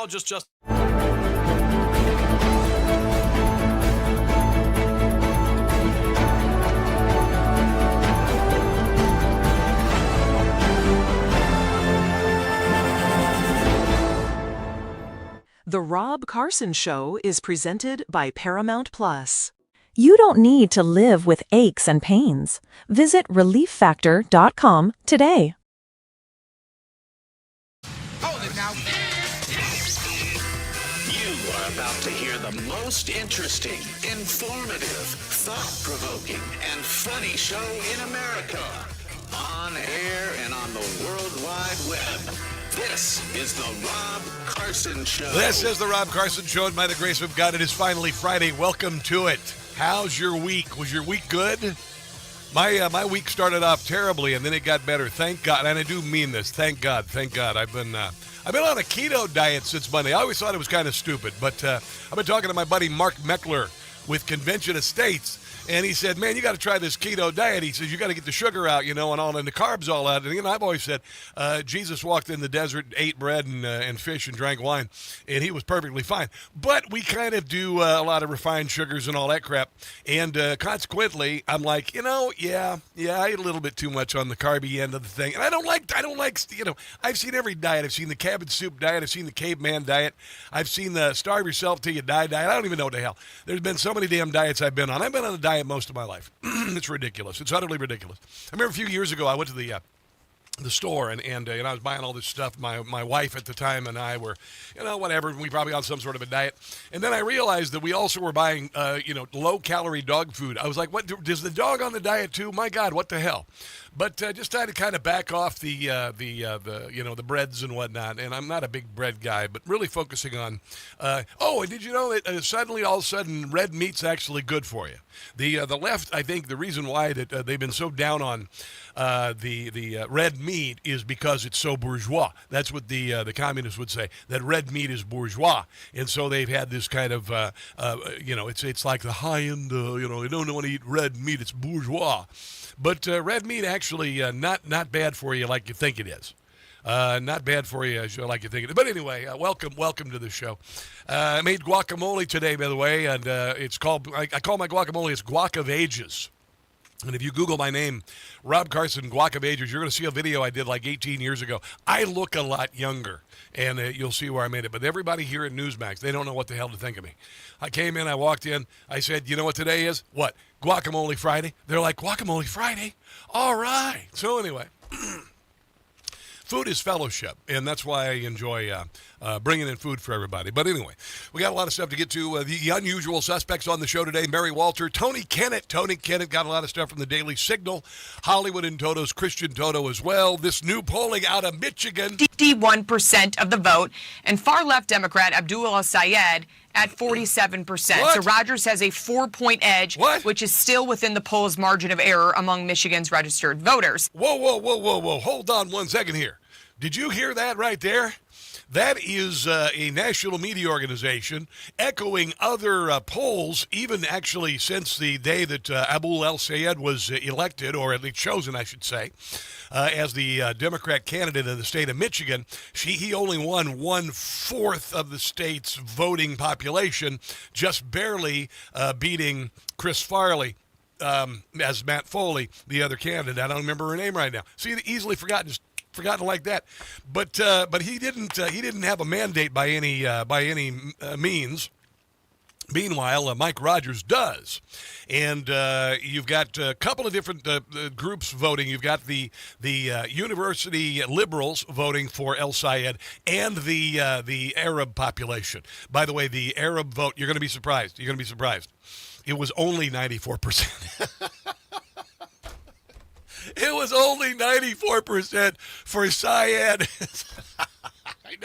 all just. The Rob Carson Show is presented by Paramount Plus. You don't need to live with aches and pains. Visit relieffactor.com today. You are about to hear the most interesting, informative, thought-provoking, and funny show in America. On air and on the World Wide Web. This is the Rob Carson Show. This is the Rob Carson Show, and by the grace of God, it is finally Friday. Welcome to it. How's your week? Was your week good? My week started off terribly, and then it got better. Thank God, and I do mean this. Thank God. I've been on a keto diet since Monday. I always thought it was kind of stupid, but I've been talking to my buddy Mark Meckler with Convention Estates. And he said, man, you got to try this keto diet. He says, you got to get the sugar out, and all, and the carbs all out. And, I've always said, Jesus walked in the desert, ate bread and fish and drank wine, and he was perfectly fine. But we kind of do a lot of refined sugars and all that crap. And consequently, I'm like, yeah, I ate a little bit too much on the carby end of the thing. And I don't like, I've seen every diet. I've seen the cabbage soup diet. I've seen the caveman diet. I've seen the starve yourself till you die diet. I don't even know what the hell. There's been so many damn diets I've been on. I've been on a diet most of my life. It's ridiculous. It's utterly ridiculous. I remember a few years ago, I went to the store and I was buying all this stuff. My wife at the time and I were, whatever. We probably on some sort of a diet. And then I realized that we also were buying, low calorie dog food. I was like, what, does the dog on the diet too? My God, what the hell? But just trying to kind of back off the breads and whatnot. And I'm not a big bread guy, but really focusing on. And did you know that suddenly, all of a sudden, red meat's actually good for you? The left, I think, the reason why that they've been so down on the red meat is because it's so bourgeois. That's what the communists would say, that red meat is bourgeois, and so they've had this kind of it's like the high end. They don't want to eat red meat. It's bourgeois. But red meat actually not bad for you like you think it is. Not bad for you like you think it is. But anyway, welcome to the show. I made guacamole today, by the way, and it's called, I call my guacamole, it's Guac of Ages. And if you Google my name, Rob Carson, Guac of Ages, you're going to see a video I did like 18 years ago. I look a lot younger, and you'll see where I made it. But everybody here at Newsmax, they don't know what the hell to think of me. I came in, I walked in, I said, you know what today is? What? Guacamole Friday? They're like, Guacamole Friday? All right. So anyway, food is fellowship, and that's why I enjoy bringing in food for everybody. But anyway, we got a lot of stuff to get to. The unusual suspects on the show today, Mary Walter, Tony Kinnett. Tony Kinnett got a lot of stuff from the Daily Signal, Hollywood and Toto's Christian Toto as well. This new polling out of Michigan. 51% of the vote, and far-left Democrat Abdul El-Sayed at 47%. What? So Rogers has a 4-point edge, which is still within the poll's margin of error among Michigan's registered voters. Whoa. Hold on one second here. Did you hear that right there? That is a national media organization echoing other polls, even actually since the day that Abdul El-Sayed was elected, or at least chosen, I should say, as the Democrat candidate in the state of Michigan. He only won 1/4 of the state's voting population, just barely beating Chris Farley. As Matt Foley, the other candidate. I don't remember her name right now. See, easily forgotten like that. But he didn't have a mandate by any means. Meanwhile, Mike Rogers does. And you've got a couple of different groups voting. You've got the university liberals voting for El-Sayed and the Arab population. By the way, the Arab vote, you're going to be surprised. It was only 94%. It was only 94% for Syed.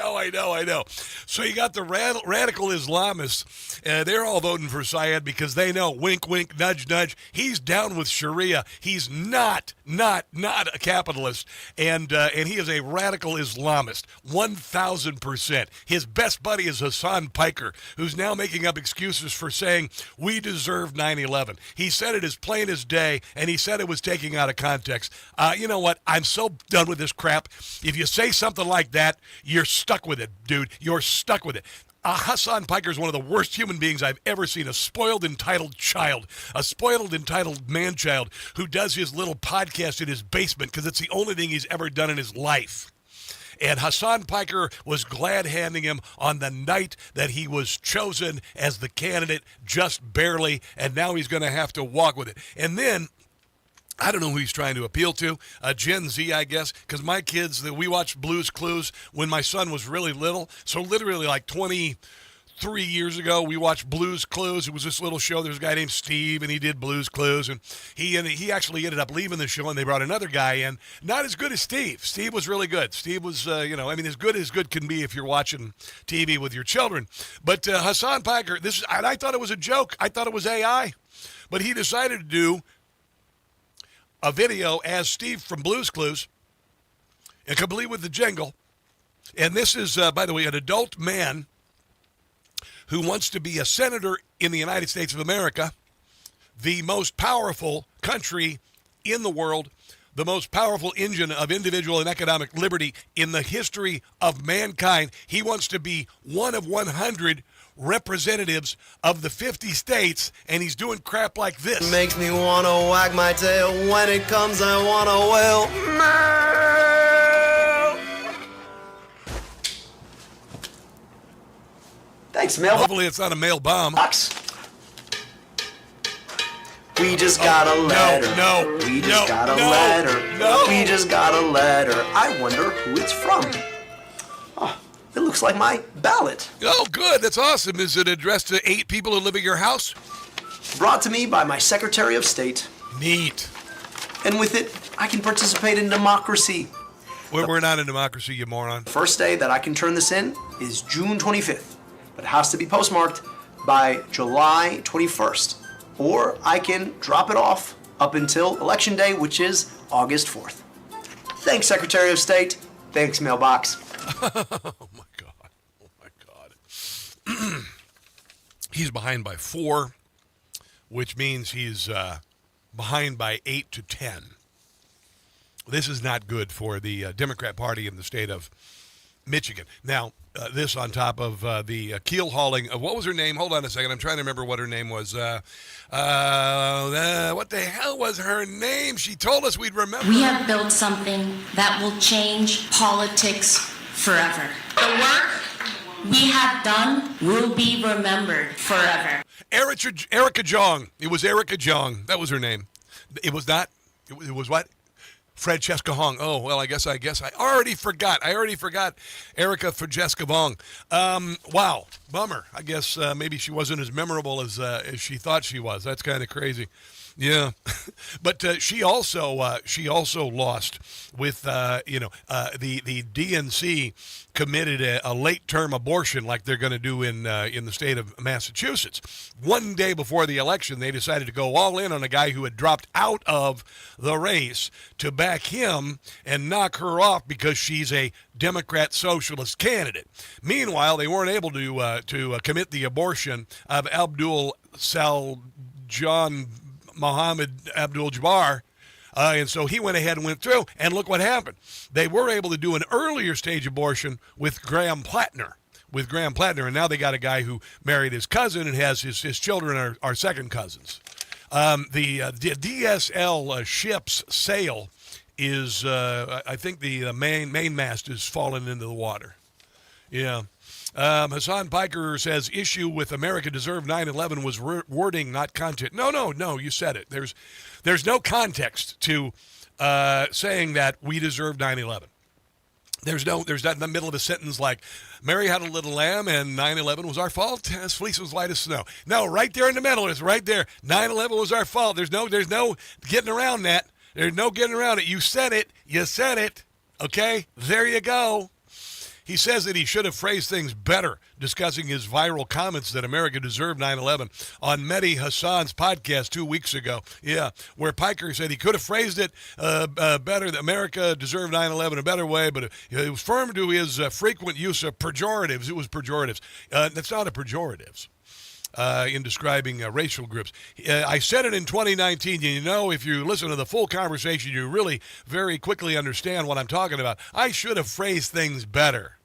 I know. So you got the radical Islamists. They're all voting for Syed because they know, wink, wink, nudge, nudge, he's down with Sharia. He's not a capitalist, and he is a radical Islamist, 1,000%. His best buddy is Hassan Piker, who's now making up excuses for saying we deserve 9/11. He said it as plain as day, and he said it was taken out of context. You know what? I'm so done with this crap. If you say something like that, you're stuck with it, dude. You're stuck with it. Hassan Piker is one of the worst human beings I've ever seen. A spoiled, entitled child. A spoiled, entitled man-child who does his little podcast in his basement because it's the only thing he's ever done in his life. And Hassan Piker was glad-handing him on the night that he was chosen as the candidate, just barely, and now he's going to have to walk with it. And then, I don't know who he's trying to appeal to, Gen Z, I guess, because my kids, we watched Blue's Clues when my son was really little. So literally like 23 years ago, we watched Blue's Clues. It was this little show. There's a guy named Steve, and he did Blue's Clues. And he actually ended up leaving the show, and they brought another guy in. Not as good as Steve. Steve was really good. Steve was, as good can be if you're watching TV with your children. But Hassan Piker, and I thought it was a joke. I thought it was AI. But he decided to do a video as Steve from Blue's Clues, and complete with the jingle. And this is, by the way, an adult man who wants to be a senator in the United States of America, the most powerful country in the world, the most powerful engine of individual and economic liberty in the history of mankind. He wants to be one of 100 representatives of the 50 states, and he's doing crap like this. Makes me want to wag my tail. When it comes, I want to wail. Thanks, mailbox. Hopefully it's not a mail bomb. We just got a letter. We just got a letter. We just got a letter. I wonder who it's from. Oh, it looks like my ballot. Oh, good. That's awesome. Is it addressed to 8 people who live at your house? Brought to me by my Secretary of State. Neat. And with it, I can participate in democracy. We're not in democracy, you moron. The first day that I can turn this in is June 25th, but it has to be postmarked by July 21st. Or I can drop it off up until Election Day, which is August 4th. Thanks, Secretary of State. Thanks, mailbox. Oh, my God. Oh, my God. He's behind by 4, which means he's behind by 8 to 10. This is not good for the Democrat Party in the state of Michigan. Now, this on top of the keel hauling of, what was her name? Hold on a second. I'm trying to remember what her name was. What the hell was her name? She told us we'd remember. We have built something that will change politics forever. The work we have done will be remembered forever. Erica Jong. It was Erica Jong. That was her name. It was not. It was what? Francesca Hong. Oh, well, I guess I already forgot. Erica Francesca Hong. Wow. Bummer. I guess maybe she wasn't as memorable as she thought she was. That's kind of crazy. Yeah. But she also lost with, the DNC committed a late-term abortion like they're going to do in the state of Massachusetts. One day before the election, they decided to go all in on a guy who had dropped out of the race to back him and knock her off because she's a Democrat socialist candidate. Meanwhile, they weren't able to commit the abortion of Abdul John Mohammed Abdul-Jabbar, and so he went ahead and went through, and look what happened. They were able to do an earlier stage abortion with Graham Plattner, and now they got a guy who married his cousin and has his children are second cousins. The DSL ship's sail is, I think the main mast is fallen into the water. Yeah. Hassan Piker says issue with America Deserved 9/11 was wording, not content. No, you said it. There's no context to saying that we deserve 9/11. There's not in the middle of a sentence like, Mary had a little lamb and 9/11 was our fault. His fleece was light as snow. No, right there in the middle is right there. 9/11 was our fault. There's no getting around that. There's no getting around it. You said it. Okay? There you go. He says that he should have phrased things better, discussing his viral comments that America deserved 9/11 on Mehdi Hassan's podcast 2 weeks ago. Yeah, where Piker said he could have phrased it better, that America deserved 9/11 a better way, but it was firm to his frequent use of pejoratives. It was pejoratives. That's not a pejoratives. In describing racial groups. I said it in 2019, and if you listen to the full conversation, you really very quickly understand what I'm talking about. I should have phrased things better.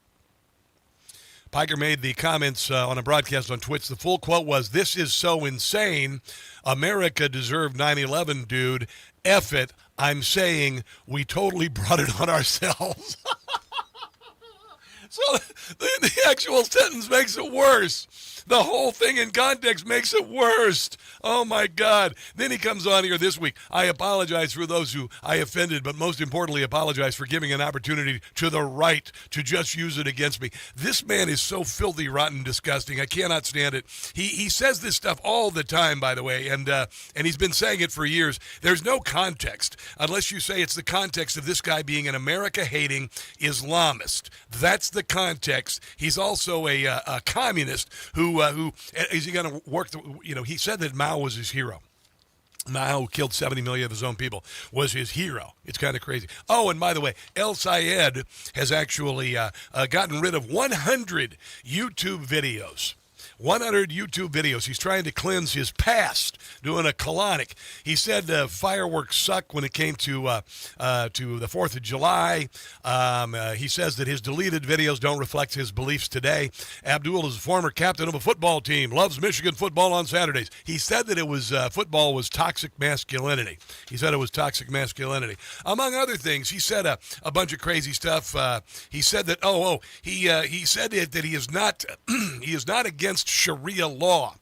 Piker made the comments on a broadcast on Twitch. The full quote was, "This is so insane. America deserved 9/11, dude. F it. I'm saying we totally brought it on ourselves." So the actual sentence makes it worse. The whole thing in context makes it worse. Oh, my God. Then he comes on here this week. "I apologize for those who I offended, but most importantly, apologize for giving an opportunity to the right to just use it against me." This man is so filthy, rotten, disgusting. I cannot stand it. He says this stuff all the time, by the way, and he's been saying it for years. There's no context unless you say it's the context of this guy being an America-hating Islamist. That's the context. He's also a communist who is he going to work? He said that Mao was his hero. Mao, who killed 70 million of his own people, was his hero. It's kind of crazy. Oh, and by the way, El Sayed has actually gotten rid of 100 YouTube videos. 100 YouTube videos. He's trying to cleanse his past, doing a colonic. He said fireworks suck when it came to the 4th of July. He says that his deleted videos don't reflect his beliefs today. Abdul is a former captain of a football team, loves Michigan football on Saturdays. He said that it was football was toxic masculinity. He said it was toxic masculinity. Among other things, he said a bunch of crazy stuff. He said that, he said that he is not he is not against Sharia law.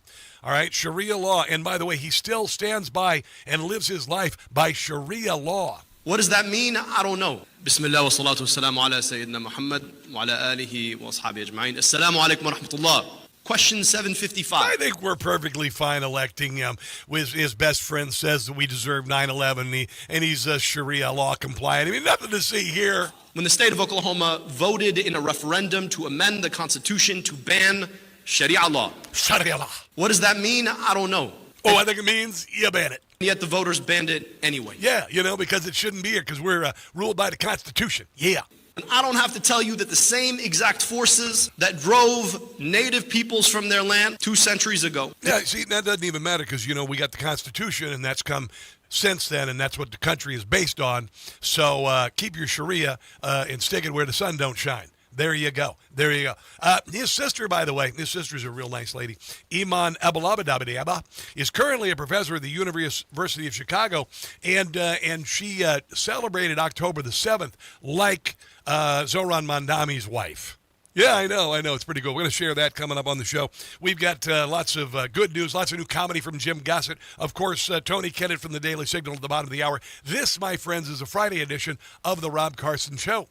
All right, Sharia law. And by the way, he still stands by and lives his life by Sharia law. What does that mean? I don't know. Bismillah wa salatu wassalamu ala Sayyidina Muhammad wa ala alihi wa ashabi ajma'in. Assalamu alaikum wa rahmatullah. Question 755. I think we're perfectly fine electing him. His best friend says that we deserve 9/11, and he's Sharia law compliant. I mean, nothing to see here. When the state of Oklahoma voted in a referendum to amend the Constitution to ban Sharia law. Sharia law. What does that mean? I don't know. Oh, I think it means you ban it. Yet the voters banned it anyway. Yeah, because it shouldn't be here, because we're ruled by the Constitution. Yeah. And I don't have to tell you that the same exact forces that drove native peoples from their land 2 centuries ago. Yeah, see, that doesn't even matter, because, we got the Constitution, and that's come since then, and that's what the country is based on. So keep your Sharia and stick it where the sun don't shine. There you go. There you go. His sister, by the way, his sister's a real nice lady. Iman Abalabadabadiaba is currently a professor at the University of Chicago, and she celebrated October the 7th like Zohran Mandami's wife. Yeah, I know. It's pretty cool. We're going to share that coming up on the show. We've got lots of good news, lots of new comedy from Jim Gossett. Of course, Tony Kinnett from the Daily Signal at the bottom of the hour. This, my friends, is a Friday edition of The Rob Carson Show.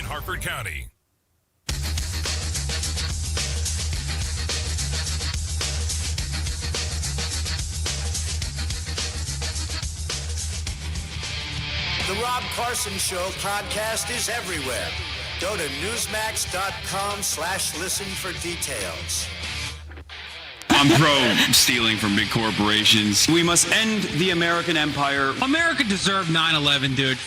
in Harford County. The Rob Carson Show podcast is everywhere. Go to newsmax.com/listen for details. I'm pro stealing from big corporations. We must end the American empire. America deserved 9/11, dude.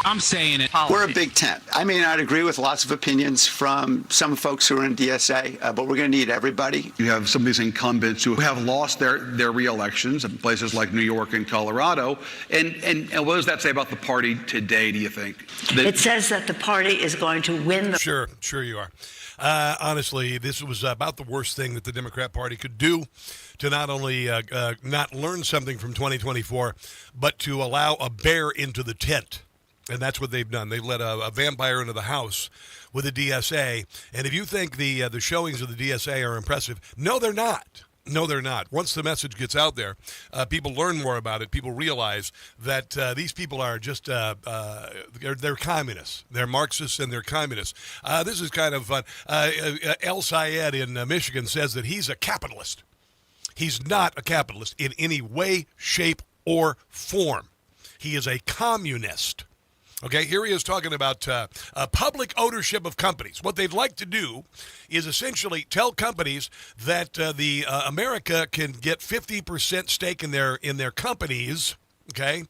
I'm saying it. We're a big tent. I may not agree with lots of opinions from some folks who are in DSA, but we're going to need everybody. You have some of these incumbents who have lost their re-elections in places like New York and Colorado. And what does that say about the party today, do you think? It says that the party is going to win the... Sure you are. Honestly, this was about the worst thing that the Democrat Party could do to not only not learn something from 2024, but to allow a bear into the tent. And that's what they've done. They let a vampire into the house with the DSA. And if you think the showings of the DSA are impressive, no, they're not. No, they're not. Once the message gets out there, people learn more about it. People realize that these people are just, they're communists. They're Marxists and they're communists. This is kind of fun. El Sayed in Michigan says that he's a capitalist. He's not a capitalist in any way, shape, or form. He is a communist. Okay, here he is talking about public ownership of companies. What they'd like to do is essentially tell companies that the America can get 50% stake in their companies. Okay,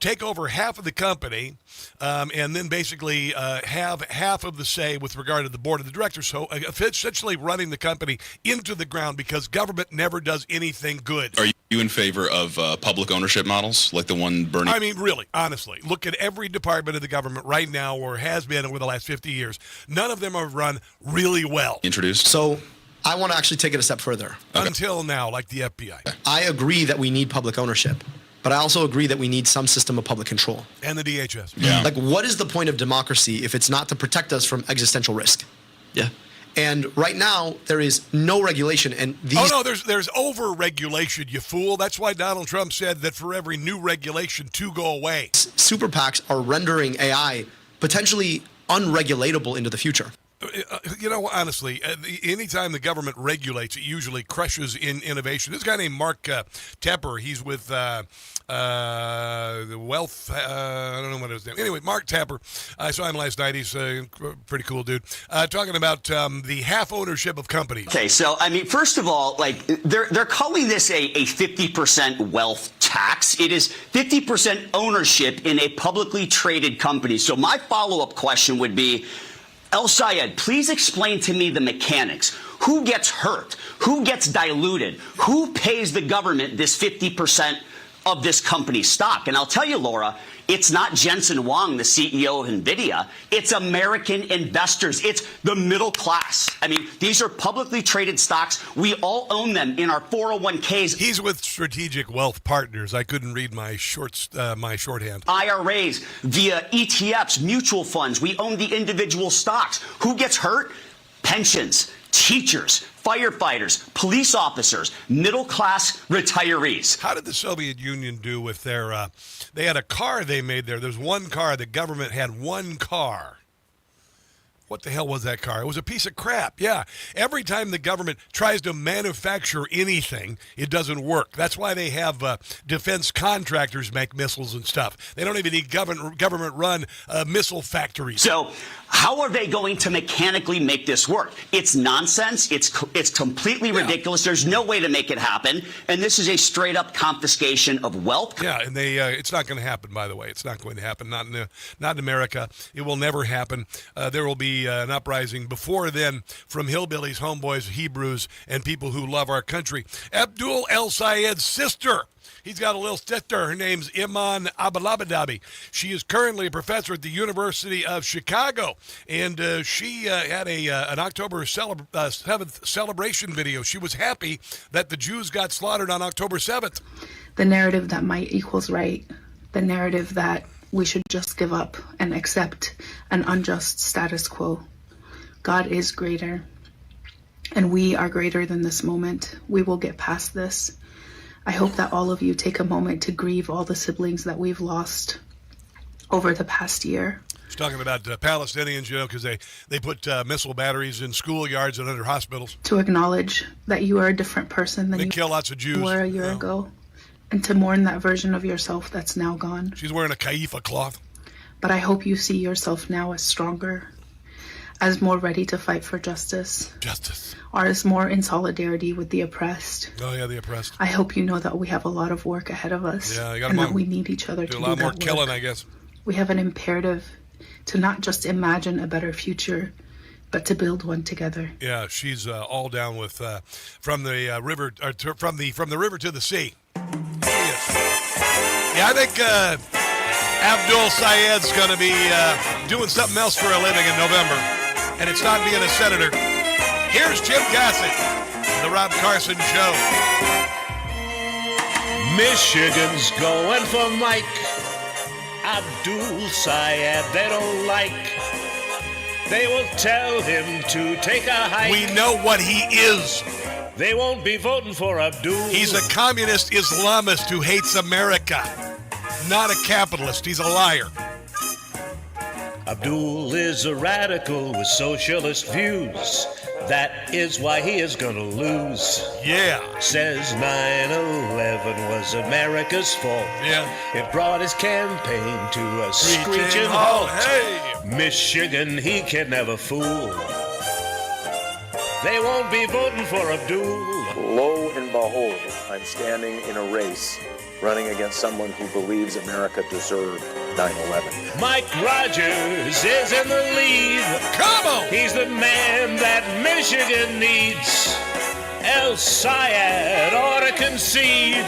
take over half of the company, and then basically have half of the say with regard to the board of the directors. So essentially running the company into the ground because government never does anything good. Are you in favor of public ownership models like the one Bernie? I mean, really, honestly, look at every department of the government right now or has been over the last 50 years. None of them are run really well. Introduced? So I want to actually take it a step further. Okay. Until now, like the FBI. I agree that we need public ownership. But I also agree that we need some system of public control. And the DHS. Yeah. Like, what is the point of democracy if it's not to protect us from existential risk? Yeah. And right now, there is no regulation. And these... Oh, no, there's over-regulation, you fool. That's why Donald Trump said that for every new regulation, 2 go away. Super PACs are rendering AI potentially unregulatable into the future. You know, honestly, anytime the government regulates, it usually crushes in innovation. This guy named Mark Tepper, he's with the Wealth, I don't know what his name. Anyway, Mark Tepper, I saw him last night. He's a pretty cool dude. Talking about the half ownership of companies. Okay, so, I mean, first of all, like, they're calling this a 50% wealth tax. It is 50% ownership in a publicly traded company. So my follow-up question would be, El Sayed, please explain to me the mechanics. Who gets hurt? Who gets diluted? Who pays the government this 50% of this company's stock? And I'll tell you, Laura, it's not Jensen Huang, the CEO of NVIDIA. It's American investors. It's the middle class. I mean, these are publicly traded stocks. We all own them in our 401ks. He's with Strategic Wealth Partners. I couldn't read my shorthand. IRAs, via ETFs, mutual funds. We own the individual stocks. Who gets hurt? Pensions, teachers, firefighters, police officers, middle-class retirees. How did the Soviet Union do with their, they had a car they made there. There's one car. The government had one car. What the hell was that car? It was a piece of crap. Yeah. Every time the government tries to manufacture anything, it doesn't work. That's why they have defense contractors make missiles and stuff. They don't even need government-run missile factories. So how are they going to mechanically make this work? It's nonsense. It's completely ridiculous. There's no way to make it happen. And this is a straight-up confiscation of wealth. Yeah, and they it's not going to happen, by the way. It's not going to happen. Not in America. It will never happen. There will be an uprising before then from hillbillies, homeboys, Hebrews, and people who love our country. Abdul El Sayed's sister. He's got a little sister. Her name's Iman Abalabadabi. She is currently a professor at the University of Chicago, and she had an October 7th celebration video. She was happy that the Jews got slaughtered on October 7th. The narrative that might equals right, the narrative that we should just give up and accept an unjust status quo. God is greater, and we are greater than this moment. We will get past this. I hope that all of you take a moment to grieve all the siblings that we've lost over the past year. She's talking about Palestinians, because they put missile batteries in schoolyards and under hospitals. To acknowledge that you are a different person than They you kill lots of Jews. were a year ago, and to mourn that version of yourself that's now gone. She's wearing a kaifa cloth. But I hope you see yourself now as stronger, as more ready to fight for justice. Justice. Or as more in solidarity with the oppressed. Oh, yeah, the oppressed. I hope you know that we have a lot of work ahead of us. Yeah, you got and that we need each other to do do a lot that more work. killing, I guess. We have an imperative to not just imagine a better future, but to build one together. Yeah, she's all down with from the river from the river to the sea. Yeah, I think Abdul Sayed's going to be doing something else for a living in November, and it's not being a senator. Here's Jim Gossett, The Rob Carson Show. Michigan's going for Mike. Abdul Sayed they don't like. They will tell him to take a hike. We know what he is. They won't be voting for Abdul. He's a communist Islamist who hates America. Not a capitalist. He's a liar. Abdul is a radical with socialist views. That is why he is gonna lose. Yeah. Says 9/11 was America's fault. Yeah. It brought his campaign to a screeching halt. Hey. Michigan he can never fool. They won't be voting for Abdul. Lo and behold, I'm standing in a race running against someone who believes America deserved 9/11. Mike Rogers is in the lead. Come on! He's the man that Michigan needs. El Sayed ought to concede.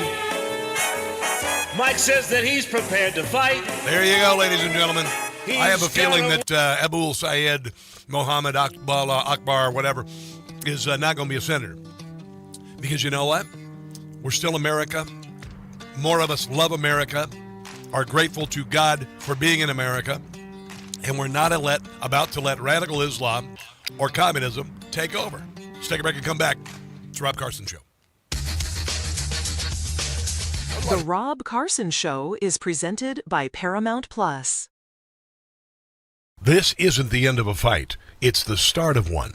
Mike says that he's prepared to fight. There you go, ladies and gentlemen. I have a feeling that Abdul Sayed, Mohammed Akbar, whatever, is not going to be a senator. Because you know what? We're still America. More of us love America, are grateful to God for being in America, and we're not about to let radical Islam or communism take over. Let's take a break and come back. It's the Rob Carson Show. The Rob Carson Show is presented by Paramount Plus. This isn't the end of a fight. It's the start of one.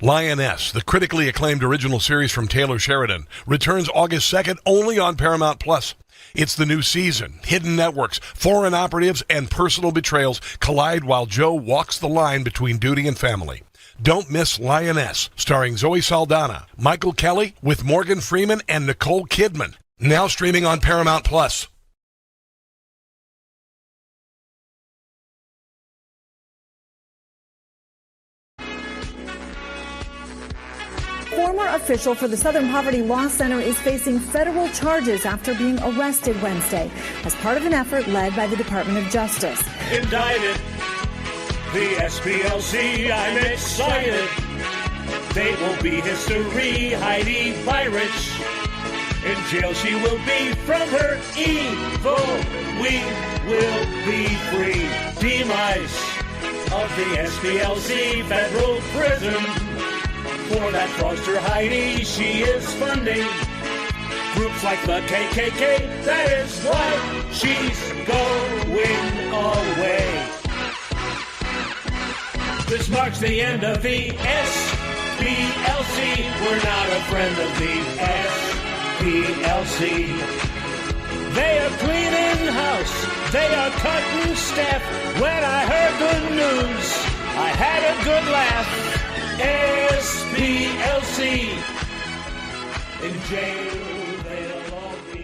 Lioness, the critically acclaimed original series from Taylor Sheridan, returns August 2nd only on Paramount Plus. It's the new season. Hidden networks, foreign operatives, and personal betrayals collide while Joe walks the line between duty and family. Don't miss Lioness, starring Zoe Saldana, Michael Kelly, with Morgan Freeman and Nicole Kidman. Now streaming on Paramount Plus. Former official for the Southern Poverty Law Center is facing federal charges after being arrested Wednesday as part of an effort led by the Department of Justice. Indicted, the SPLC, I'm excited. They will be history, Heidi Byrich. In jail she will be from her evil. We will be free. Demise of the SPLC federal prison. For that fraudster Heidi, she is funding groups like the KKK. That is why she's going away. This marks the end of the SPLC. We're not a friend of the SPLC. They are cleaning house. They are cutting staff. When I heard the news, I had a good laugh. SPLC. In jail they'll all be.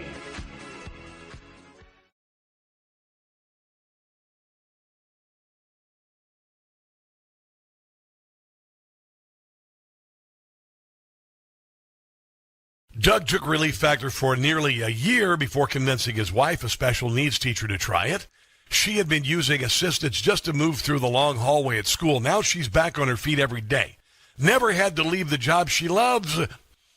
Doug took Relief Factor for nearly a year before convincing his wife, a special needs teacher, to try it. She had been using assistance just to move through the long hallway at school. Now she's back on her feet every day. Never had to leave the job she loves.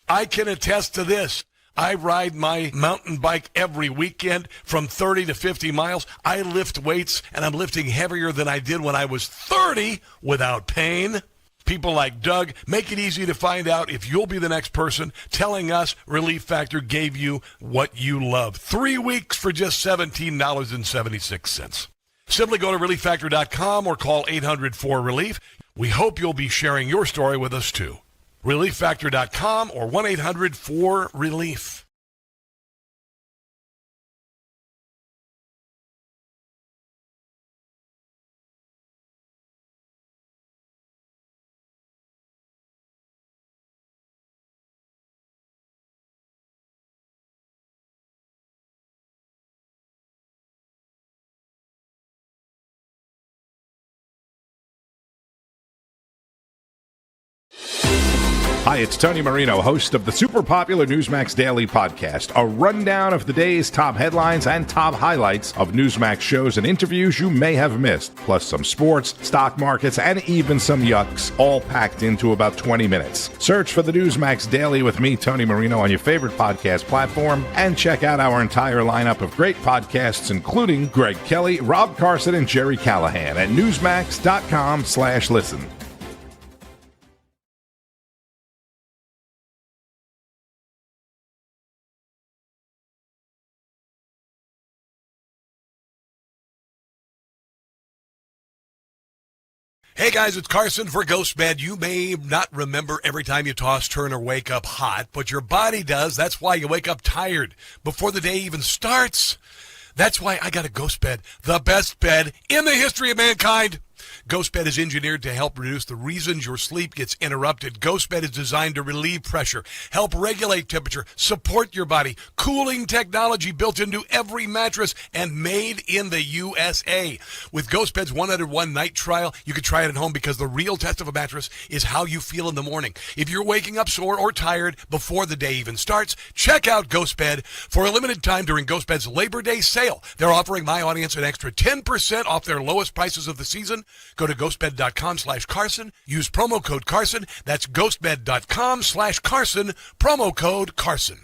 I can attest to this. I ride my mountain bike every weekend from 30 to 50 miles. I lift weights, and I'm lifting heavier than I did when I was 30 without pain. People like Doug make it easy to find out if you'll be the next person telling us Relief Factor gave you what you love. 3 weeks for just $17.76. Simply go to relieffactor.com or call 800-4RELIEF. We hope you'll be sharing your story with us too. relieffactor.com or 1-800-4RELIEF. Hi, it's Tony Marino, host of the super popular Newsmax Daily Podcast, a rundown of the day's top headlines and top highlights of Newsmax shows and interviews you may have missed, plus some sports, stock markets, and even some yucks, all packed into about 20 minutes. Search for the Newsmax Daily with me, Tony Marino, on your favorite podcast platform, and check out our entire lineup of great podcasts, including Greg Kelly, Rob Carson, and Jerry Callahan at newsmax.com/listen. Hey guys, it's Carson for Ghostbed. You may not remember every time you toss, turn, or wake up hot, but your body does. That's why you wake up tired before the day even starts. That's why I got a Ghostbed, the best bed in the history of mankind. Ghostbed is engineered to help reduce the reasons your sleep gets interrupted. Ghostbed is designed to relieve pressure, help regulate temperature, support your body. Cooling technology built into every mattress and made in the USA. With Ghostbed's 101 night trial, you can try it at home because the real test of a mattress is how you feel in the morning. If you're waking up sore or tired before the day even starts, check out Ghostbed. For a limited time during Ghostbed's Labor Day sale, they're offering my audience an extra 10% off their lowest prices of the season. Go to ghostbed.com/Carson. Use promo code Carson. That's ghostbed.com/Carson. Promo code Carson.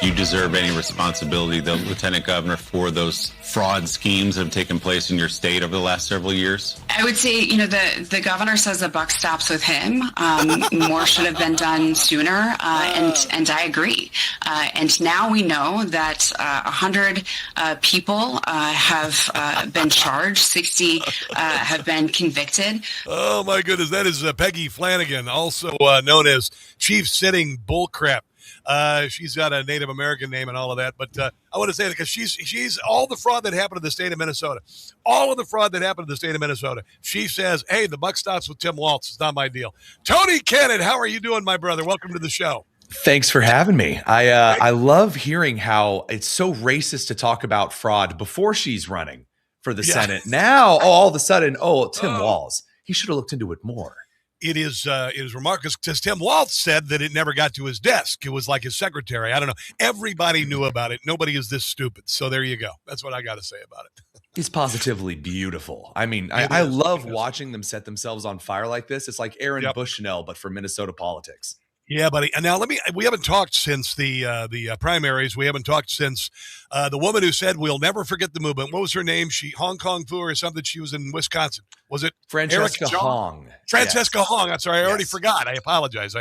Do you deserve any responsibility, though, Lieutenant Governor, for those fraud schemes that have taken place in your state over the last several years? I would say, the governor says the buck stops with him. More should have been done sooner, and I agree. And now we know that 100 people have been charged, 60 have been convicted. Oh, my goodness. That is Peggy Flanagan, also known as Chief Sitting Bullcrap. She's got a Native American name and all of that, but I want to say that because she's all the fraud that happened to the state of Minnesota. All of the fraud that happened to the state of Minnesota. She says, hey, the buck stops with Tim Walz. It's not my deal. Tony Kinnett, how are you doing, my brother? Welcome to the show. Thanks for having me. I love hearing how it's so racist to talk about fraud before she's running for the Senate. Now, all of a sudden, Tim Walz. He should have looked into it more. It is remarkable because Tim Walz said that it never got to his desk. It was like his secretary. I don't know. Everybody knew about it. Nobody is this stupid. So there you go. That's what I got to say about it. It's positively beautiful. I mean, I love watching them set themselves on fire like this. It's like Aaron Bushnell, but for Minnesota politics. Yeah, buddy. And now we haven't talked since the primaries. We haven't talked since the woman who said we'll never forget the movement. What was her name? Hong Kong Fu or something. She was in Wisconsin. Was it Francesca Hong? Francesca Hong. I'm sorry. I already forgot. I apologize.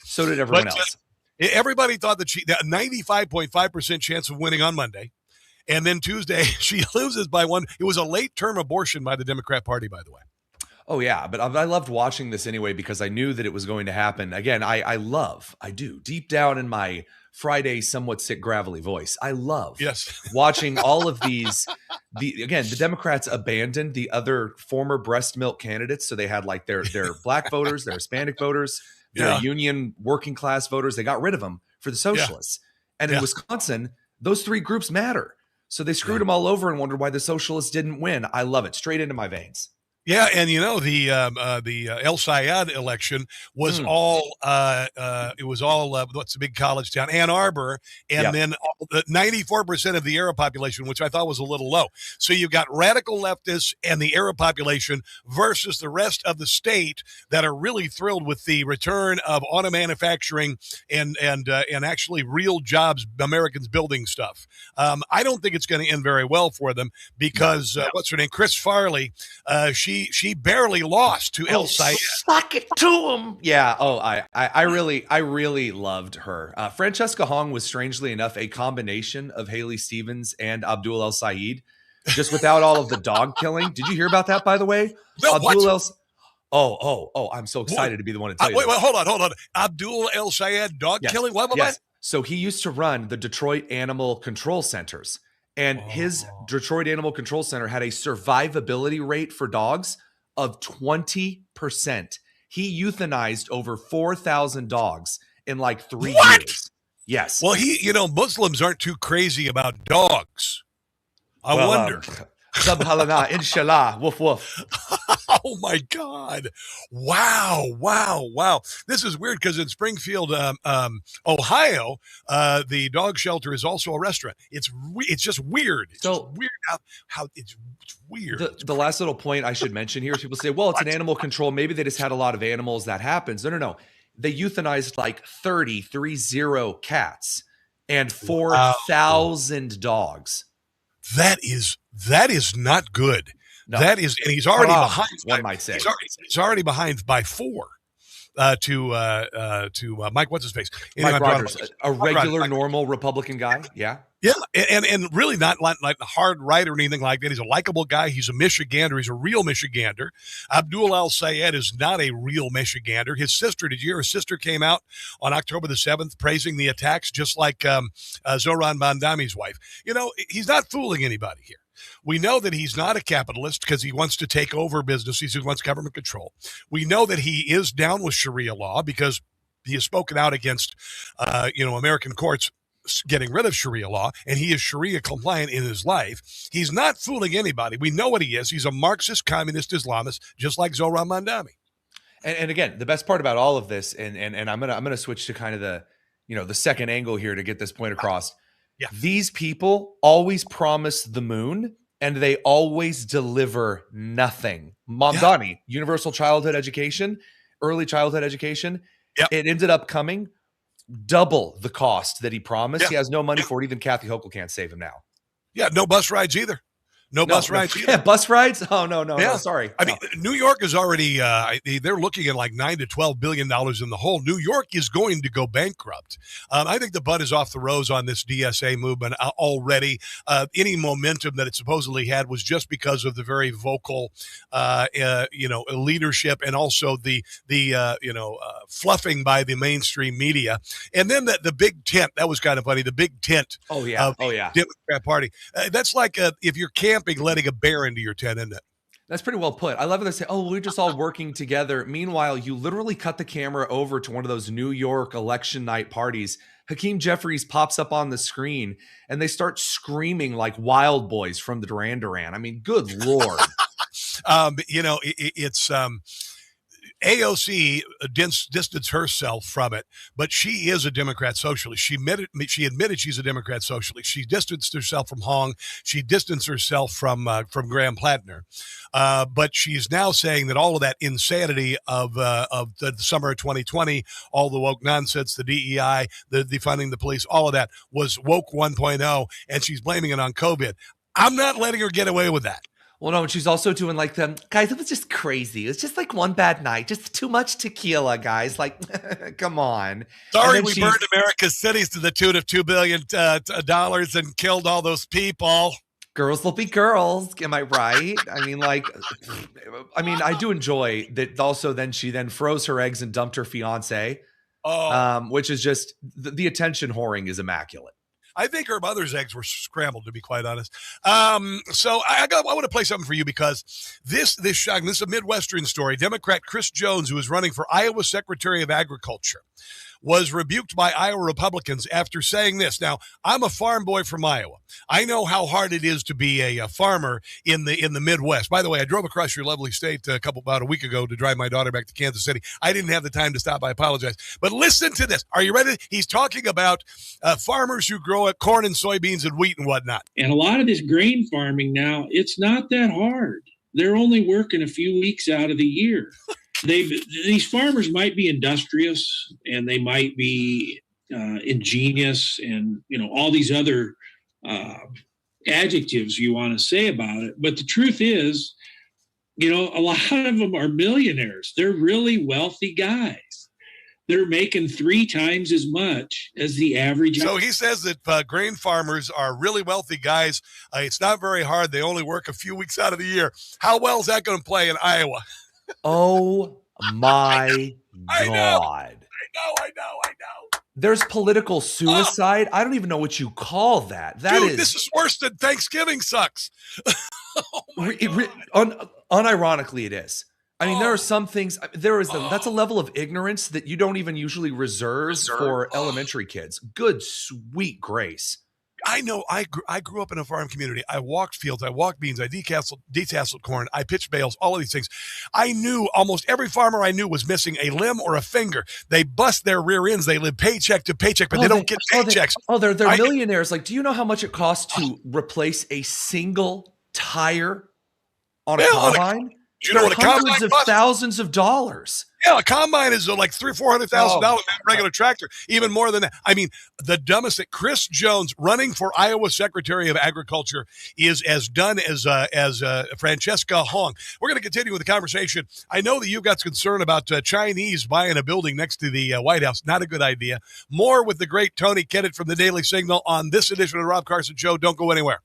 So did everyone else. Everybody thought that she, 95.5% chance of winning on Monday. And then Tuesday, she loses by one. It was a late term abortion by the Democrat Party, by the way. Oh, yeah. But I loved watching this anyway because I knew that it was going to happen. Again, I do, deep down in my Friday, somewhat sick, gravelly voice, I love watching all of these. The Democrats abandoned the other former breast milk candidates. So they had like their black voters, their Hispanic voters, their union working class voters. They got rid of them for the socialists. And in Wisconsin, those three groups matter. So they screwed them all over and wondered why the socialists didn't win. I love it. Straight into my veins. Yeah, and the El Sayed election was all it was all what's the big college town, Ann Arbor, and then 94% of the Arab population, which I thought was a little low. So you've got radical leftists and the Arab population versus the rest of the state that are really thrilled with the return of auto manufacturing and actually real jobs, Americans building stuff. I don't think it's going to end very well for them because what's her name, Chris Farley, she barely lost to El Sayed. Suck it to him. Yeah. Oh, I really loved her. Francesca Hong was strangely enough a combination of Haley Stevens and Abdul El Sayed, just without all of the dog killing. Did you hear about that, by the way? No, Oh, I'm so excited to be the one to tell you. Wait, hold on. Abdul El Sayed dog killing? What? So he used to run the Detroit Animal Control Centers. And his Detroit Animal Control Center had a survivability rate for dogs of 20%. He euthanized over 4,000 dogs in like 3 years. Yes. Well, Muslims aren't too crazy about dogs. I wonder. Subhanallah, inshallah, woof woof. Oh my God! Wow! This is weird because in Springfield, Ohio, the dog shelter is also a restaurant. It's just weird. It's just weird how it's weird. The last little point I should mention here is people say, well, it's an animal control. Maybe they just had a lot of animals. That happens. No. They euthanized like 30 cats and 4,000 dogs. That is not good. No. That is, and he's already behind. One might say he's already behind by 4 to Mike. What's his face? Mike Rogers, a regular, normal Republican guy. Yeah. Yeah, and really not like the hard right or anything like that. He's a likable guy. He's a Michigander. He's a real Michigander. Abdul El Sayed is not a real Michigander. His sister, did you hear? His sister came out on October the 7th praising the attacks, just like Zohran Bandami's wife. He's not fooling anybody here. We know that he's not a capitalist because he wants to take over businesses. He wants government control. We know that he is down with Sharia law because he has spoken out against, American courts getting rid of Sharia law, and he is Sharia compliant in his life. He's not fooling anybody. We know what he is. He's a Marxist, communist Islamist, just like Zohran Bandami. And again, the best part about all of this, and I'm gonna switch to kind of the second angle here to get this point across. Yeah. These people always promise the moon, and they always deliver nothing. Mamdani, universal childhood education, early childhood education. Yep. It ended up coming double the cost that he promised. He has no money for it. Even Kathy Hochul can't save him now. Yeah, no bus rides either. No bus rides either. Yeah, bus rides? Oh, no, sorry. I mean, New York is already, they're looking at like $9 to $12 billion in the hole. New York is going to go bankrupt. I think the bud is off the rose on this DSA movement already. Any momentum that it supposedly had was just because of the very vocal, leadership and also the fluffing by the mainstream media. And then the big tent, that was kind of funny, the big tent of the Democrat Party. That's like if you're camping, letting a bear into your tent, isn't it? That's pretty well put. I love it. They say, we're just all working together. Meanwhile, you literally cut the camera over to one of those New York election night parties. Hakeem Jeffries pops up on the screen and they start screaming like wild boys from the Duran Duran. I mean, good Lord. It's AOC distanced herself from it, but she is a Democrat socialist. She admitted she's a Democrat socialist. She distanced herself from Hong. She distanced herself from Graham Plattner. But she's now saying that all of that insanity of the summer of 2020, all the woke nonsense, the DEI, the defunding the police, all of that was woke 1.0, and she's blaming it on COVID. I'm not letting her get away with that. Well, no, and she's also doing like guys, it was just crazy. It was just like one bad night, just too much tequila, guys. Like, come on. Sorry, we burned America's cities to the tune of $2 billion and killed all those people. Girls will be girls. Am I right? I mean, I do enjoy that. Also, then she froze her eggs and dumped her fiance, which is just the attention whoring is immaculate. I think her mother's eggs were scrambled, to be quite honest. So I want to play something for you because this is a Midwestern story. Democrat Chris Jones, who is running for Iowa Secretary of Agriculture, was rebuked by Iowa Republicans after saying this. Now, I'm a farm boy from Iowa. I know how hard it is to be a farmer in the Midwest. By the way, I drove across your lovely state about a week ago to drive my daughter back to Kansas City. I didn't have the time to stop. I apologize. But listen to this. Are you ready? He's talking about farmers who grow corn and soybeans and wheat and whatnot. And a lot of this grain farming now, it's not that hard. They're only working a few weeks out of the year. These farmers might be industrious and they might be ingenious and, all these other adjectives you want to say about it. But the truth is, a lot of them are millionaires. They're really wealthy guys. They're making 3 times as much as the average. So he says that grain farmers are really wealthy guys. It's not very hard. They only work a few weeks out of the year. How well is that going to play in Iowa? Oh my God. I know. There's political suicide. I don't even know what you call that. This is worse than Thanksgiving sucks. Unironically, it is. I mean, there are some things. That's a level of ignorance that you don't even usually reserve for elementary kids. Good, sweet grace. I know. I grew up in a farm community. I walked fields. I walked beans. I detasseled corn. I pitched bales. All of these things. I knew almost every farmer I knew was missing a limb or a finger. They bust their rear ends. They live paycheck to paycheck, but they don't get paychecks. They're millionaires. Like, do you know how much it costs to replace a single tire on a combine? You know what a combine of thousands of dollars. Yeah, a combine is like $300,000-$400,000 regular tractor, even more than that. I mean, the dumbest thing. Chris Jones running for Iowa Secretary of Agriculture is as done as Francesca Hong. We're going to continue with the conversation. I know that you've got concern about Chinese buying a building next to the White House. Not a good idea. More with the great Tony Kinnett from the Daily Signal on this edition of the Rob Carson Show. Don't go anywhere.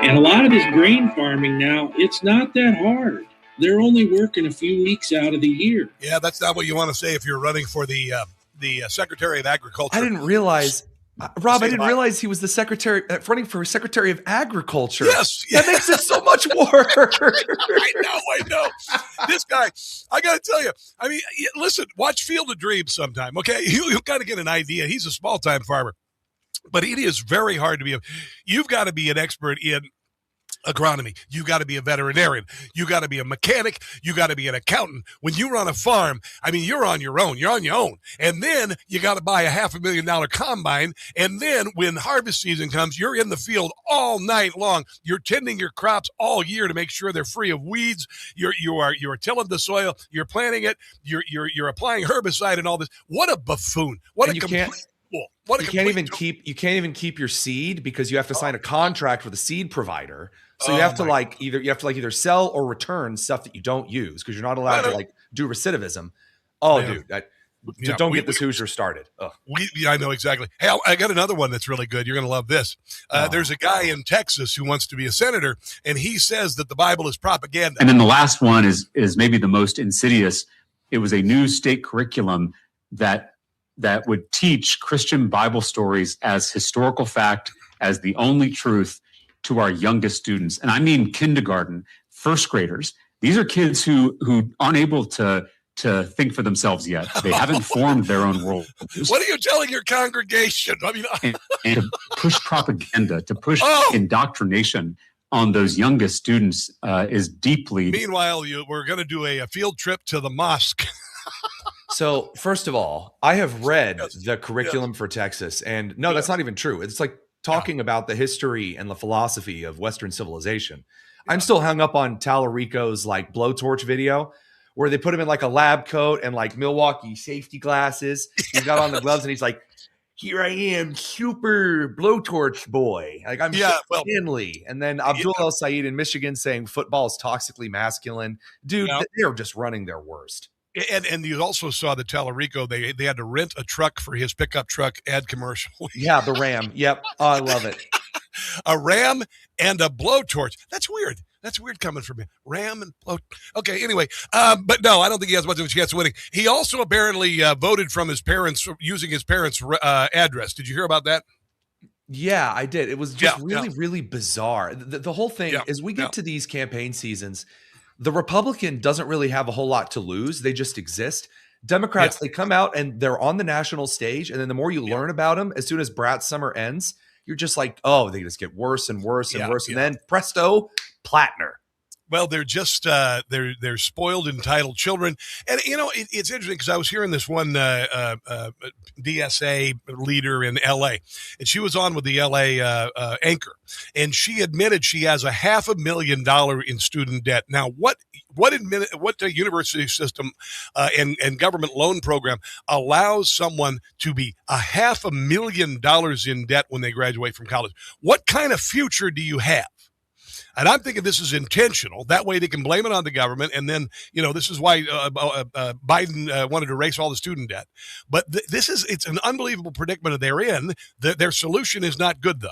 And a lot of this grain farming now, it's not that hard. They're only working a few weeks out of the year. Yeah, that's not what you want to say if you're running for the Secretary of Agriculture. I didn't realize, Rob, I didn't realize he was the secretary, running for Secretary of Agriculture. Yes. That makes it so much worse. I know. This guy, I got to tell you, I mean, listen, watch Field of Dreams sometime, okay? You'll kind of get an idea. He's a small-time farmer. But it is very hard to be you've got to be an expert in agronomy. You got to be a veterinarian. You got to be a mechanic. You got to be an accountant. When you run a farm, I mean, you're on your own. You're on your own. And then you got to buy a $500,000 combine. And then when harvest season comes, you're in the field all night long. You're tending your crops all year to make sure they're free of weeds. You're tilling the soil. You're planting it. You're applying herbicide and all this. What a buffoon! What a complete. You can't even keep your seed because you have to sign a contract with a seed provider. So you have to either sell or return stuff that you don't use because you're not allowed to do recidivism. Oh, dude, don't get this Hoosier started. I know exactly. Hey, I got another one that's really good. You're going to love this. There's a guy in Texas who wants to be a senator, and he says that the Bible is propaganda. And then the last one is maybe the most insidious. It was a new state curriculum that would teach Christian Bible stories as historical fact, as the only truth to our youngest students. And I mean kindergarten, first graders. These are kids who aren't able to think for themselves yet. They haven't formed their own world. What are you telling your congregation? I mean, and to push propaganda, to push indoctrination on those youngest students is deeply. Meanwhile, we're going to do a field trip to the mosque. So, first of all, I have read the curriculum for Texas, and no, that's not even true. It's like talking about the history and the philosophy of Western civilization. I'm still hung up on Tallarico's like blowtorch video where they put him in like a lab coat and like Milwaukee safety glasses. He's got on the gloves and he's like, "Here I am, super blowtorch boy. Like I'm Stanley." And then Abdul El Sayed in Michigan saying football is toxically masculine. Dude, they're just running their worst. And you also saw the Tallarico, they had to rent a truck for his pickup truck ad commercial. Yeah, the Ram. Yep. Oh, I love it. A Ram and a blowtorch. That's weird. That's weird coming from him. Ram and blow. Okay, anyway. But no, I don't think he has much of a chance of winning. He also apparently voted from his parents, using his parents' address. Did you hear about that? Yeah, I did. It was just really bizarre. The whole thing, as we get to these campaign seasons, the Republican doesn't really have a whole lot to lose. They just exist. Democrats, they come out and they're on the national stage. And then the more you learn about them, as soon as Brat's summer ends, you're just like, oh, they just get worse and worse and worse. And then presto, Plattner. Well, they're just they're spoiled, entitled children, and you know it's interesting because I was hearing this one DSA leader in L.A. and she was on with the L.A. Anchor, and she admitted she has $500,000 in student debt. Now, what the university system and government loan program allows someone to be $500,000 in debt when they graduate from college? What kind of future do you have? And I'm thinking this is intentional. That way they can blame it on the government. And then, you know, this is why Biden wanted to erase all the student debt. But it's an unbelievable predicament they're in. Their solution is not good, though.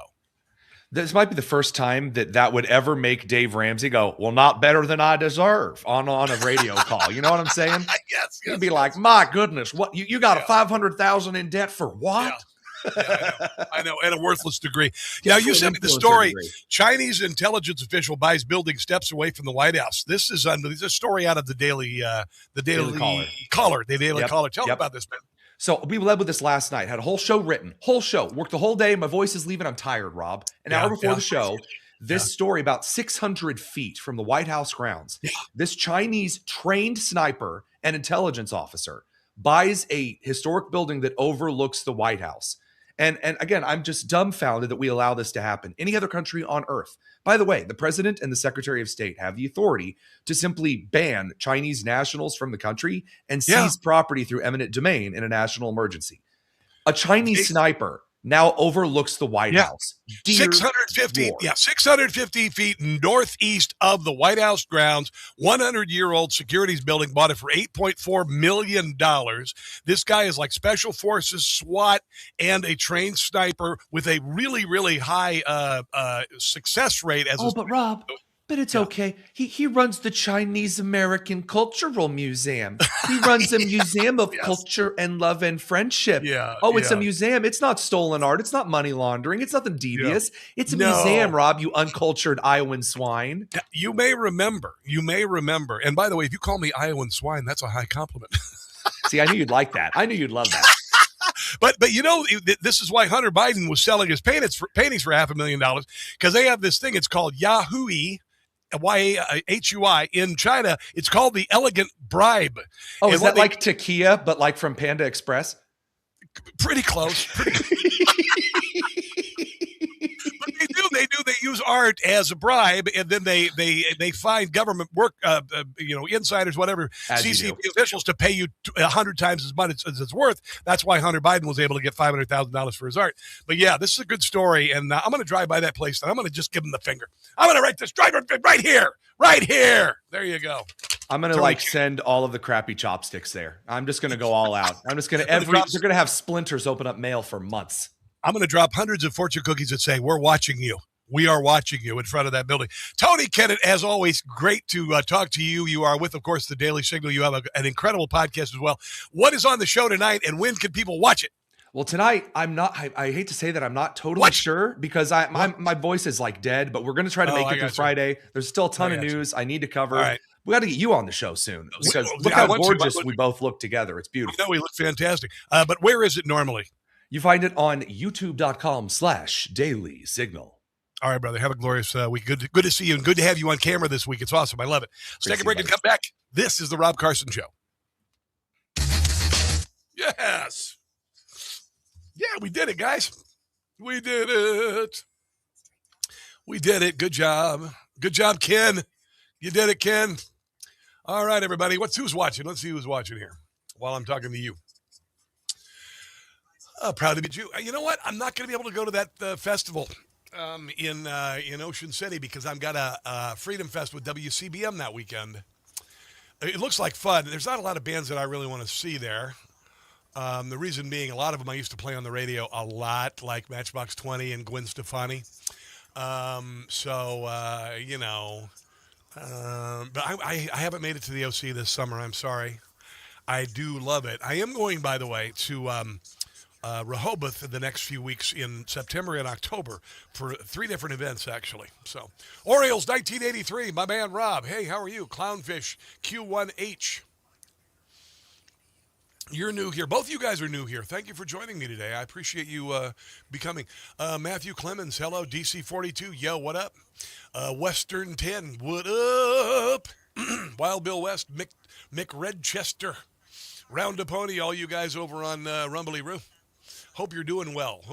This might be the first time that would ever make Dave Ramsey go, well, not better than I deserve on a radio call. You know what I'm saying? Yes. He'd be like, my goodness, what you got a $500,000 in debt for what? I know, and a worthless degree. Now, you sent me the story. Chinese intelligence official buys building steps away from the White House. This is a story out of the Daily Caller. The Daily Caller. Tell me about this, man. So we led with this last night. Had a whole show written. Worked the whole day. My voice is leaving. I'm tired, Rob. An hour before the show, this story about 600 feet from the White House grounds. This Chinese trained sniper and intelligence officer buys a historic building that overlooks the White House. And again, I'm just dumbfounded that we allow this to happen. Any other country on earth. By the way, the president and the secretary of state have the authority to simply ban Chinese nationals from the country and seize property through eminent domain in a national emergency. A Chinese sniper now overlooks the White House. Dear 650 feet northeast of the White House grounds. 100-year-old securities building, bought it for $8.4 million. This guy is like Special Forces, SWAT, and a trained sniper with a really, really high success rate. But Rob, but it's okay. He runs the Chinese American Cultural Museum. He runs a museum of culture and love and friendship. It's a museum. It's not stolen art. It's not money laundering. It's nothing devious. It's a museum, Rob, you uncultured Iowan swine. You may remember. And by the way, if you call me Iowan swine, that's a high compliment. See, I knew you'd like that. I knew you'd love that. But you know, this is why Hunter Biden was selling his paintings for $500,000, because they have this thing. It's called Yahui. YAHUI in China. It's called the Elegant Bribe. Oh, is that like Takia, but like from Panda Express? Pretty close. But they use art as a bribe, and then they find government work, insiders, whatever, CCP officials to pay you 100 times as much as it's worth. That's why Hunter Biden was able to get $500,000 for his art. But yeah, this is a good story, and I'm going to drive by that place, and I'm going to just give him the finger. I'm going to write this driver right here. There you go. I'm going to send all of the crappy chopsticks there. I'm just going to go all out. I'm just going to they're going to have splinters open up mail for months. I'm going to drop hundreds of fortune cookies that say, "We're watching you. We are watching you," in front of that building. Tony Kinnett, as always, great to talk to you. You are with, of course, the Daily Signal. You have an incredible podcast as well. What is on the show tonight, and when can people watch it? Well, tonight, I'm not, I hate to say that I'm not totally sure, because my voice is like dead, but we're going to try to make it through Friday. There's still a ton of news I need to cover. All right. We got to get you on the show soon, because look how gorgeous we both look together. It's beautiful. I know we look fantastic. But where is it normally? You find it on youtube.com/Daily Signal. All right, brother. Have a glorious week. Good to see you, and good to have you on camera this week. It's awesome. I love it. Let's take a break and come back. This is the Rob Carson Show. Yes. Yeah, we did it, guys. We did it. Good job. Good job, Ken. You did it, Ken. All right, everybody. Who's watching? Let's see who's watching here while I'm talking to you. Proud to be Jew. You know what? I'm not going to be able to go to that festival in Ocean City, because I've got a Freedom Fest with WCBM that weekend. It looks like fun. There's not a lot of bands that I really want to see there. The reason being, a lot of them I used to play on the radio a lot, like Matchbox 20 and Gwen Stefani. But I haven't made it to the OC this summer. I'm sorry. I do love it. I am going, by the way, to Rehoboth in the next few weeks in September and October for 3 different events, actually. So, Orioles 1983, my man Rob. Hey, how are you? Clownfish Q1H. You're new here. Both of you guys are new here. Thank you for joining me today. I appreciate you becoming. Matthew Clemens, hello. DC42, yo, what up? Western 10, what up? Wild Bill West, Mick Redchester, Round a Pony, all you guys over on Rumbly Roo. Hope you're doing well.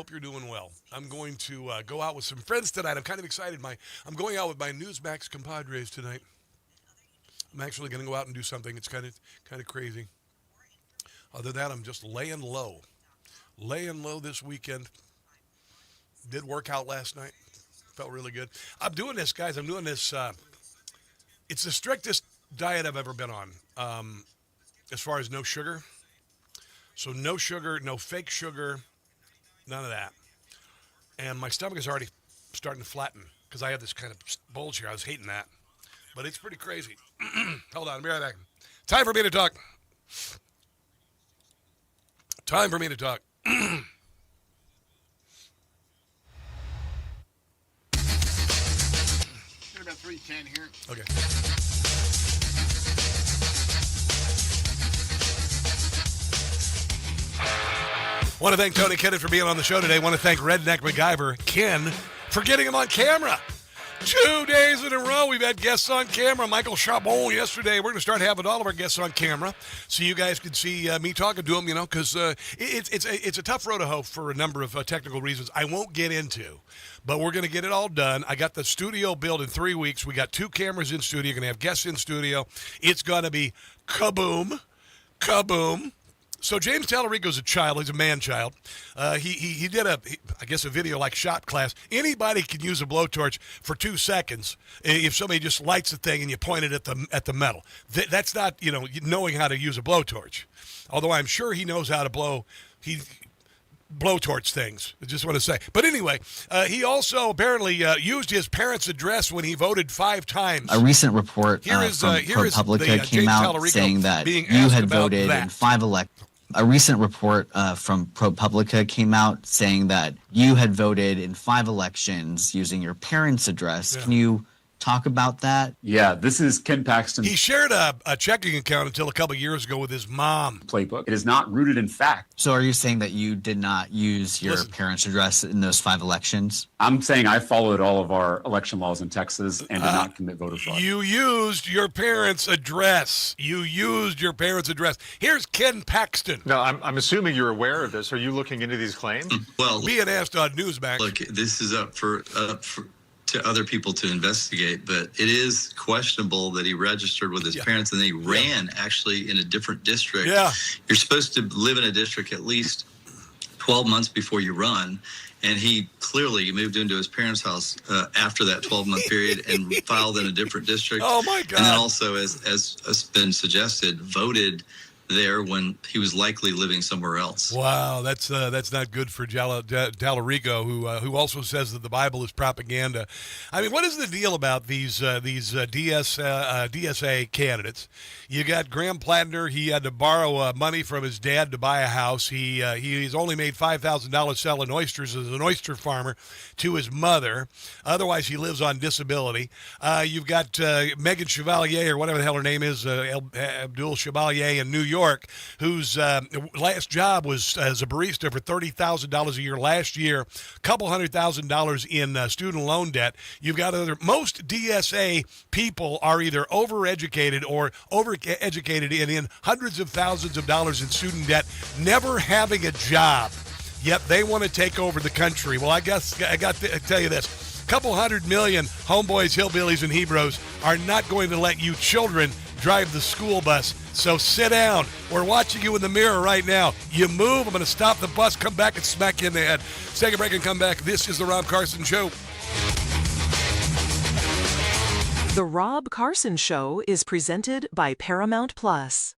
I'm going to go out with some friends tonight. I'm kind of excited. I'm going out with my Newsmax compadres tonight. I'm actually going to go out and do something. It's kind of crazy. Other than that, I'm just laying low this weekend. Did work out last night. Felt really good. I'm doing this, guys. It's the strictest diet I've ever been on, as far as no sugar. So no sugar, no fake sugar, none of that. And my stomach is already starting to flatten because I have this kind of bulge here. I was hating that. But it's pretty crazy. Hold on, I'll be right back. Time for me to talk. Got about 310 here. Okay. Want to thank Tony Kinnett for being on the show today. Want to thank Redneck MacGyver, Ken, for getting him on camera. 2 days in a row, we've had guests on camera. Michael Chabon yesterday. We're going to start having all of our guests on camera so you guys can see me talking to them, because it's a tough road to hoe for a number of technical reasons I won't get into. But we're going to get it all done. I got the studio built in 3 weeks. We got 2 cameras in studio. Going to have guests in studio. It's going to be kaboom. So James Tallarico's a child. He's a man-child. He did a video like shop class. Anybody can use a blowtorch for 2 seconds if somebody just lights the thing and you point it at the metal. That's not knowing how to use a blowtorch. Although I'm sure he knows how to blowtorch things. I just want to say. But anyway, he also apparently used his parents' address when he voted 5 times. A recent report from ProPublica came out saying that you had voted in 5 elections. A recent report from ProPublica came out saying that you had voted in 5 elections using your parents' address. Yeah. Can you talk about that? Yeah, this is Ken Paxton. He shared a checking account until a couple of years ago with his mom. Playbook. It is not rooted in fact. So are you saying that you did not use your parents' address in those 5 elections? I'm saying I followed all of our election laws in Texas and did not commit voter fraud. You used your parents' address. Here's Ken Paxton. No, I'm assuming you're aware of this. Are you looking into these claims? Well, being asked on Newsmax. Look, this is up to other people to investigate, but it is questionable that he registered with his parents and then he ran actually in a different district. Yeah. You're supposed to live in a district at least 12 months before you run, and he clearly moved into his parents' house after that 12-month period and filed in a different district. Oh, my God. And then also, as has been suggested, voted there when he was likely living somewhere else. Wow, that's not good for Tallarico, who also says that the Bible is propaganda. I mean, what is the deal about these DSA candidates? You got Graham Plattner. He had to borrow money from his dad to buy a house. He's only made $5,000 selling oysters as an oyster farmer to his mother. Otherwise, he lives on disability. You've got Megan Chevalier, or whatever the hell her name is, Abdul Chevalier in New York, whose last job was as a barista for $30,000 a year last year, a couple $100,000 in student loan debt. You've got most DSA people are either overeducated or overeducated and in hundreds of thousands of dollars in student debt, never having a job. Yet they want to take over the country. Well, I guess I got to tell you this. A couple 100 million homeboys, hillbillies, and Hebrews are not going to let you children drive the school bus. So sit down. We're watching you in the mirror right now. You move, I'm going to stop the bus, come back and smack you in the head. Let's take a break and come back. This is The Rob Carson Show. The Rob Carson Show is presented by Paramount Plus.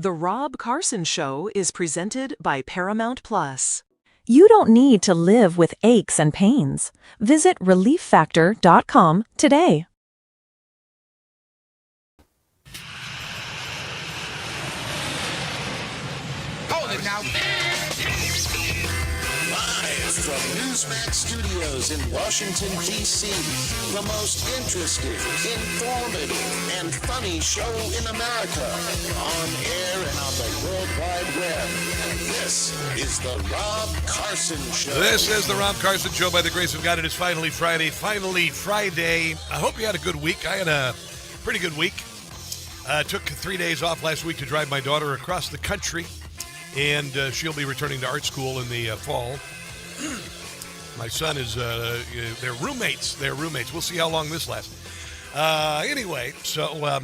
The Rob Carson Show is presented by Paramount Plus. You don't need to live with aches and pains. Visit relieffactor.com today. Hold it now. Live from Newsmax Studios in Washington, D.C., the most interesting, informative, and funny show in America, on air and on the World Wide Web. This is the Rob Carson Show. This is the Rob Carson Show. By the grace of God, it is finally Friday. Finally Friday. I hope you had a good week. I had a pretty good week. Took 3 days off last week to drive my daughter across the country, and she'll be returning to art school in the fall. My son is, they're roommates. We'll see how long this lasts. Anyway, so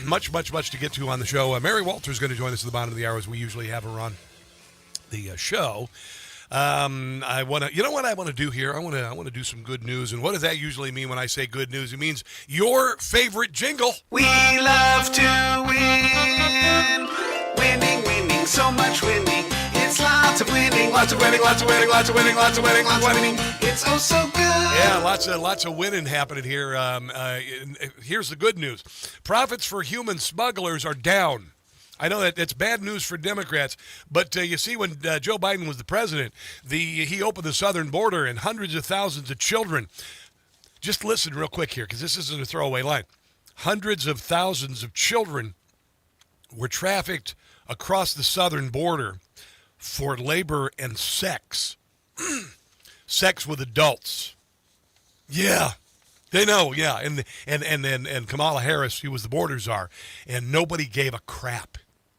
much to get to on the show. Mary Walter is going to join us at the bottom of the hour, as we usually have her on the show. I want to, you know what I want to do here? I want to do some good news. And what does that usually mean when I say good news? It means your favorite jingle. We love to win. Winning, so much winning. It's lots of winning, lots of winning, lots of winning, lots of winning, lots of winning, lots of winning. It's oh so good. Yeah, lots of winning happening here. Here's the good news. Profits for human smugglers are down. I know that that's bad news for Democrats, but you see, when Joe Biden was the president, he opened the southern border, and hundreds of thousands of children, just listen real quick here, because this isn't a throwaway line, hundreds of thousands of children were trafficked across the southern border for labor and sex. Sex with adults. Yeah. They know, yeah. And Kamala Harris, she was the border czar, and nobody gave a crap.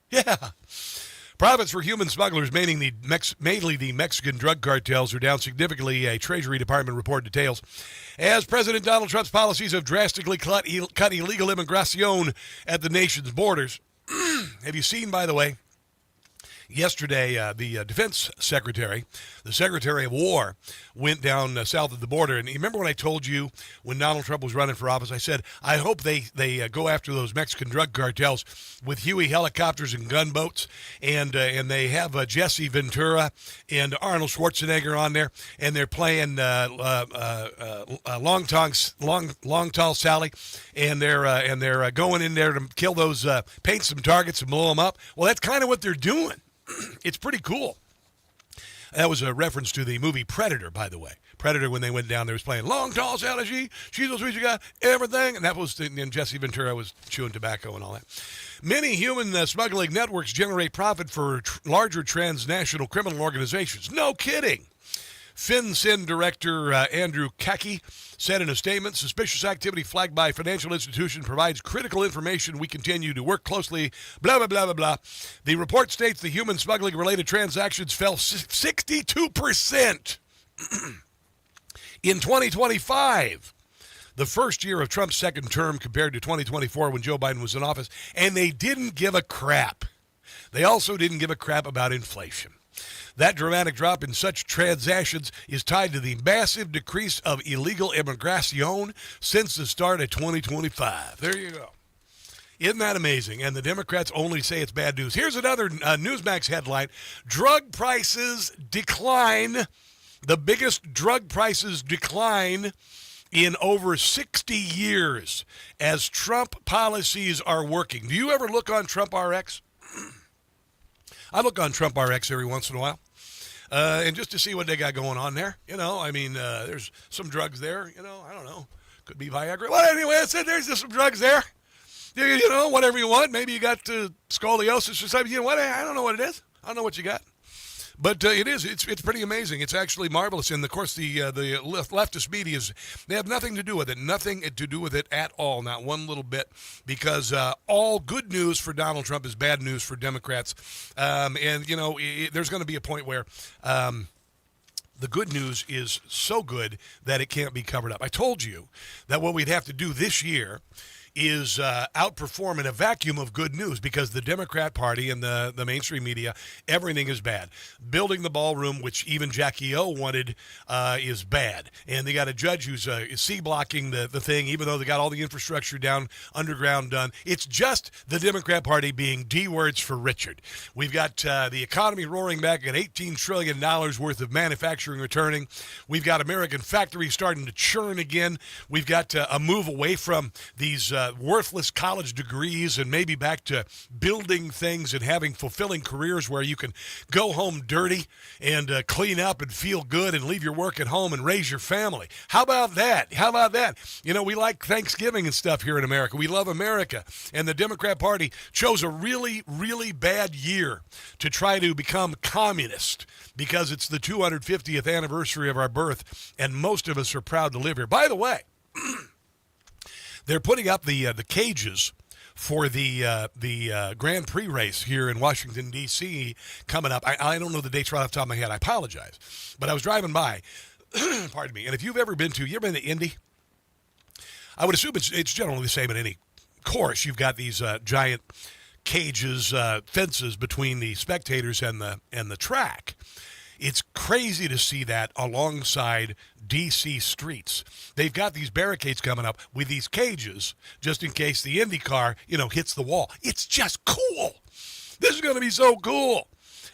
Yeah. Profits for human smugglers, mainly the Mexican drug cartels, are down significantly, a Treasury Department report details. As President Donald Trump's policies have drastically cut illegal immigration at the nation's borders. Have you seen, by the way, yesterday, the defense secretary, the Secretary of War, went down south of the border. And you remember when I told you when Donald Trump was running for office, I said, I hope they go after those Mexican drug cartels with Huey helicopters and gunboats. And they have Jesse Ventura and Arnold Schwarzenegger on there. And they're playing Long Tall Sally. And they're going in there to kill those, paint some targets and blow them up. Well, that's kind of what they're doing. It's pretty cool. That was a reference to the movie Predator, by the way. Predator, when they went down there, was playing Long Tall Sally, she's so sweet, you got everything. And that was, and Jesse Ventura was chewing tobacco and all that. Many human smuggling networks generate profit for larger transnational criminal organizations. No kidding. FinCEN Director Andrew Kaki said in a statement, suspicious activity flagged by financial institution provides critical information. We continue to work closely, blah, blah, blah, blah, blah. The report states the human smuggling-related transactions fell 62% in 2025, the first year of Trump's second term, compared to 2024 when Joe Biden was in office, and they didn't give a crap. They also didn't give a crap about inflation. That dramatic drop in such transactions is tied to the massive decrease of illegal immigration since the start of 2025. There you go. Isn't that amazing? And the Democrats only say it's bad news. Here's another Newsmax headline. Drug prices decline. The biggest drug prices decline in over 60 years as Trump policies are working. Do you ever look on Trump RX? I look on Trump RX every once in a while. And just to see what they got going on there. You know, I mean, there's some drugs there. You know, I don't know. Could be Viagra. Well, anyway, I said there's just some drugs there. You know, whatever you want. Maybe you got scoliosis or something. You know what? I don't know what it is. I don't know what you got. But it's pretty amazing. It's actually marvelous. And, of course, the leftist media, they have nothing to do with it. Nothing to do with it at all. Not one little bit. Because all good news for Donald Trump is bad news for Democrats. And, you know, there's going to be a point where the good news is so good that it can't be covered up. I told you that what we'd have to do this year is outperforming a vacuum of good news because the Democrat Party and the mainstream media, everything is bad. Building the ballroom, which even Jackie O wanted, is bad. And they got a judge who's C-blocking the thing, even though they got all the infrastructure down, underground done. It's just the Democrat Party being D-words for Richard. We've got the economy roaring back at $18 trillion worth of manufacturing returning. We've got American factories starting to churn again. We've got a move away from these worthless college degrees and maybe back to building things and having fulfilling careers where you can go home dirty and clean up and feel good and leave your work at home and raise your family. How about that? How about that? You know, we like Thanksgiving and stuff here in America. We love America. And the Democrat Party chose a really, really bad year to try to become communist because it's the 250th anniversary of our birth, and most of us are proud to live here. By the way, they're putting up the cages for the Grand Prix race here in Washington, D.C. coming up. I don't know the dates right off the top of my head. I apologize. But I was driving by, pardon me, and if you've ever been to Indy? I would assume it's generally the same at any course. You've got these giant cages, fences between the spectators and the track. It's crazy to see that alongside D.C. streets. They've got these barricades coming up with these cages just in case the Indy car, hits the wall. It's just cool. This is going to be so cool.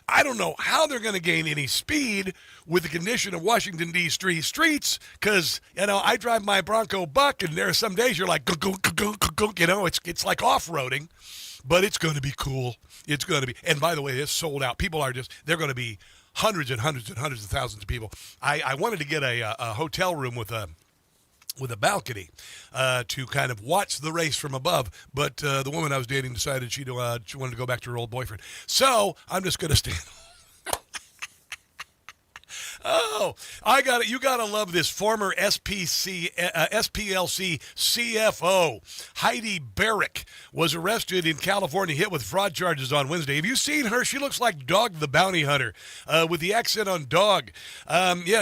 I don't know how they're going to gain any speed with the condition of Washington, D.C. streets because, I drive my Bronco Buck, and there are some days you're like, it's like off-roading, but it's going to be cool. It's going to be. And by the way, it's sold out. People are they're going to be hundreds and hundreds and hundreds of thousands of people. I wanted to get a hotel room with a balcony to kind of watch the race from above, but the woman I was dating decided she wanted to go back to her old boyfriend. So I'm just going to stand. Oh, you got to love this former SPLC CFO. Heidi Barrick was arrested in California, hit with fraud charges on Wednesday. Have you seen her? She looks like Dog the Bounty Hunter with the accent on dog.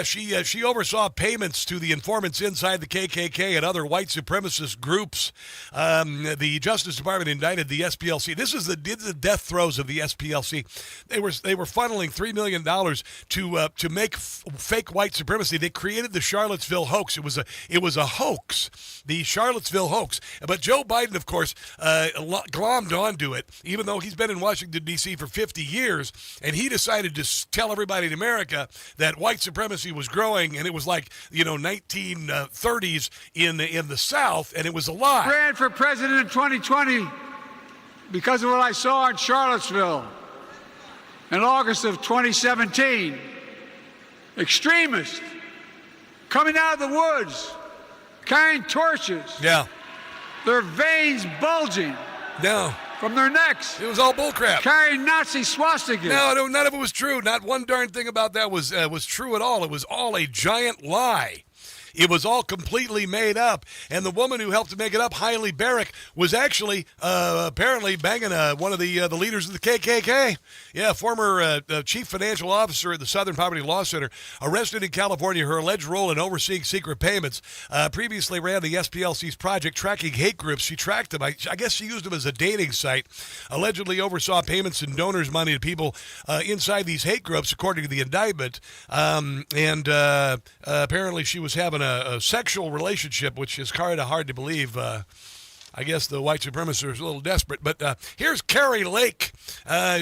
She oversaw payments to the informants inside the KKK and other white supremacist groups. The Justice Department indicted the SPLC. This is the death throes of the SPLC. They were funneling $3 million to make fake white supremacy. They created the Charlottesville hoax. It was a hoax, the Charlottesville hoax. But Joe Biden, of course, glommed onto it, even though he's been in Washington, D.C. for 50 years, and he decided to tell everybody in America that white supremacy was growing, and it was like 1930s in the South, and it was a lie. Ran for president in 2020 because of what I saw in Charlottesville in August of 2017. Extremists coming out of the woods, carrying torches. Yeah. Their veins bulging. No. From their necks. It was all bullcrap. Carrying Nazi swastikas. No, none of it was true. Not one darn thing about that was true at all. It was all a giant lie. It was all completely made up. And the woman who helped to make it up, Heidi Barrick, was actually apparently banging one of the leaders of the KKK. Yeah, former chief financial officer at the Southern Poverty Law Center, arrested in California. Her alleged role in overseeing secret payments. Previously ran the SPLC's project tracking hate groups. She tracked them. I guess she used them as a dating site. Allegedly oversaw payments and donors' money to people inside these hate groups, according to the indictment. Apparently she was having a sexual relationship, which is kind of hard to believe. I guess the white supremacists are a little desperate. But here's Carrie Lake.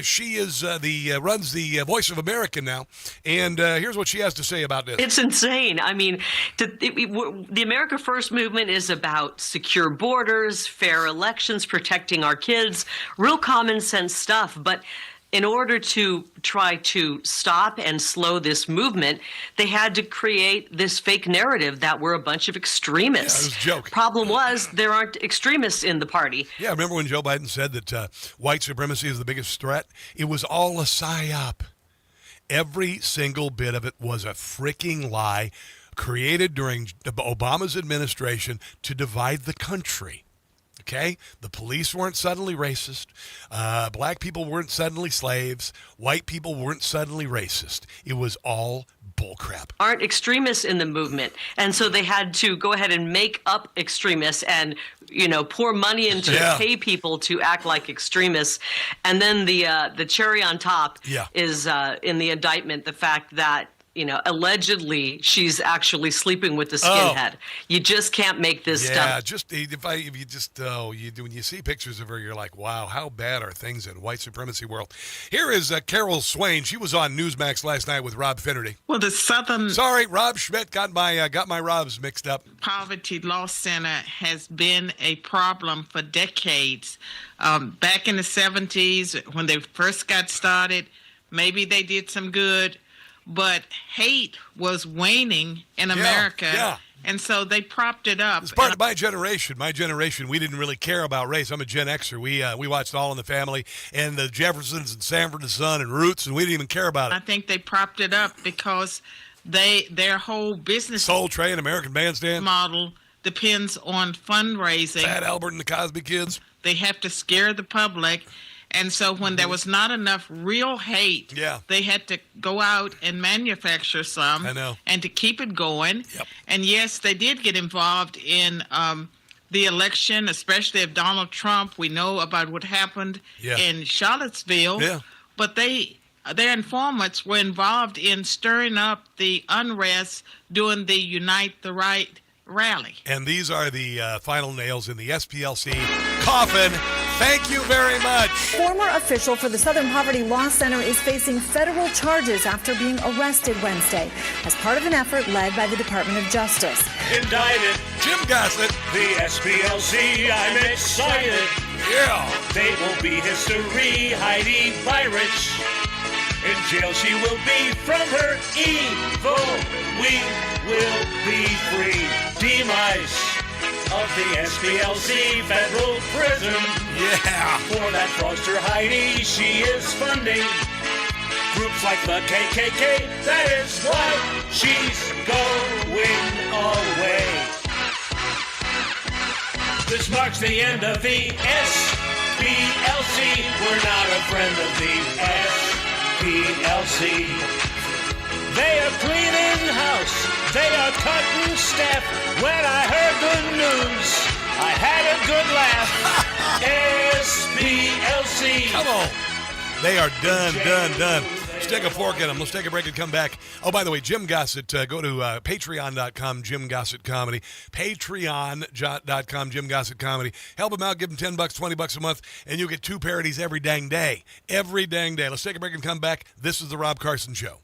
She is runs the Voice of America now, and here's what she has to say about this. It's insane. I mean, the America First movement is about secure borders, fair elections, protecting our kids, real common sense stuff. But in order to try to stop and slow this movement, they had to create this fake narrative that we're a bunch of extremists. Yeah, it was a joke. Problem was, there aren't extremists in the party. Yeah, remember when Joe Biden said that white supremacy is the biggest threat? It was all a psyop. Every single bit of it was a freaking lie created during Obama's administration to divide the country. okay? The police weren't suddenly racist. Black people weren't suddenly slaves. White people weren't suddenly racist. It was all bullcrap. Aren't extremists in the movement. And so they had to go ahead and make up extremists and, pour money into pay people to act like extremists. And then the cherry on top is in the indictment, the fact that allegedly she's actually sleeping with the skinhead. You just can't make this stuff. When you see pictures of her, you're like, wow, how bad are things in white supremacy world? Here is Carol Swain. She was on Newsmax last night with Rob Finnerty. Well, the Southern... Sorry, Rob Schmidt got my Robs mixed up. Poverty Law Center has been a problem for decades. Back in the 70s, when they first got started, maybe they did some good. But hate was waning in America, and so they propped it up. It's part of my generation. My generation, we didn't really care about race. I'm a Gen Xer. We watched All in the Family and the Jeffersons and Sanford and Son and Roots, and we didn't even care about it. I think they propped it up because their whole business Soul Train, American Bandstand model depends on fundraising. Fat Albert and the Cosby Kids. They have to scare the public. And so when there was not enough real hate, they had to go out and manufacture some. I know. And to keep it going. Yep. And yes, they did get involved in the election, especially of Donald Trump. We know about what happened in Charlottesville. Yeah. But their informants were involved in stirring up the unrest during the Unite the Right rally. And these are the final nails in the SPLC coffin. Thank you very much. Former official for the Southern Poverty Law Center is facing federal charges after being arrested Wednesday as part of an effort led by the Department of Justice. Indicted Jim Gossett. The SPLC, I'm excited. Yeah. They will be history, Heidi Virich. In jail she will be from her evil. We will be free. Demise of the SPLC federal prison. Yeah. For that fraudster Heidi, she is funding groups like the KKK. That is why she's going away. This marks the end of the SPLC. We're not a friend of the SPLC. They are cleaning house. They are cutting staff. When I heard the news, I had a good laugh. SPLC. Come on. They are done. Let's take a fork in them. Let's take a break and come back. Oh, by the way, Jim Gossett, go to patreon.com, Jim Gossett Comedy. Patreon.com, Jim Gossett Comedy. Help him out. Give him $10, $20 a month, and you'll get 2 parodies every dang day. Every dang day. Let's take a break and come back. This is The Rob Carson Show.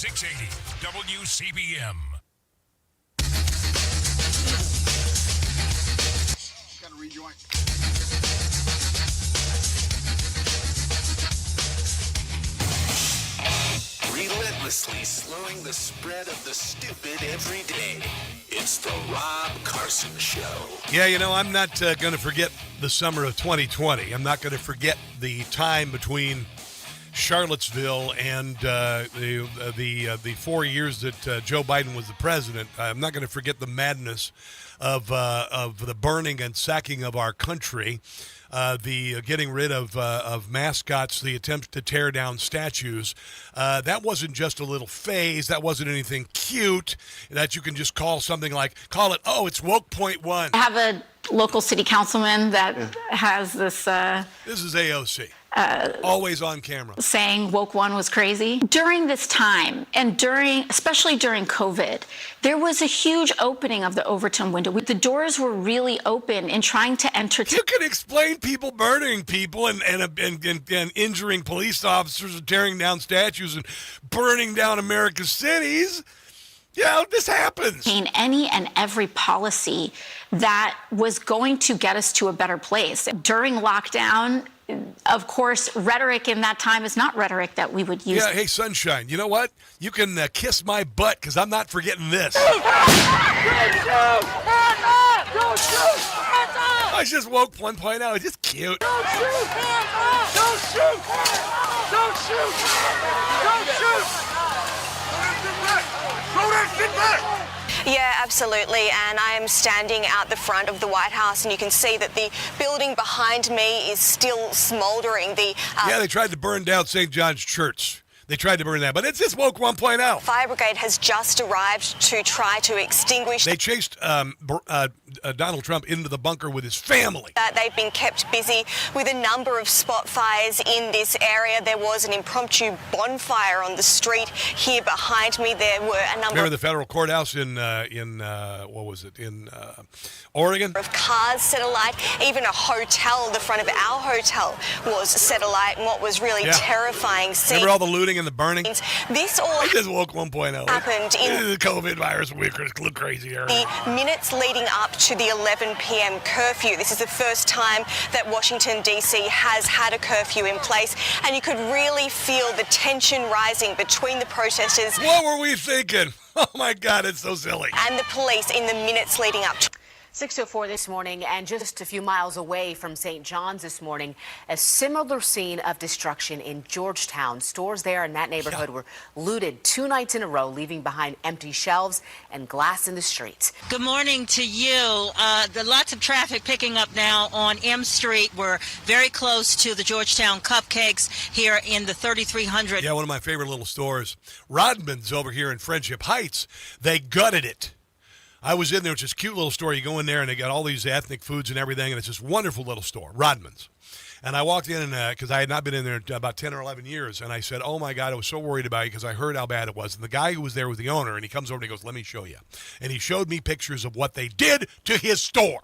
680 WCBM. Got to rejoin. Relentlessly slowing the spread of the stupid every day. It's the Rob Carson Show. Yeah, you know, I'm not going to forget the summer of 2020. I'm not going to forget the time between Charlottesville and the 4 years that Joe Biden was the president. I'm not going to forget the madness of the burning and sacking of our country. The getting rid of mascots, the attempts to tear down statues. That wasn't just a little phase. That wasn't anything cute that you can just call it, oh, it's woke point one. I have a local city councilman that has this. This is AOC. Always on camera. Saying woke one was crazy. During this time, and especially during COVID, there was a huge opening of the Overton window. The doors were really open in trying to entertain. You can explain people burning people and injuring police officers and tearing down statues and burning down America's cities. Yeah, this happens. Any and every policy that was going to get us to a better place. During lockdown, of course, rhetoric in that time is not rhetoric that we would use. Yeah, hey, Sunshine, you know what? You can kiss my butt because I'm not forgetting this. I just woke 1.0. It's just cute. Don't shoot! Don't shoot! Don't shoot! Don't shoot! Throw that shit back! Yeah, absolutely. And I am standing out the front of the White House, and you can see that the building behind me is still smoldering. Yeah, they tried to burn down St. John's Church. They tried to burn that, but it's just woke 1.0. Fire brigade has just arrived to try to extinguish. They chased Donald Trump into the bunker with his family. They've been kept busy with a number of spot fires in this area. There was an impromptu bonfire on the street here behind me. There were a number. Remember the federal courthouse in Oregon? Of cars set alight. Even a hotel, the front of our hotel, was set alight. And what was really terrifying. Remember all the looting and the burning? This all just woke 1.0. Happened in the COVID virus. We're a little crazy area. The minutes leading up to the 11 p.m. curfew. This is the first time that Washington, D.C. has had a curfew in place, and you could really feel the tension rising between the protesters. What were we thinking? Oh my God, it's so silly. And the police in the minutes leading up to 6:04 this morning, and just a few miles away from St. John's this morning, a similar scene of destruction in Georgetown. Stores there in that neighborhood were looted 2 nights in a row, leaving behind empty shelves and glass in the streets. Good morning to you. Lots of traffic picking up now on M Street. We're very close to the Georgetown Cupcakes here in the 3300. Yeah, one of my favorite little stores. Rodman's over here in Friendship Heights. They gutted it. I was in there. It's this cute little store. You go in there, and they got all these ethnic foods and everything, and it's this wonderful little store, Rodman's. And I walked in, because I had not been in there about 10 or 11 years, and I said, oh, my God, I was so worried about it because I heard how bad it was. And the guy who was there was the owner, and he comes over and he goes, let me show you. And he showed me pictures of what they did to his store.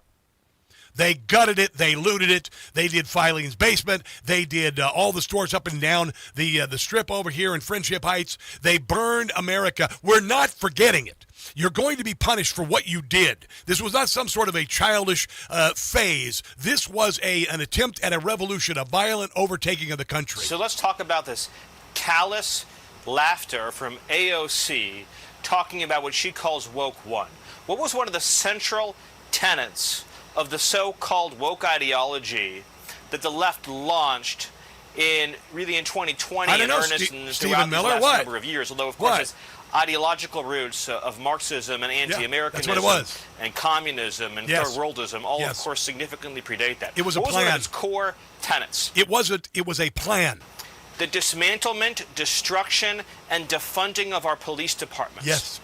They gutted it. They looted it. They did Filene's Basement. They did all the stores up and down the strip over here in Friendship Heights. They burned America. We're not forgetting it. You're going to be punished for what you did. This was not some sort of a childish phase. This was an attempt at a revolution, a violent overtaking of the country. So let's talk about this callous laughter from AOC talking about what she calls woke one. What was one of the central tenets of the so-called woke ideology that the left launched in 2020 in earnest and throughout the last number of years? Although, of course, it's ideological roots of Marxism and anti-Americanism and communism and third worldism all, of course, significantly predate that. It was a plan. What was one of its core tenets? It was a plan. The dismantlement, destruction, and defunding of our police departments. Yes.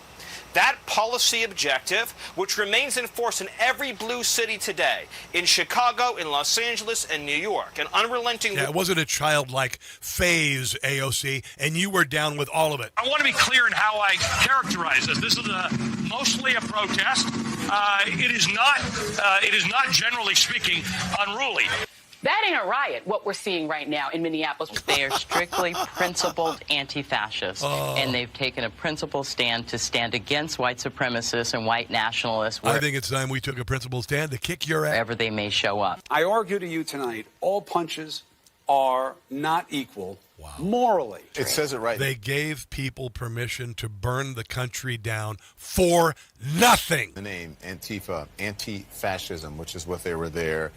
That policy objective, which remains in force in every blue city today, in Chicago, in Los Angeles, and New York, an unrelenting... Yeah, it wasn't a childlike phase, AOC, and you were down with all of it. I want to be clear in how I characterize this. This is mostly a protest. It is not, generally speaking, unruly. That ain't a riot, what we're seeing right now in Minneapolis. They are strictly principled anti-fascists, and they've taken a principled stand to stand against white supremacists and white nationalists. I think it's time we took a principled stand to kick your ass. Wherever they may show up. I argue to you tonight, all punches are not equal morally. It says it right. They gave people permission to burn the country down for nothing. The name Antifa, anti-fascism, which is what they were there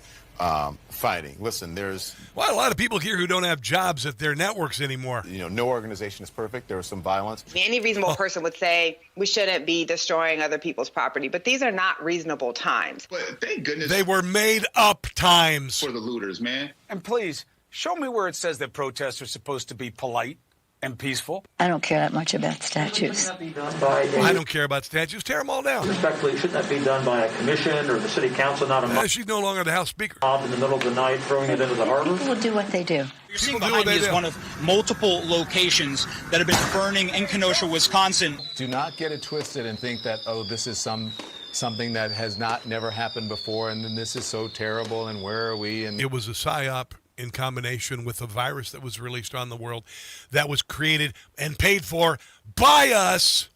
fighting. Listen, there's a lot of people here who don't have jobs at their networks anymore. No organization is perfect. There was some violence. Any reasonable person would say we shouldn't be destroying other people's property, but these are not reasonable times. But thank goodness they were made up times for the looters, man. And please, show me where it says that protests are supposed to be polite and peaceful. I don't care that much about statues. I don't care about statues. Tear them all down. Respectfully, shouldn't that be done by a commission or the city council, not a she's no longer the House Speaker. Mob in the middle of the night throwing it into the harbor? People will do what they do. You're seeing behind me is one of multiple locations that have been burning in Kenosha, Wisconsin. Do not get it twisted and think that, this is something that has never happened before, and then this is so terrible, and where are we? And it was a psyop in combination with a virus that was released on the world that was created and paid for by us,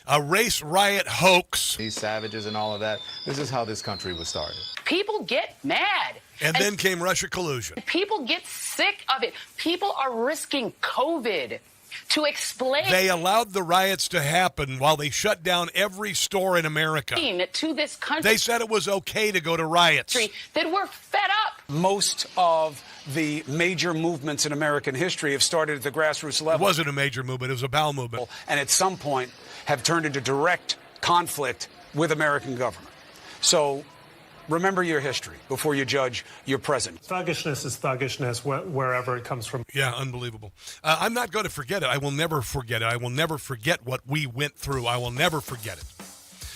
a race riot hoax. These savages and all of that. This is how this country was started. People get mad. And then came Russia collusion. People get sick of it. People are risking COVID to explain. They allowed the riots to happen while they shut down every store in America. To this country. They said it was okay to go to riots. That we're fed up. Most of the major movements in American history have started at the grassroots level. It wasn't a major movement. It was a bowel movement. And at some point have turned into direct conflict with American government. So remember your history before you judge your present. Thuggishness is thuggishness wherever it comes from. Yeah, unbelievable. I'm not going to forget it. I will never forget it. I will never forget what we went through. I will never forget it.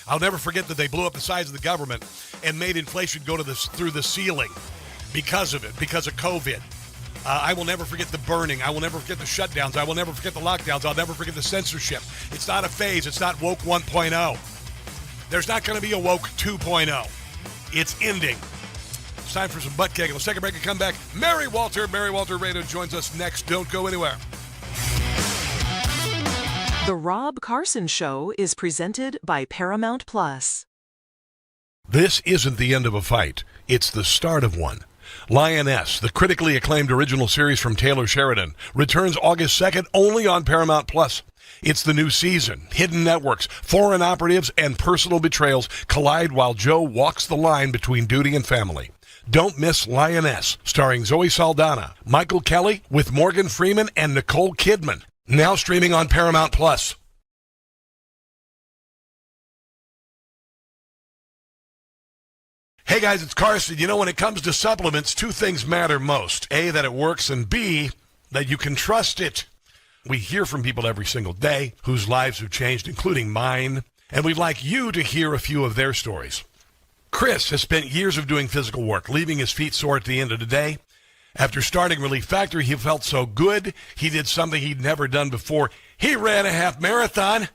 I'll never forget that they blew up the size of the government and made inflation go through the ceiling because of it, because of COVID. I will never forget the burning. I will never forget the shutdowns. I will never forget the lockdowns. I'll never forget the censorship. It's not a phase. It's not woke 1.0. There's not going to be a woke 2.0. It's ending. It's time for some butt kicking. Let's take a break and come back. Mary Walter Radio joins us next. Don't go anywhere. The Rob Carson Show is presented by Paramount Plus. This isn't the end of a fight. It's the start of one. Lioness, the critically acclaimed original series from Taylor Sheridan, returns August 2nd only on Paramount Plus. It's the new season. Hidden networks, foreign operatives, and personal betrayals collide while Joe walks the line between duty and family. Don't miss Lioness, starring Zoe Saldana, Michael Kelly, with Morgan Freeman and Nicole Kidman. Now streaming on Paramount Plus. Hey guys, it's Carson. You know, when it comes to supplements, two things matter most. A, that it works, and B, that you can trust it. We hear from people every single day whose lives have changed, including mine, and we'd like you to hear a few of their stories. Chris has spent years of doing physical work, leaving his feet sore at the end of the day. After starting Relief Factor, he felt so good, he did something he'd never done before. He ran a half marathon.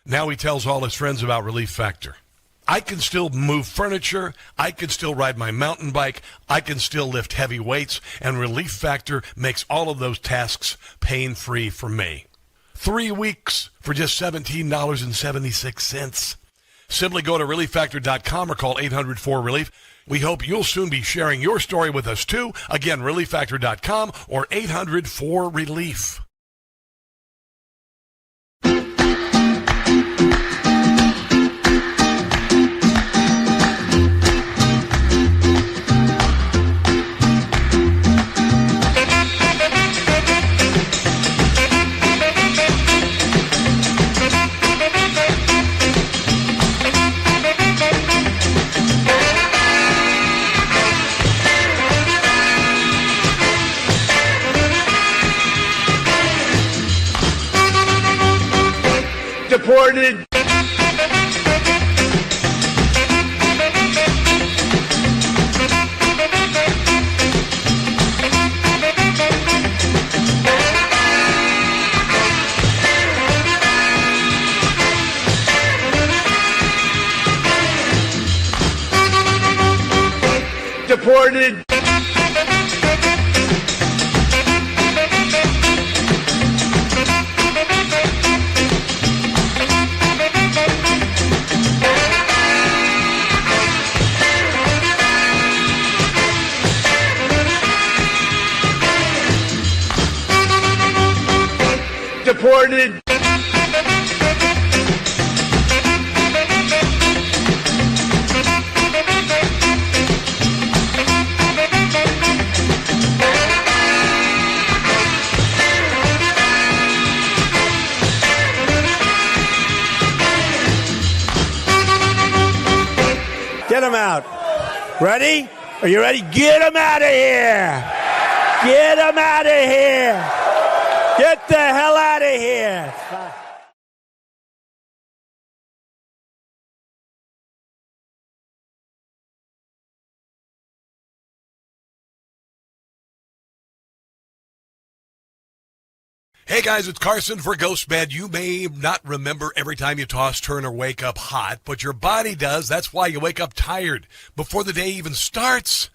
Now he tells all his friends about Relief Factor. I can still move furniture, I can still ride my mountain bike, I can still lift heavy weights, and Relief Factor makes all of those tasks pain-free for me. 3 weeks for just $17.76. Simply go to ReliefFactor.com or call 800-4RELIEF. We hope you'll soon be sharing your story with us too. Again, ReliefFactor.com or 800-4RELIEF. Deported. Deported. supported. Get them out. Ready? Are you ready? Get them out of here. Get them out of here. Get the hell out of here. Hey guys, it's Carson for Ghost Bed. You may not remember every time you toss, turn, or wake up hot, but your body does. That's why you wake up tired before the day even starts.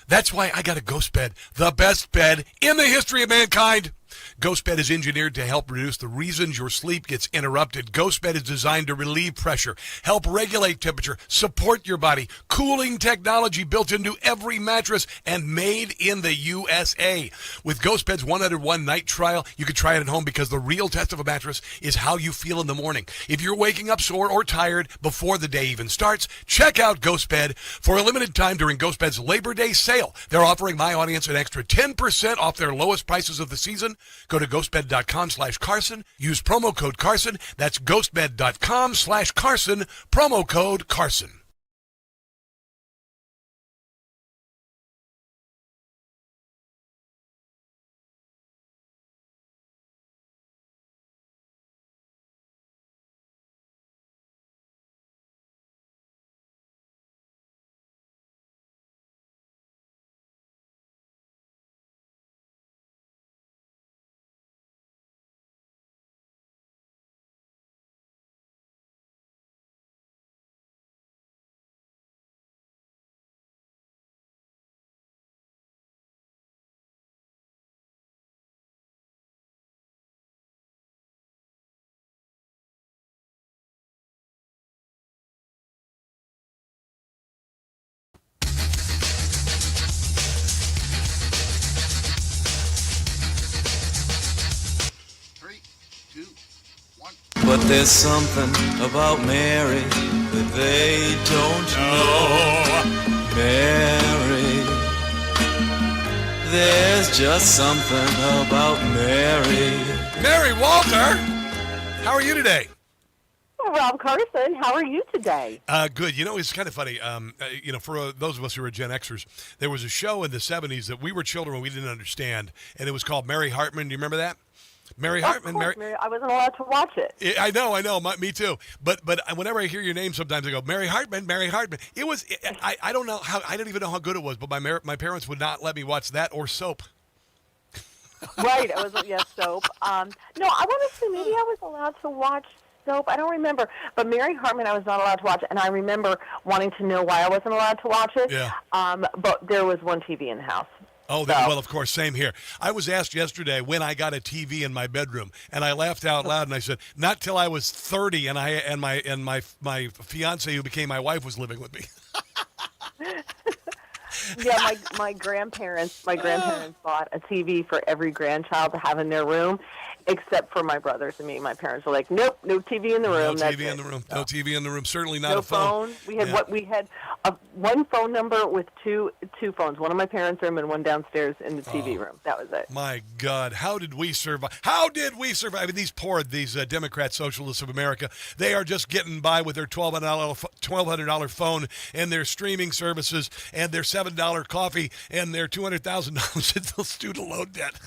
That's why I got a Ghost Bed, the best bed in the history of mankind. Ghost Bed is engineered to help reduce the reasons your sleep gets interrupted. Ghost Bed is designed to relieve pressure, help regulate temperature, support your body. Cooling technology built into every mattress and made in the USA. With Ghost Bed's 101 night trial, you can try it at home because the real test of a mattress is how you feel in the morning. If you're waking up sore or tired before the day even starts, check out Ghost Bed. For a limited time during Ghost Bed's Labor Day sale, they're offering my audience an extra 10% off their lowest prices of the season. Go to ghostbed.com/Carson. Use promo code Carson. That's ghostbed.com/Carson. Promo code Carson. But there's something about Mary that they don't know. Mary. There's just something about Mary. Mary Walter, how are you today? Rob Carson, how are you today? Good. You know, it's kind of funny. For those of us who are Gen Xers, there was a show in the 70s that we were children when we didn't understand, and it was called Mary Hartman. Do you remember that? Mary Hartman. Mary, I wasn't allowed to watch it. I know. Me too. But whenever I hear your name, sometimes I go, Mary Hartman, Mary Hartman. It was. I don't know how. I don't even know how good it was. But my parents would not let me watch that or Soap. Right. It was Soap. No, I want to say maybe I was allowed to watch Soap. I don't remember. But Mary Hartman, I was not allowed to watch it, and I remember wanting to know why I wasn't allowed to watch it. Yeah. But there was one TV in the house. Oh, well, of course, same here. I was asked yesterday when I got a TV in my bedroom, and I laughed out loud, and I said, not till I was 30, and my fiance, who became my wife, was living with me. Yeah, my grandparents bought a TV for every grandchild to have in their room, except for my brothers and me. My parents were like, nope, no TV in the room. No TV in the room. No TV in the room. Certainly not no a phone. We had we had one phone number with two phones. One in my parents' room and one downstairs in the TV room. That was it. My God, how did we survive? I mean, these Democrat socialists of America, they are just getting by with their $1,200 phone and their streaming services and their $7 coffee and their $200,000 in the student loan debt.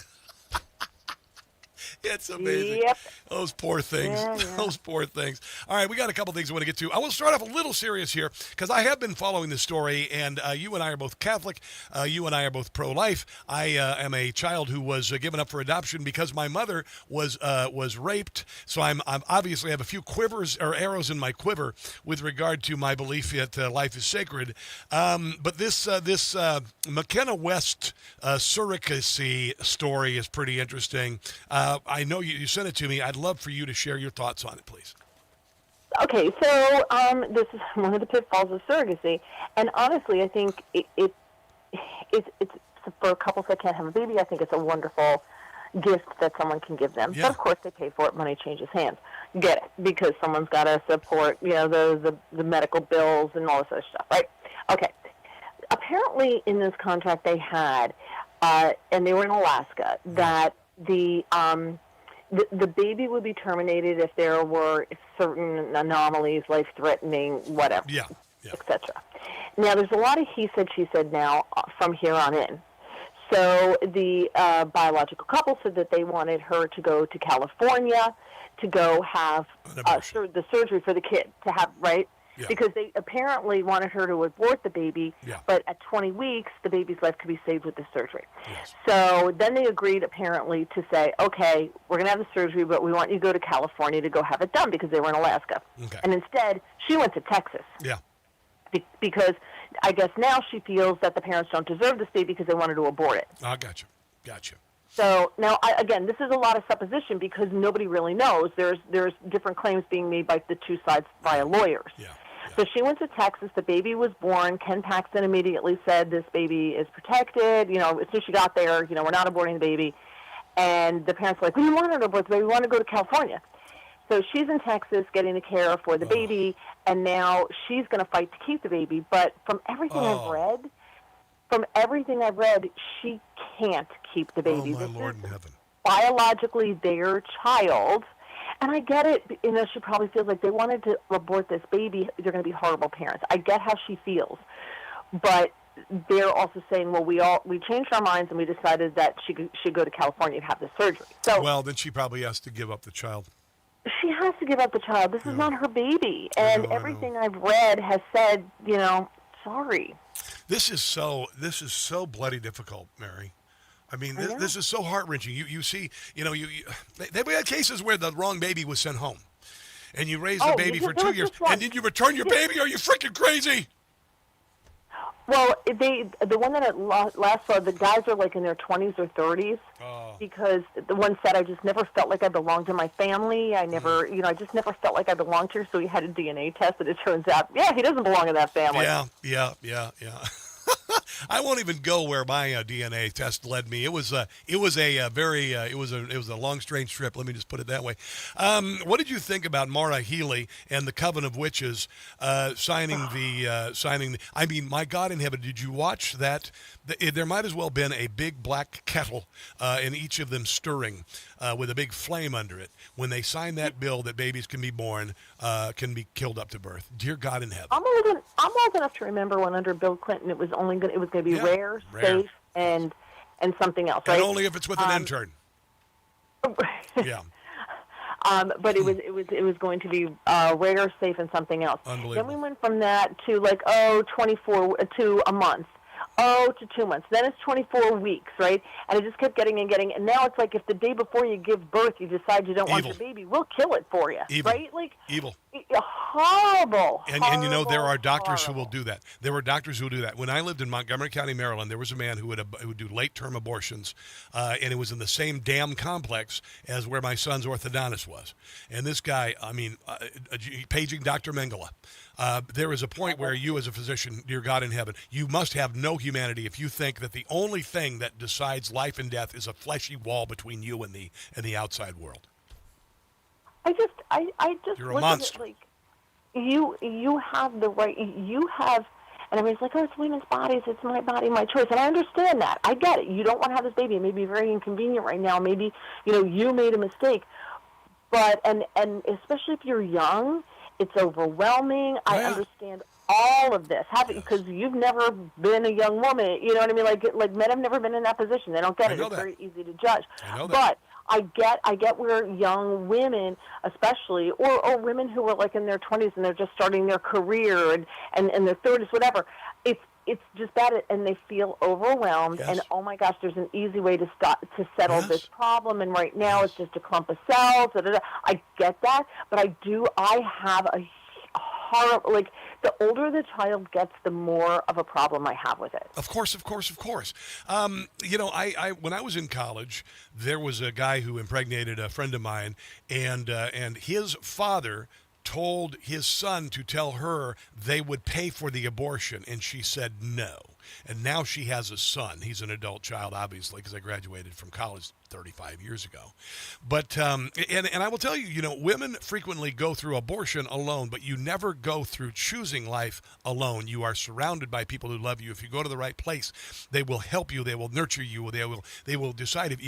It's amazing. Yep. Those poor things. Yeah. Those poor things. All right, we got a couple things I want to get to. I will start off a little serious here because I have been following this story, and you and I are both Catholic. You and I are both pro-life. I am a child who was given up for adoption because my mother was raped. So I'm obviously have a few quivers or arrows in my quiver with regard to my belief that life is sacred. But this McKenna West surrogacy story is pretty interesting. I know you sent it to me. I'd love for you to share your thoughts on it, please. Okay, so this is one of the pitfalls of surrogacy, and honestly, I think it's for couples that can't have a baby. I think it's a wonderful gift that someone can give them. Yeah. But of course they pay for it. Money changes hands. Get it? Because someone's got to support, the medical bills and all this other stuff, right? Okay. Apparently in this contract they had, and they were in Alaska, that the baby would be terminated if there were certain anomalies, life-threatening, whatever, etc. Now, there's a lot of he said, she said now from here on in. So the biological couple said that they wanted her to go to California to go have the surgery for the kid to have, right? Yeah. Because they apparently wanted her to abort the baby, but at 20 weeks, the baby's life could be saved with the surgery. Yes. So then they agreed apparently to say, okay, we're going to have the surgery, but we want you to go to California to go have it done because they were in Alaska. Okay. And instead, she went to Texas. Yeah. Because I guess now she feels that the parents don't deserve this baby because they wanted to abort it. I gotcha. So now, again, this is a lot of supposition because nobody really knows. There's different claims being made by the two sides via lawyers. Yeah. So she went to Texas. The baby was born. Ken Paxton immediately said, this baby is protected. As soon as she got there, we're not aborting the baby. And the parents were like, we don't want her to abort the baby. We want to go to California. So she's in Texas getting the care for the baby, and now she's going to fight to keep the baby. But from everything I've read, she can't keep the baby. Oh, my Lord in heaven. Biologically their child. And I get it, she probably feels like they wanted to abort this baby. They're going to be horrible parents. I get how she feels. But they're also saying, well, we changed our minds and we decided that she should go to California and have the surgery. So, well, then she probably has to give up the child. She has to give up the child. This is not her baby. And everything I've read has said, sorry. This is so bloody difficult, Mary. I mean, this is so heart-wrenching. You see, they've had cases where the wrong baby was sent home, and you raise the baby for 2 years, and then you return your baby. Are you freaking crazy? Well, the one that I last saw, the guys are like in their 20s or 30s, because the one said, I just never felt like I belonged to my family. I never, I just never felt like I belonged here. So he had a DNA test, and it turns out, he doesn't belong in that family. Yeah. I won't even go where my DNA test led me. It was a long, strange trip. Let me just put it that way. What did you think about Maura Healey and the Coven of Witches signing? I mean, my God in heaven, did you watch that? There might as well have been a big black kettle in each of them stirring with a big flame under it when they signed that bill that babies can be born, can be killed up to birth. Dear God in heaven. I'm old enough to remember when under Bill Clinton it was going to be rare, safe, and something else, right? And only if it's with an intern. Yeah. But it was going to be rare, safe, and something else. Unbelievable. Then we went from that to 24 to a month. To 2 months. Then it's 24 weeks, right? And it just kept getting. And now it's like if the day before you give birth you decide you don't want your baby, we'll kill it for you, right? Like evil. Horrible. And there are doctors who will do that. There were doctors who will do that. When I lived in Montgomery County, Maryland, there was a man who would do late-term abortions, and it was in the same damn complex as where my son's orthodontist was. And this guy, paging Dr. Mengele. There is a point where you as a physician, dear God in heaven, you must have no humanity if you think that the only thing that decides life and death is a fleshy wall between you and the outside world. I just You're a look monster. at it like you have the right, you have, and everybody's like, it's women's bodies, it's my body, my choice, and I understand that. I get it. You don't want to have this baby. It may be very inconvenient right now. Maybe, you made a mistake. But, and especially if you're young, it's overwhelming. I understand all of this, because you've never been a young woman. You know what I mean? Like men have never been in that position. They don't get it. It's very easy to judge. I know that. But I get where young women, especially, or women who are like in their 20s and they're just starting their career and their 30s, whatever. It's just bad, and they feel overwhelmed. Yes. And oh my gosh, there's an easy way to settle this problem. And right now, it's just a clump of cells. I get that, but I have a horrible, like, the older the child gets, the more of a problem I have with it. Of course. I when I was in college, there was a guy who impregnated a friend of mine, and his father told his son to tell her they would pay for the abortion, and she said no. And now she has a son. He's an adult child, obviously, because I graduated from college 35 years ago. But, and I will tell you, women frequently go through abortion alone, but you never go through choosing life alone. You are surrounded by people who love you. If you go to the right place, they will help you. They will nurture you. They will decide if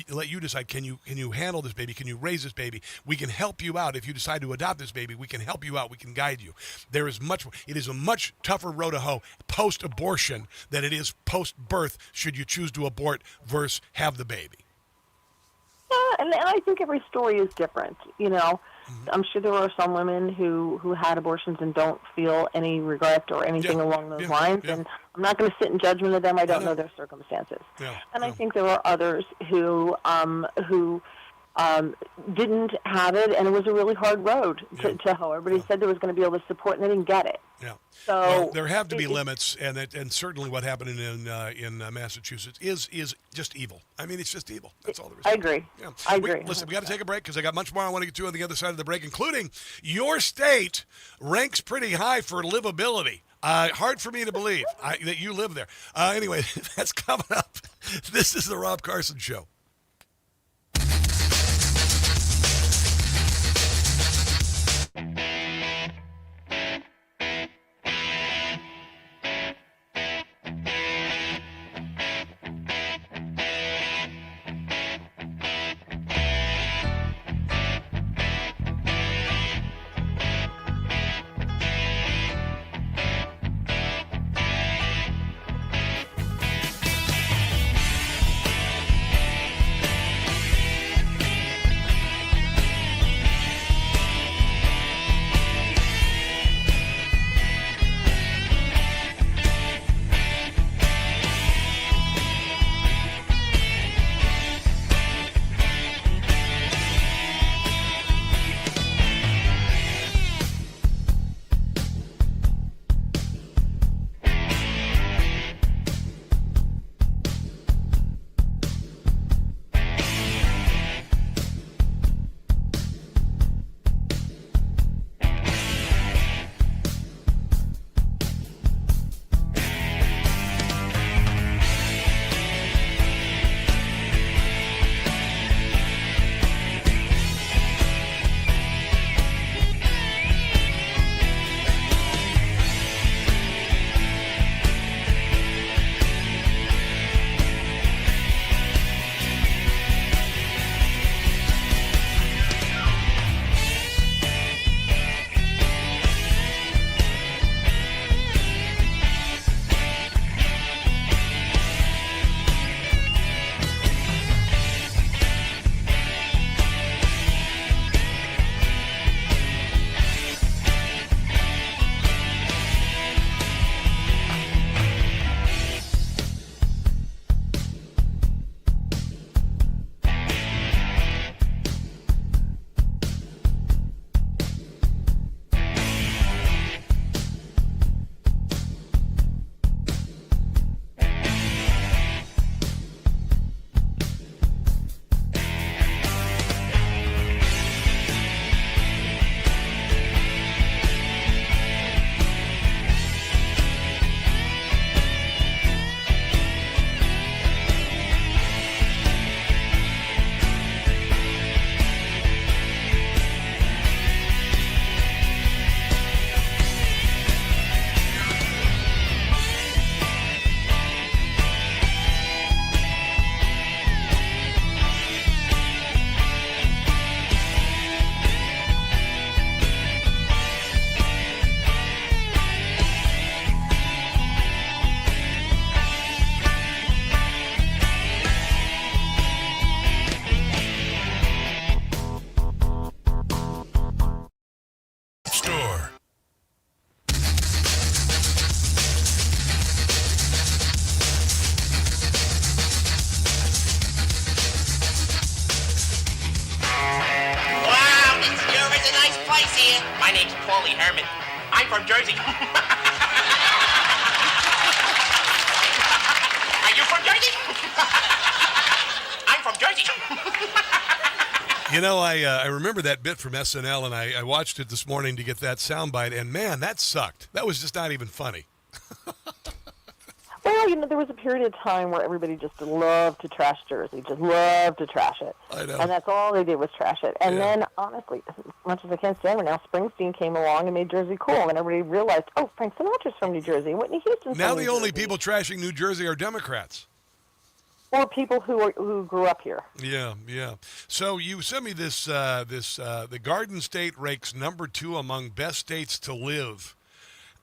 let you decide, can you handle this baby? Can you raise this baby? We can help you out. If you decide to adopt this baby, we can help you out. We can guide you. It is a much tougher road to hoe post-abortion than it is post-birth, should you choose to abort versus have the baby. Yeah, and I think every story is different. I'm sure there are some women who had abortions and don't feel any regret or anything along those lines. Yeah. And I'm not going to sit in judgment of them. I don't know their circumstances. Yeah. And I think there are others who didn't have it, and it was a really hard road to hoe. Everybody said there was going to be able to support, and they didn't get it. Yeah. So well, there have to be limits, and certainly what happened in Massachusetts is just evil. I mean, it's just evil. That's all there is. I agree. Yeah. I agree. Listen, we got to take a break because I got much more I want to get to on the other side of the break, including your state ranks pretty high for livability. Hard for me to believe that you live there. Anyway, that's coming up. This is the Rob Carson Show. My name's Paulie Herman. I'm from Jersey. Are you from Jersey? I'm from Jersey. You know, I remember that bit from SNL, and I watched it this morning to get that soundbite, and man, that sucked. That was just not even funny. there was a period of time where everybody just loved to trash Jersey, just loved to trash it. I know. And that's all they did was trash it. And then, honestly, as much as I can't stand it now, Springsteen came along and made Jersey cool, and everybody realized, oh, Frank Sinatra's from New Jersey, Whitney Houston's Now from the New only Jersey. people trashing New Jersey are Democrats. Or people who grew up here. Yeah. So you sent me this, the Garden State ranks number 2 among best states to live.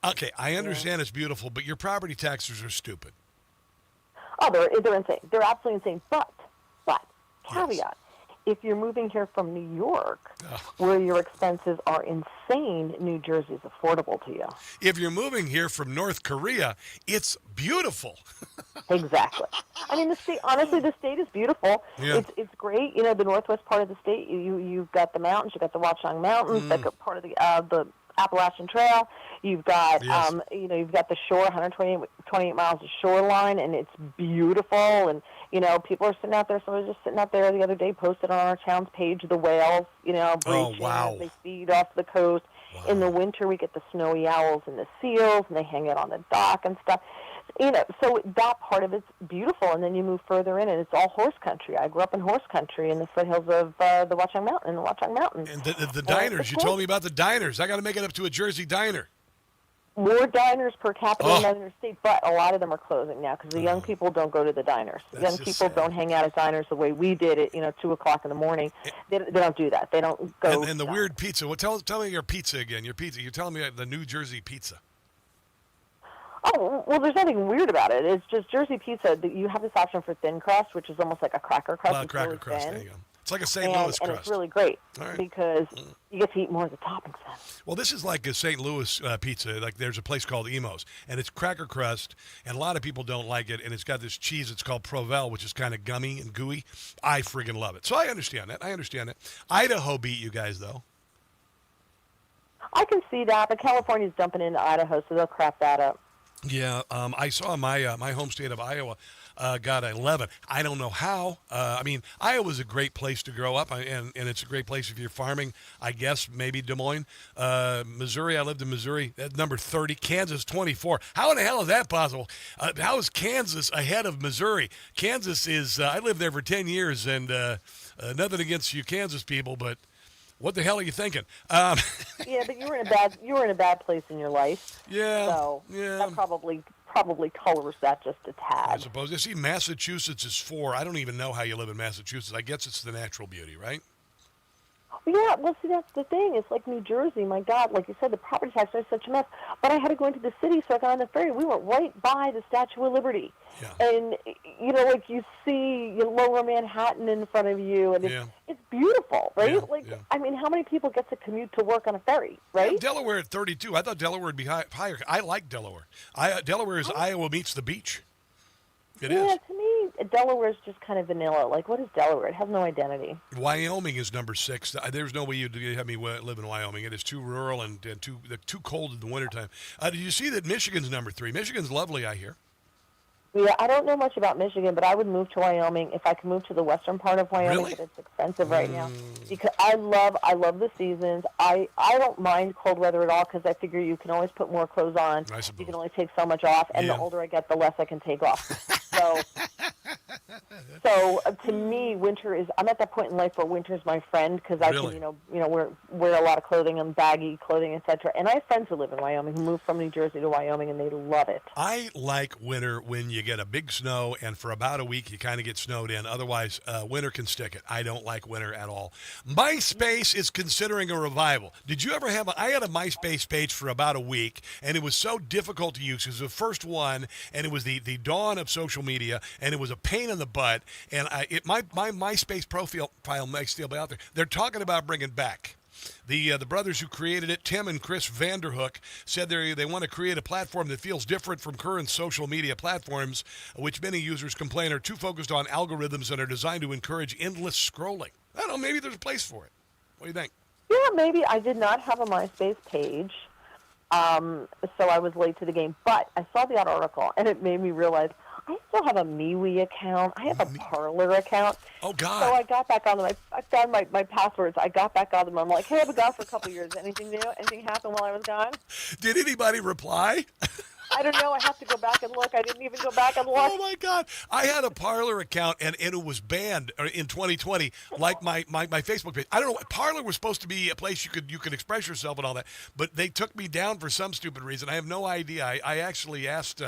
Okay, I understand it's beautiful, but your property taxes are stupid. Oh, they're insane. They're absolutely insane. But caveat, if you're moving here from New York, where your expenses are insane, New Jersey is affordable to you. If you're moving here from North Korea, it's beautiful. Exactly. I mean, the state is beautiful. Yeah. It's great. The northwest part of the state, you've got the mountains, you've got the Watchung Mountains, that's part of the Appalachian Trail. You've got, you've got the shore, 128 miles of shoreline, and it's beautiful. And people are sitting out there. Somebody was just sitting out there the other day, posted on our town's page the whales. Breaching. Wow. They feed off the coast. Wow. In the winter, we get the snowy owls and the seals, and they hang out on the dock and stuff. So that part of it's beautiful, and then you move further in, and it's all horse country. I grew up in horse country in the foothills of the Watchung Mountains. And the diners, you told me about the diners. I got to make it up to a Jersey diner. More diners per capita in other states, but a lot of them are closing now because the young people don't go to the diners. Young people don't hang out at diners the way we did at 2:00 in the morning. They don't do that. They don't go. And the weird pizza. Well, tell me your pizza again. Your pizza. You're telling me the New Jersey pizza. Oh, well, there's nothing weird about it. It's just Jersey pizza. You have this option for thin crust, which is almost like a cracker crust. Well, cracker really crust, thin. there you go. It's like a St. Louis crust. And it's really great because you get to eat more of the toppings then. Well, this is like a St. Louis pizza. Like there's a place called Emo's, and it's cracker crust, and a lot of people don't like it, and it's got this cheese. It's called Provel, which is kind of gummy and gooey. I friggin' love it. So I understand that. Idaho beat you guys, though. I can see that, but California's dumping into Idaho, so they'll crap that up. Yeah, I saw my home state of Iowa got 11. I don't know how. Iowa's a great place to grow up, and it's a great place if you're farming, I guess, maybe Des Moines. Missouri, I lived in Missouri, at number 30. Kansas, 24. How in the hell is that possible? How is Kansas ahead of Missouri? Kansas is, I lived there for 10 years, and nothing against you Kansas people, but what the hell are you thinking? Yeah, but you were in a bad place in your life. Yeah. So that probably colors that just a tad. I suppose. You see, Massachusetts is 4. I don't even know how you live in Massachusetts. I guess it's the natural beauty, right? Yeah, well, see, that's the thing. It's like New Jersey. My God, like you said, the property tax is such a mess. But I had to go into the city, so I got on the ferry. We went right by the Statue of Liberty. Yeah. And, like you see Lower Manhattan in front of you, and it's beautiful, right? I mean, how many people get to commute to work on a ferry, right? Yeah, Delaware at 32. I thought Delaware would be higher. I like Delaware. Delaware is Iowa meets the beach. It is. Yeah, to me, Delaware is just kind of vanilla. Like, what is Delaware? It has no identity. Wyoming is number 6. There's no way you'd have me live in Wyoming. It is too rural and too cold in the wintertime. Did you see that Michigan's number 3? Michigan's lovely, I hear. Yeah, I don't know much about Michigan, but I would move to Wyoming if I could move to the western part of Wyoming. Really? But it's expensive right now because I love the seasons. I don't mind cold weather at all because I figure you can always put more clothes on. You can only take so much off, and the older I get, the less I can take off. So to me, winter is. I'm at that point in life where winter is my friend because I can, wear a lot of clothing and baggy clothing, etc. And I have friends who live in Wyoming who moved from New Jersey to Wyoming, and they love it. I like winter when you get a big snow, and for about a week you kind of get snowed in. Otherwise, winter can stick it. I don't like winter at all. MySpace is considering a revival. Did you ever have? I had a MySpace page for about a week, and it was so difficult to use. It was the first one, and it was the dawn of social media, and it was a pain in the butt. And my MySpace profile might still be out there. They're talking about bringing back. The brothers who created it, Tim and Chris Vanderhook, said they want to create a platform that feels different from current social media platforms, which many users complain are too focused on algorithms and are designed to encourage endless scrolling. I don't know, maybe there's a place for it. What do you think? Yeah, maybe. I did not have a MySpace page, so I was late to the game. But I saw the article, and it made me realize I still have a MeWe account. I have a Parler account. Oh, God. So I got back on them. I found my passwords. I got back on them. I'm like, hey, I've been gone for a couple of years. Anything new? Anything happened while I was gone? Did anybody reply? I don't know. I have to go back and look. I didn't even go back and look. Oh, my God. I had a Parler account, and it was banned in 2020, like my Facebook page. I don't know. Parler was supposed to be a place you could express yourself and all that, but they took me down for some stupid reason. I have no idea. I actually asked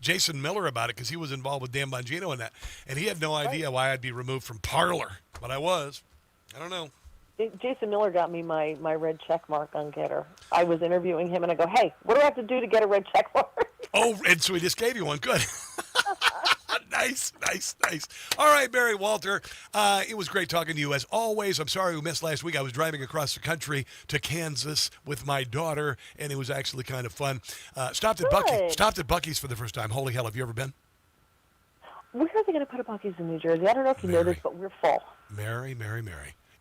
Jason Miller about it because he was involved with Dan Bongino in that, and he had no idea why I'd be removed from Parler, but I was. I don't know. Jason Miller got me my red check mark on Getter. I was interviewing him, and I go, hey, what do I have to do to get a red check mark? Oh, and so he just gave you one. Good. Nice. All right, Barry Walter, it was great talking to you as always. I'm sorry we missed last week. I was driving across the country to Kansas with my daughter, and it was actually kind of fun. Stopped at Buc-ee's for the first time. Holy hell, have you ever been? Where are they going to put a Buc-ee's in New Jersey? I don't know if you know this, but we're full. Mary.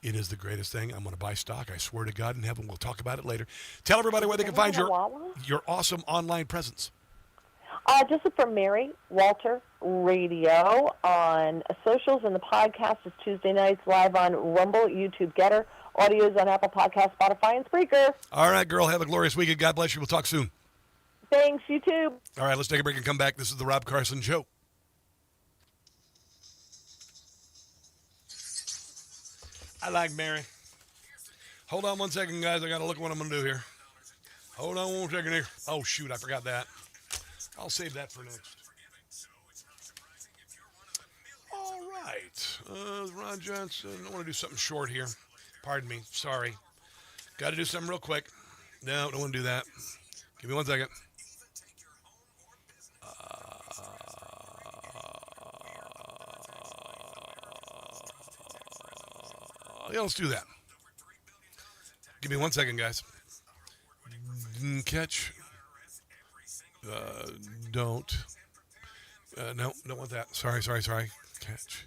It is the greatest thing. I'm going to buy stock. I swear to God in heaven. We'll talk about it later. Tell everybody where they can find your awesome online presence. Just look for Mary Walter Radio on socials, and the podcast is Tuesday nights live on Rumble, YouTube, Getter. Audio's on Apple Podcasts, Spotify, and Spreaker. All right, girl. Have a glorious weekend. God bless you. We'll talk soon. Thanks. You too. All right, let's take a break and come back. This is the Rob Carson Show. I like Mary. Hold on one second, guys. I got to look at what I'm going to do here. Hold on one second here. Oh, shoot. I forgot that. I'll save that for next. All right. Ron Johnson. I want to do something short here. Pardon me. Sorry. Got to do something real quick. No, don't want to do that. Give me one second. Yeah, let's do that. Give me one second, guys. Catch. Don't. No, don't want that. Sorry. Catch.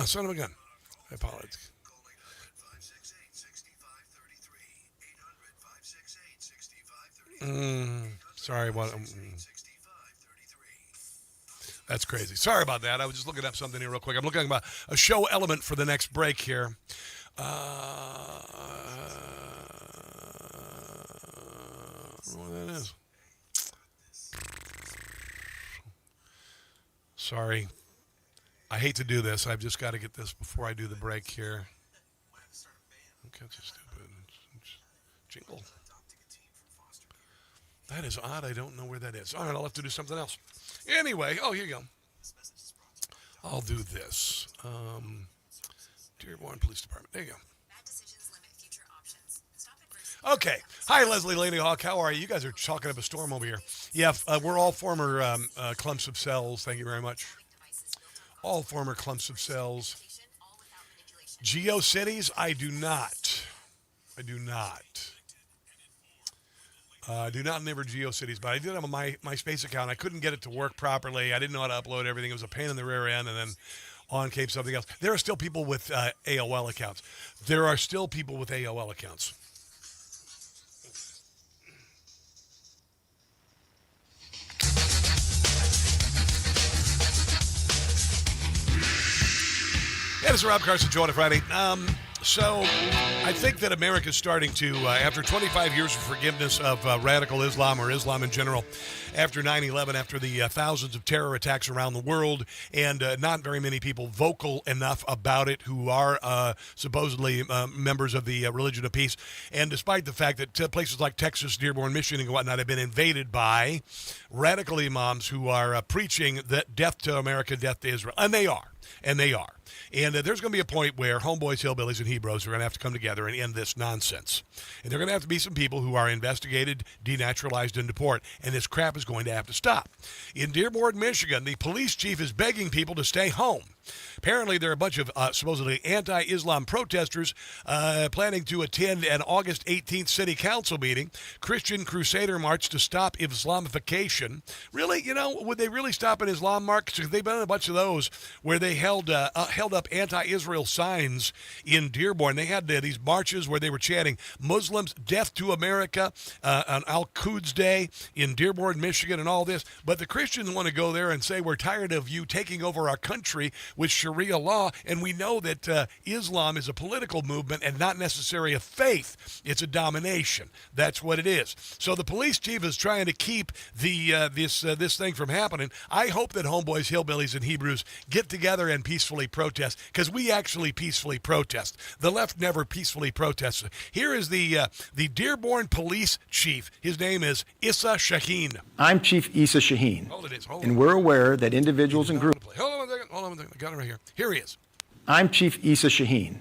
Son of a gun. I apologize. Sorry. What? That's crazy. Sorry about that. I was just looking up something here real quick. I'm looking about a show element for the next break here. I don't know what that is. Sorry. I hate to do this. I've just got to get this before I do the break here. Okay, that's a stupid jingle. That is odd. I don't know where that is. All right, I'll have to do something else. Anyway, here you go. I'll do this. Dearborn Police Department. There you go. Okay. Hi, Leslie Lady Hawk. How are you? You guys are talking up a storm over here. Yeah, we're all former clumps of cells. Thank you very much. All former clumps of cells. GeoCities? I do not. I do not never GeoCities, but I did have a MySpace account. I couldn't get it to work properly. I didn't know how to upload everything. It was a pain in the rear end, and then on came something else. There are still people with AOL accounts. Yeah, this is Rob Carson Show on a Friday. So I think that America's starting to, after 25 years of forgiveness of radical Islam or Islam in general, after 9/11, after the thousands of terror attacks around the world, and not very many people vocal enough about it who are supposedly members of the religion of peace, and despite the fact that places like Texas, Dearborn, Michigan, and whatnot have been invaded by radical imams who are preaching that death to America, death to Israel, and they are. And there's going to be a point where homeboys, hillbillies, and Hebrews are going to have to come together and end this nonsense. And there are going to have to be some people who are investigated, denaturalized, and deport. And this crap is going to have to stop. In Dearborn, Michigan, the police chief is begging people to stay home. Apparently, there are a bunch of supposedly anti-Islam protesters planning to attend an August 18th city council meeting, Christian Crusader March to stop Islamification. Really? Would they really stop an Islam march? Because they've done a bunch of those where they held up anti-Israel signs in Dearborn. They had these marches where they were chanting Muslims, death to America, on Al-Quds Day in Dearborn, Michigan, and all this. But the Christians want to go there and say, we're tired of you taking over our country with Sharia law, and we know that Islam is a political movement and not necessarily a faith. It's a domination. That's what it is. So the police chief is trying to keep this thing from happening. I hope that homeboys, hillbillies, and Hebrews get together and peacefully protest, because we actually peacefully protest. The left never peacefully protests. Here is the Dearborn police chief. His name is Issa Shaheen. I'm Chief Issa Shaheen, Hold it, and we're aware that individuals and groups... Hold on one second. I got it right here. Here he is. I'm Chief Issa Shaheen,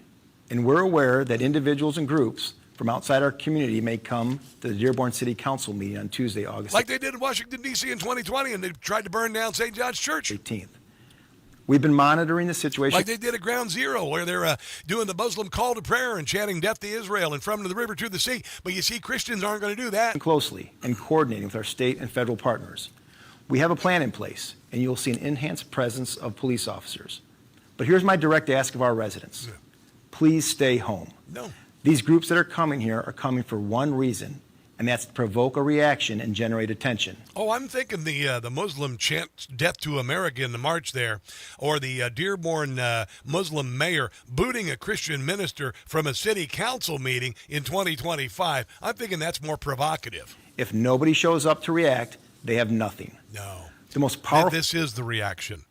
and we're aware that individuals and groups from outside our community may come to the Dearborn City Council meeting on Tuesday, August Like they did in Washington, D.C. in 2020, and they tried to burn down St. John's Church. 18th. We've been monitoring the situation. Like they did at Ground Zero, where they're doing the Muslim call to prayer and chanting death to Israel and from the river to the sea. But you see, Christians aren't going to do that. Closely and coordinating with our state and federal partners. We have a plan in place, and you'll see an enhanced presence of police officers. But here's my direct ask of our residents. Please stay home. No. These groups that are coming here are coming for one reason, and that's to provoke a reaction and generate attention. Oh, I'm thinking the Muslim chant death to America in the march there, or the Dearborn Muslim mayor booting a Christian minister from a city council meeting in 2025. I'm thinking that's more provocative. If nobody shows up to react, they have nothing. No. The most powerful... This is the reaction.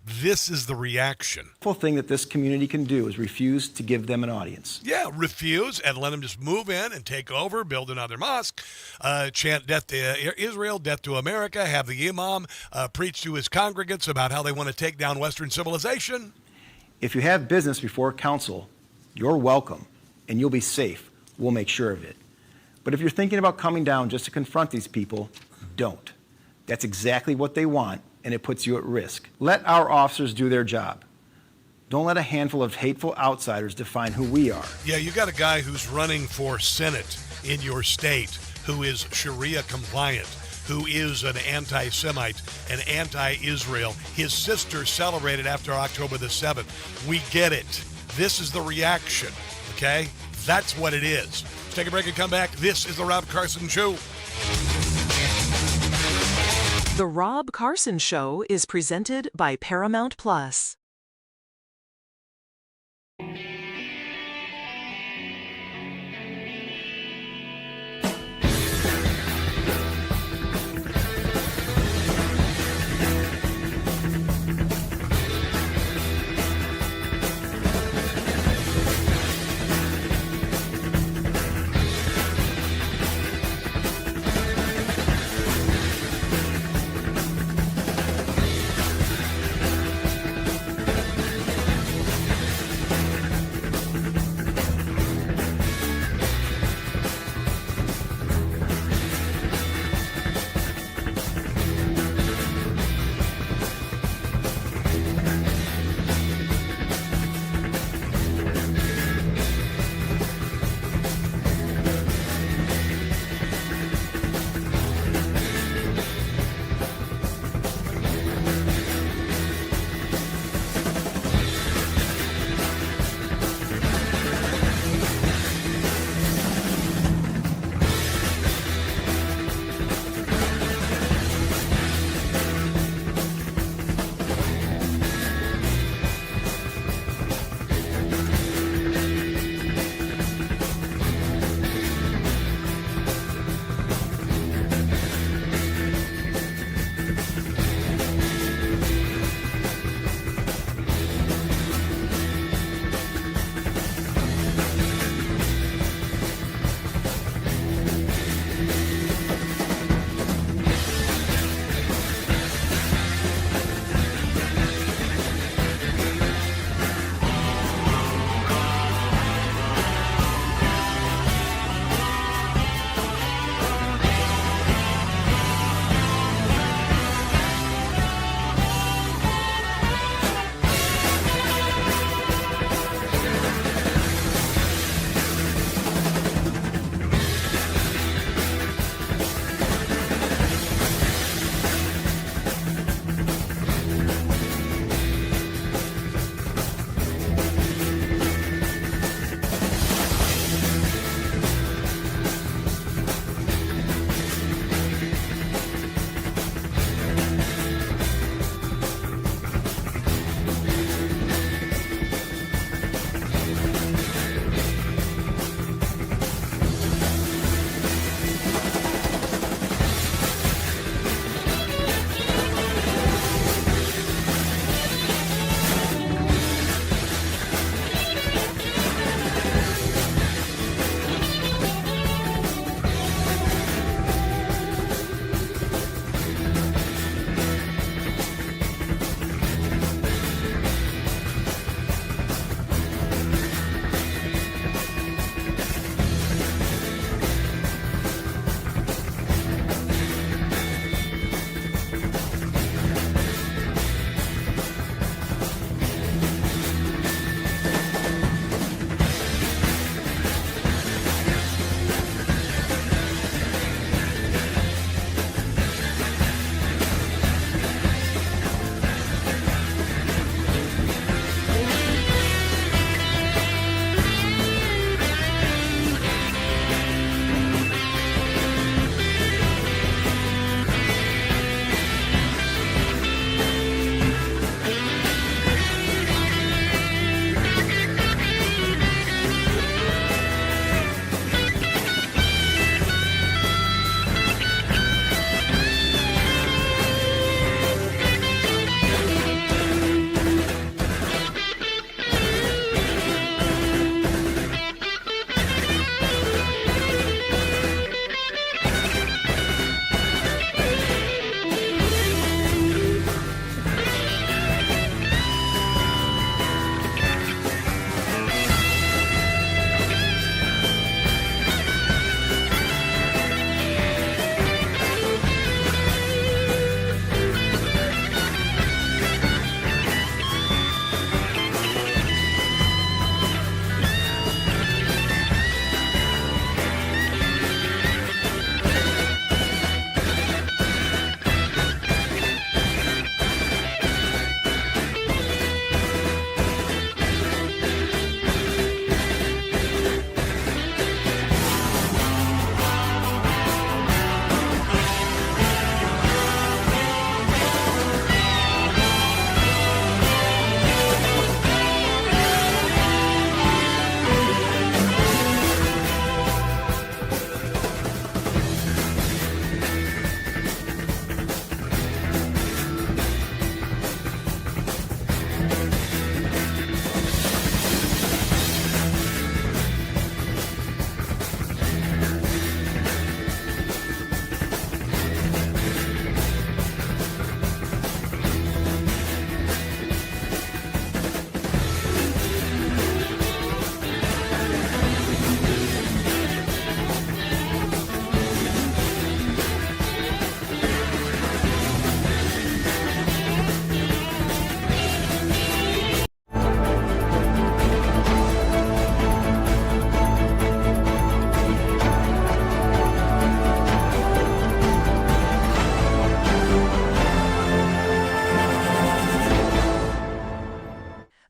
This is the reaction. Thing that this community can do is refuse to give them an audience. Yeah, refuse and let them just move in and take over, build another mosque, chant death to Israel, death to America, have the imam preach to his congregants about how they want to take down Western civilization. If you have business before council, you're welcome, and you'll be safe. We'll make sure of it. But if you're thinking about coming down just to confront these people, don't. That's exactly what they want, and it puts you at risk. Let our officers do their job. Don't let a handful of hateful outsiders define who we are. Yeah, you got a guy who's running for Senate in your state who is Sharia compliant, who is an anti-Semite, an anti-Israel. His sister celebrated after October the 7th. We get it. This is the reaction, okay? That's what it is. Let's take a break and come back. This is the Rob Carson Show. The Rob Carson Show is presented by Paramount Plus.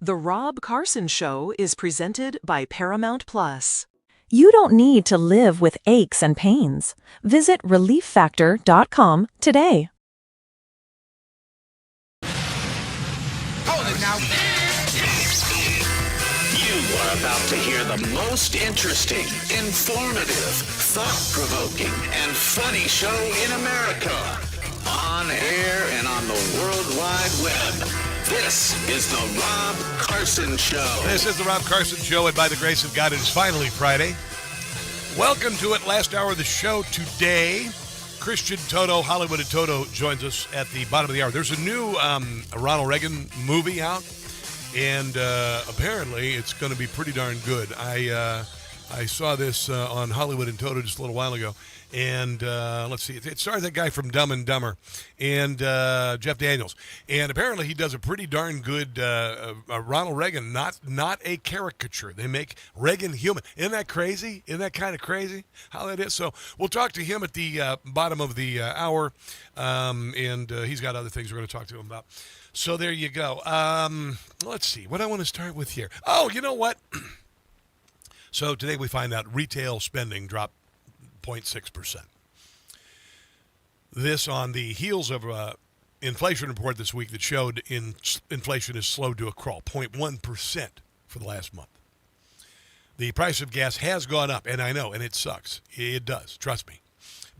The Rob Carson Show is presented by Paramount Plus. You don't need to live with aches and pains. Visit relieffactor.com today. Hold it now. You are about to hear the most interesting, informative, thought-provoking, and funny show in America. On air and on the World Wide Web. This is the Rob Carson Show. This is the Rob Carson Show, and by the grace of God, it is finally Friday. Welcome to it. Last hour of the show today. Christian Toto, Hollywood and Toto, joins us at the bottom of the hour. There's a new Ronald Reagan movie out, and apparently it's going to be pretty darn good. I saw this on Hollywood and Toto just a little while ago. And let's see, it stars that guy from Dumb and Dumber and Jeff Daniels. And apparently he does a pretty darn good Ronald Reagan, not a caricature. They make Reagan human. Isn't that crazy? Isn't that kind of crazy how that is? So we'll talk to him at the bottom of the hour. And he's got other things we're going to talk to him about. So there you go. Let's see, what I want to start with here. Oh, you know what? So today we find out retail spending dropped 0.6%. This on the heels of an inflation report this week that showed inflation is slowed to a crawl, 0.1% for the last month. The price of gas has gone up, and I know, and it sucks. It does, trust me.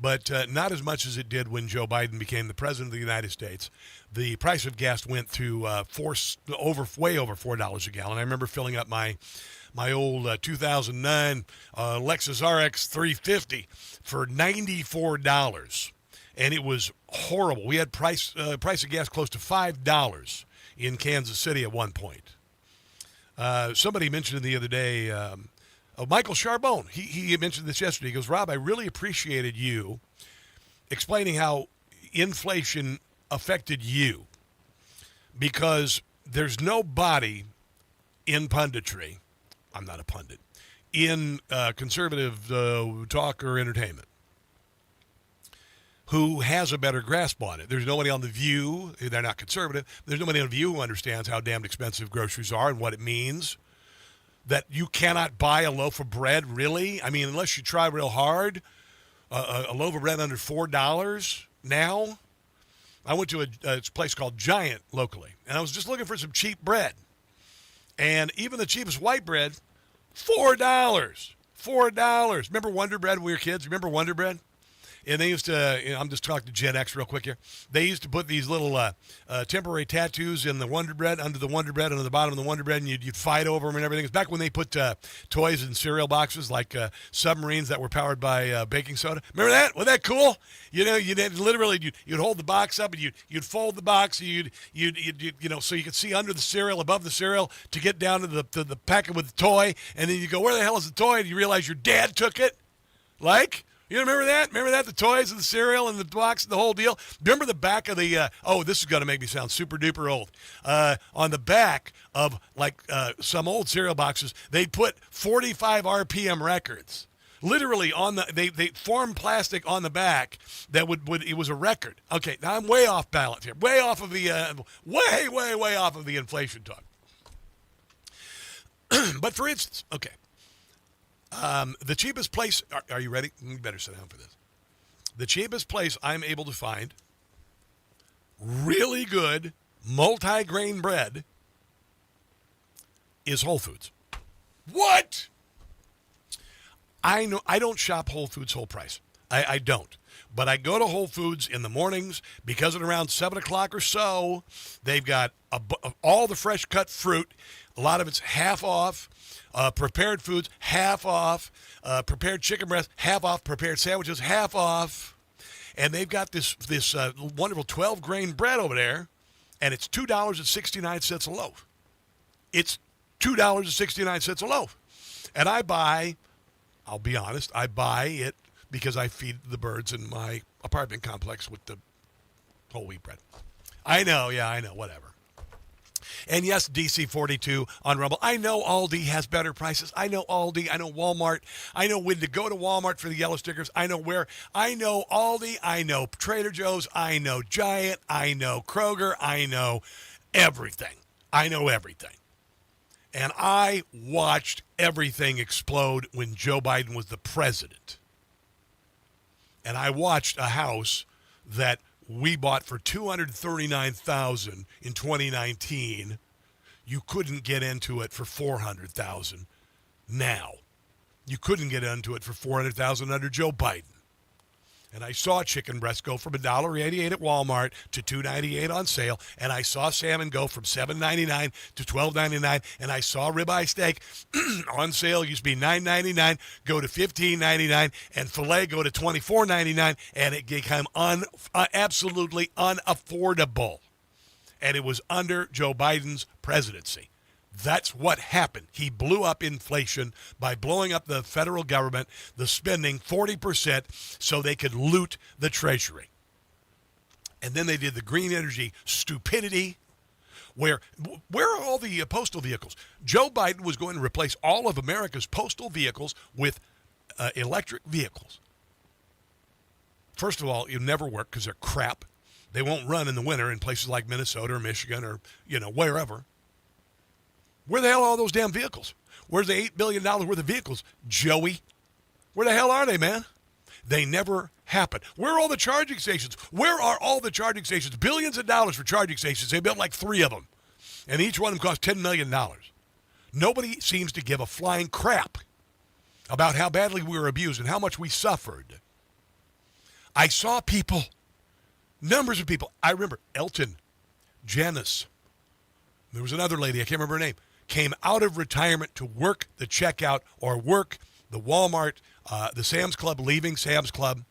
But not as much as it did when Joe Biden became the president of the United States. The price of gas went to way over $4 a gallon. I remember filling up my old 2009 Lexus RX 350 for $94, and it was horrible. We had price of gas close to $5 in Kansas City at one point. Somebody mentioned the other day, Michael Charbonne, he mentioned this yesterday. He goes, Rob, I really appreciated you explaining how inflation affected you, because there's nobody in punditry, I'm not a pundit, in conservative talk or entertainment who has a better grasp on it. There's nobody on The View, they're not conservative, there's nobody on The View who understands how damned expensive groceries are and what it means. That you cannot buy a loaf of bread, really? I mean, unless you try real hard, a loaf of bread under $4 now. I went to a place called Giant locally, and I was just looking for some cheap bread. And even the cheapest white bread, $4. $4. Remember Wonder Bread when we were kids? Remember Wonder Bread? And they used to, I'm just talking to Gen X real quick here. They used to put these little temporary tattoos in the Wonder Bread, under the Wonder Bread, under the bottom of the Wonder Bread, and you'd fight over them and everything. It's back when they put toys in cereal boxes, like submarines that were powered by baking soda. Remember that? Wasn't that cool? You know, you'd hold the box up, and you'd fold the box, you'd so you could see under the cereal, above the cereal, to get down to the packet with the toy, and then you go, where the hell is the toy? And you realize your dad took it. Like, you remember that? Remember that? The toys and the cereal and the box and the whole deal? Remember the back of the, this is going to make me sound super duper old. On the back of some old cereal boxes, they put 45 RPM records. Literally on they formed plastic on the back that would it was a record. Okay, now I'm way off balance here. Way off of the, way off of the inflation talk. But for instance, okay. The cheapest place, are you ready? You better sit down for this. The cheapest place I'm able to find really good multi-grain bread is Whole Foods. What? I know I don't shop Whole Foods whole price. I don't. But I go to Whole Foods in the mornings because at around 7 o'clock or so, they've got all the fresh cut fruit. A lot of it's half off. Prepared foods, half off. Prepared chicken breast, half off. Prepared sandwiches, half off. And they've got this wonderful 12-grain bread over there, and it's $2.69 a loaf. It's $2.69 a loaf. And I'll be honest, I buy it because I feed the birds in my apartment complex with the whole wheat bread. I know, whatever. And yes, DC42 on Rumble. I know Aldi has better prices. I know Aldi. I know Walmart. I know when to go to Walmart for the yellow stickers. I know where. I know Aldi. I know Trader Joe's. I know Giant. I know Kroger. I know everything. I know everything. And I watched everything explode when Joe Biden was the president. And I watched a house that we bought for $239,000 in 2019. You couldn't get into it for $400,000 now. You couldn't get into it for $400,000 under Joe Biden. And I saw chicken breast go from $1.88 at Walmart to $2.98 on sale. And I saw salmon go from $7.99 to $12.99. And I saw ribeye steak on sale, used to be $9.99, go to $15.99. And filet go to $24.99. And it became absolutely unaffordable. And it was under Joe Biden's presidency. That's what happened. He blew up inflation by blowing up the federal government, the spending 40% so they could loot the Treasury. And then they did the green energy stupidity. Where are all the postal vehicles? Joe Biden was going to replace all of America's postal vehicles with electric vehicles. First of all, it'll never work because they're crap. They won't run in the winter in places like Minnesota or Michigan or, wherever. Where the hell are all those damn vehicles? Where's the $8 billion worth of vehicles, Joey? Where the hell are they, man? They never happen. Where are all the charging stations? Where are all the charging stations? Billions of dollars for charging stations. They built like 3 of them. And each one of them cost $10 million. Nobody seems to give a flying crap about how badly we were abused and how much we suffered. I saw people, numbers of people. I remember Elton, Janice. There was another lady, I can't remember her name, came out of retirement to work the checkout or work the Walmart, the Sam's Club, leaving Sam's Club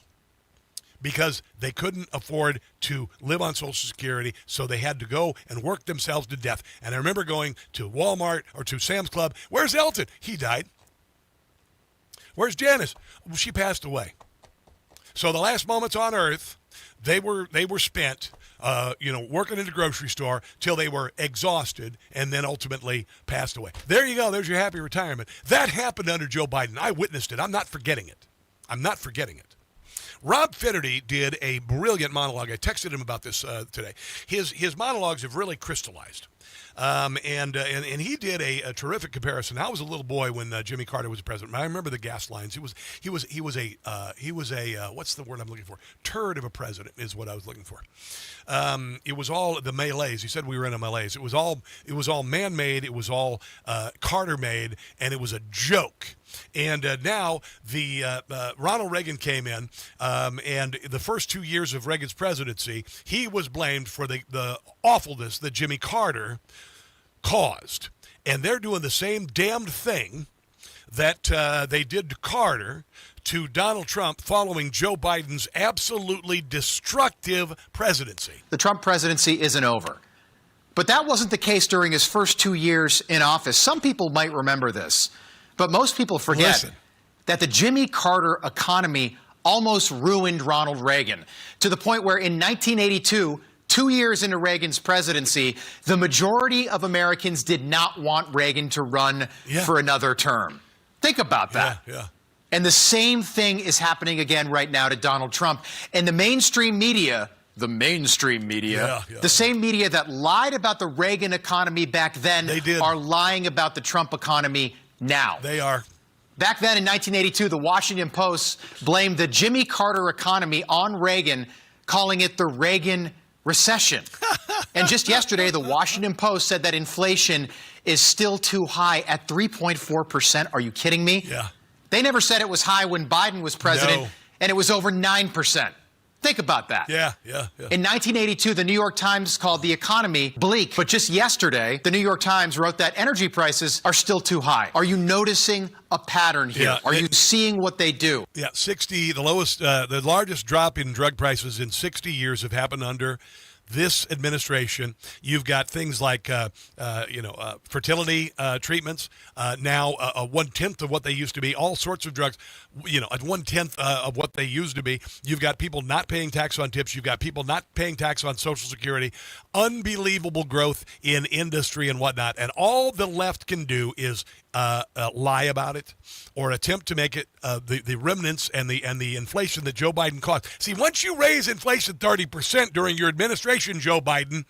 because they couldn't afford to live on Social Security, so they had to go and work themselves to death. And I remember going to Walmart or to Sam's Club. Where's Elton? He died. Where's Janice? Well, she passed away. So the last moments on earth, they were spent working in the grocery store till they were exhausted and then ultimately passed away. There you go. There's your happy retirement. That happened under Joe Biden. I witnessed it. I'm not forgetting it. Rob Finnerty did a brilliant monologue. I texted him about this today. His monologues have really crystallized. And he did a terrific comparison. I was a little boy when Jimmy Carter was president. I remember the gas lines. He was a what's the word I'm looking for? Turd of a president is what I was looking for. It was all the malaise. He said we were in a malaise. It was all man-made. It was all Carter-made, and it was a joke. And now the Ronald Reagan came in, and the first 2 years of Reagan's presidency, he was blamed for the awfulness that Jimmy Carter caused. And they're doing the same damned thing that they did to Carter to Donald Trump following Joe Biden's absolutely destructive presidency. The Trump presidency isn't over. But that wasn't the case during his first 2 years in office. Some people might remember this, but most people forget that the Jimmy Carter economy almost ruined Ronald Reagan to the point where in 1982, 2 years into Reagan's presidency, the majority of Americans did not want Reagan to run for another term. Think about that. Yeah. And the same thing is happening again right now to Donald Trump. And the mainstream media, the same media that lied about the Reagan economy back then are lying about the Trump economy now. They are. Back then in 1982, the Washington Post blamed the Jimmy Carter economy on Reagan, calling it the Reagan recession. And just yesterday, the Washington Post said that inflation is still too high at 3.4%. Are you kidding me? Yeah. They never said it was high when Biden was president, and it was over 9%. Think about that. Yeah. In 1982, the New York Times called the economy bleak. But just yesterday, the New York Times wrote that energy prices are still too high. Are you noticing a pattern here? Yeah, are you seeing what they do? Yeah, the largest drop in drug prices in 60 years have happened under this administration. You've got things like, fertility treatments, now 1/10 of what they used to be, all sorts of drugs, at 1/10 of what they used to be. You've got people not paying tax on tips. You've got people not paying tax on Social Security, unbelievable growth in industry and whatnot. And all the left can do is lie about it or attempt to make it the remnants and the inflation that Joe Biden caused. See, once you raise inflation 30% during your administration, Joe Biden,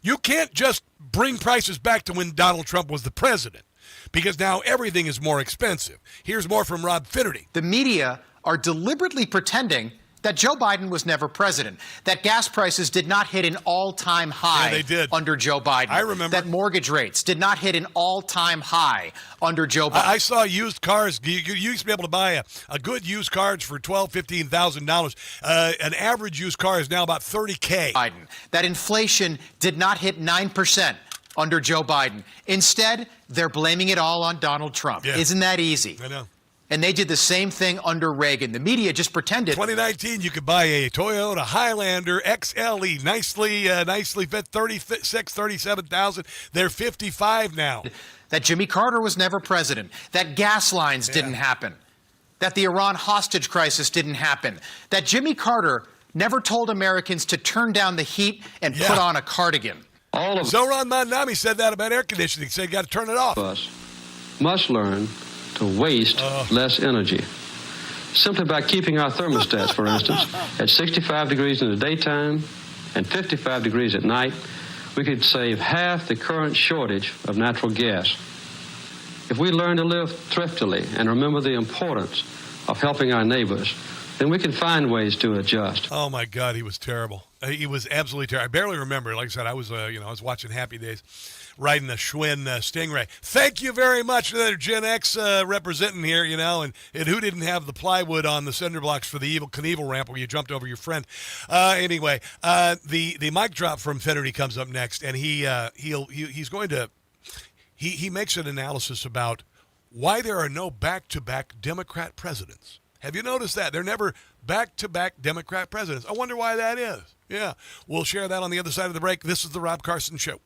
You can't just bring prices back to when Donald Trump was the president, because now everything is more expensive. Here's more from Rob Finnerty. The media are deliberately pretending that Joe Biden was never president, that gas prices did not hit an all-time high they did. under Joe Biden. I remember. That mortgage rates did not hit an all-time high under Joe Biden. I saw used cars. You used to be able to buy a good used car for $12,000, $15,000. An average used car is now about $30K. Biden. That inflation did not hit 9% under Joe Biden. Instead, they're blaming it all on Donald Trump. Yeah. Isn't that easy? I know. And they did the same thing under Reagan. The media just pretended. 2019, you could buy a Toyota Highlander XLE, nicely fit, 36, 37,000. They're 55 now. That Jimmy Carter was never president. That gas lines didn't happen. That the Iran hostage crisis didn't happen. That Jimmy Carter never told Americans to turn down the heat and put on a cardigan. Zohran Mandami said that about air conditioning. He said you got to turn it off. Us must learn to waste less energy. Simply by keeping our thermostats, for instance, at 65 degrees in the daytime and 55 degrees at night, we could save half the current shortage of natural gas. If we learn to live thriftily and remember the importance of helping our neighbors, then we can find ways to adjust. Oh my God, he was terrible. He was absolutely terrible. I barely remember. Like I said, I was watching Happy Days, riding a Schwinn Stingray. Thank you very much, another Gen X representing here, and who didn't have the plywood on the cinder blocks for the Evel Knievel ramp where you jumped over your friend. Anyway, the mic drop from Finnerty comes up next, and he makes an analysis about why there are no back-to-back Democrat presidents. Have you noticed that? They're never back-to-back Democrat presidents. I wonder why that is. Yeah, we'll share that on the other side of the break. This is the Rob Carson Show.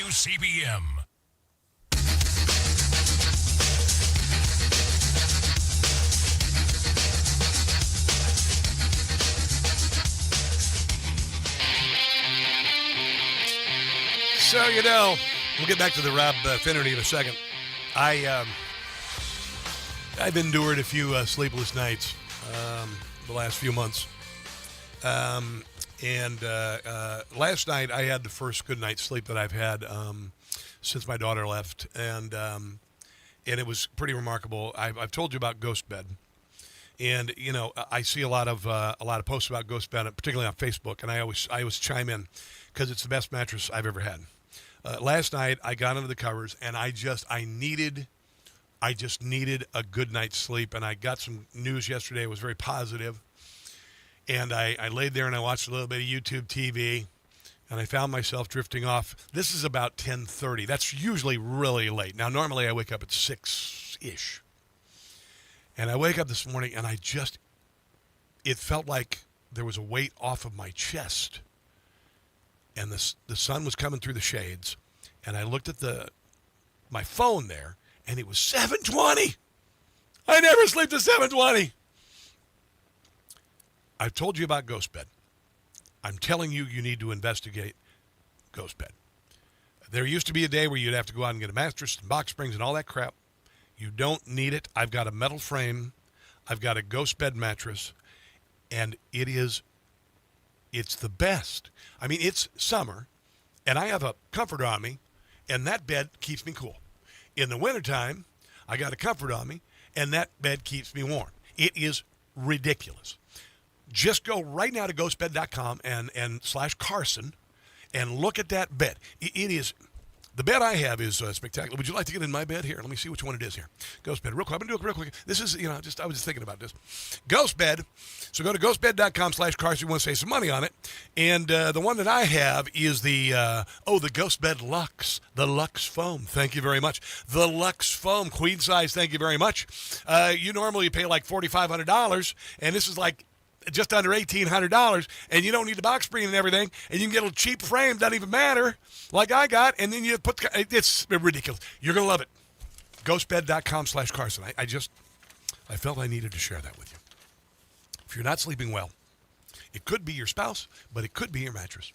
WCBM. So, we'll get back to the Rob Finnerty in a second. I've endured a few sleepless nights the last few months. And last night I had the first good night's sleep that I've had since my daughter left. And it was pretty remarkable. I've told you about Ghost Bed. And, I see a lot of posts about Ghost Bed, particularly on Facebook, and I always chime in because it's the best mattress I've ever had. Last night I got under the covers and I just needed a good night's sleep, and I got some news yesterday. It was very positive. And I laid there and I watched a little bit of YouTube TV, and I found myself drifting off. This is about 10:30. That's usually really late. Now, normally I wake up at 6-ish. And I wake up this morning and it felt like there was a weight off of my chest. And the sun was coming through the shades, and I looked at my phone there, and it was 7:20. I never sleep to 7:20. I've told you about Ghost Bed. I'm telling you, you need to investigate Ghost Bed. There used to be a day where you'd have to go out and get a mattress and box springs and all that crap. You don't need it. I've got a metal frame. I've got a Ghost Bed mattress, and it's the best. I mean, it's summer, and I have a comforter on me, and that bed keeps me cool. In the wintertime, I got a comfort on me, and that bed keeps me warm. It is ridiculous. Just go right now to ghostbed.com and /Carson and look at that bed. It is, the bed I have is spectacular. Would you like to get in my bed? Here, let me see which one it is here. Ghost Bed, real quick. I'm going to do it real quick. This is, I was just thinking about this. Ghost Bed. So go to ghostbed.com /Carson. You want to save some money on it. And the one that I have is the Ghost Bed Luxe. The Luxe Foam. Thank you very much. The Luxe Foam. Queen size, thank you very much. You normally pay like $4,500, and this is like just under $1,800, and you don't need the box spring and everything, and you can get a cheap frame, doesn't even matter, like I got, and then you put, it's ridiculous. You're going to love it. Ghostbed.com /Carson. I felt I needed to share that with you. If you're not sleeping well, it could be your spouse, but it could be your mattress.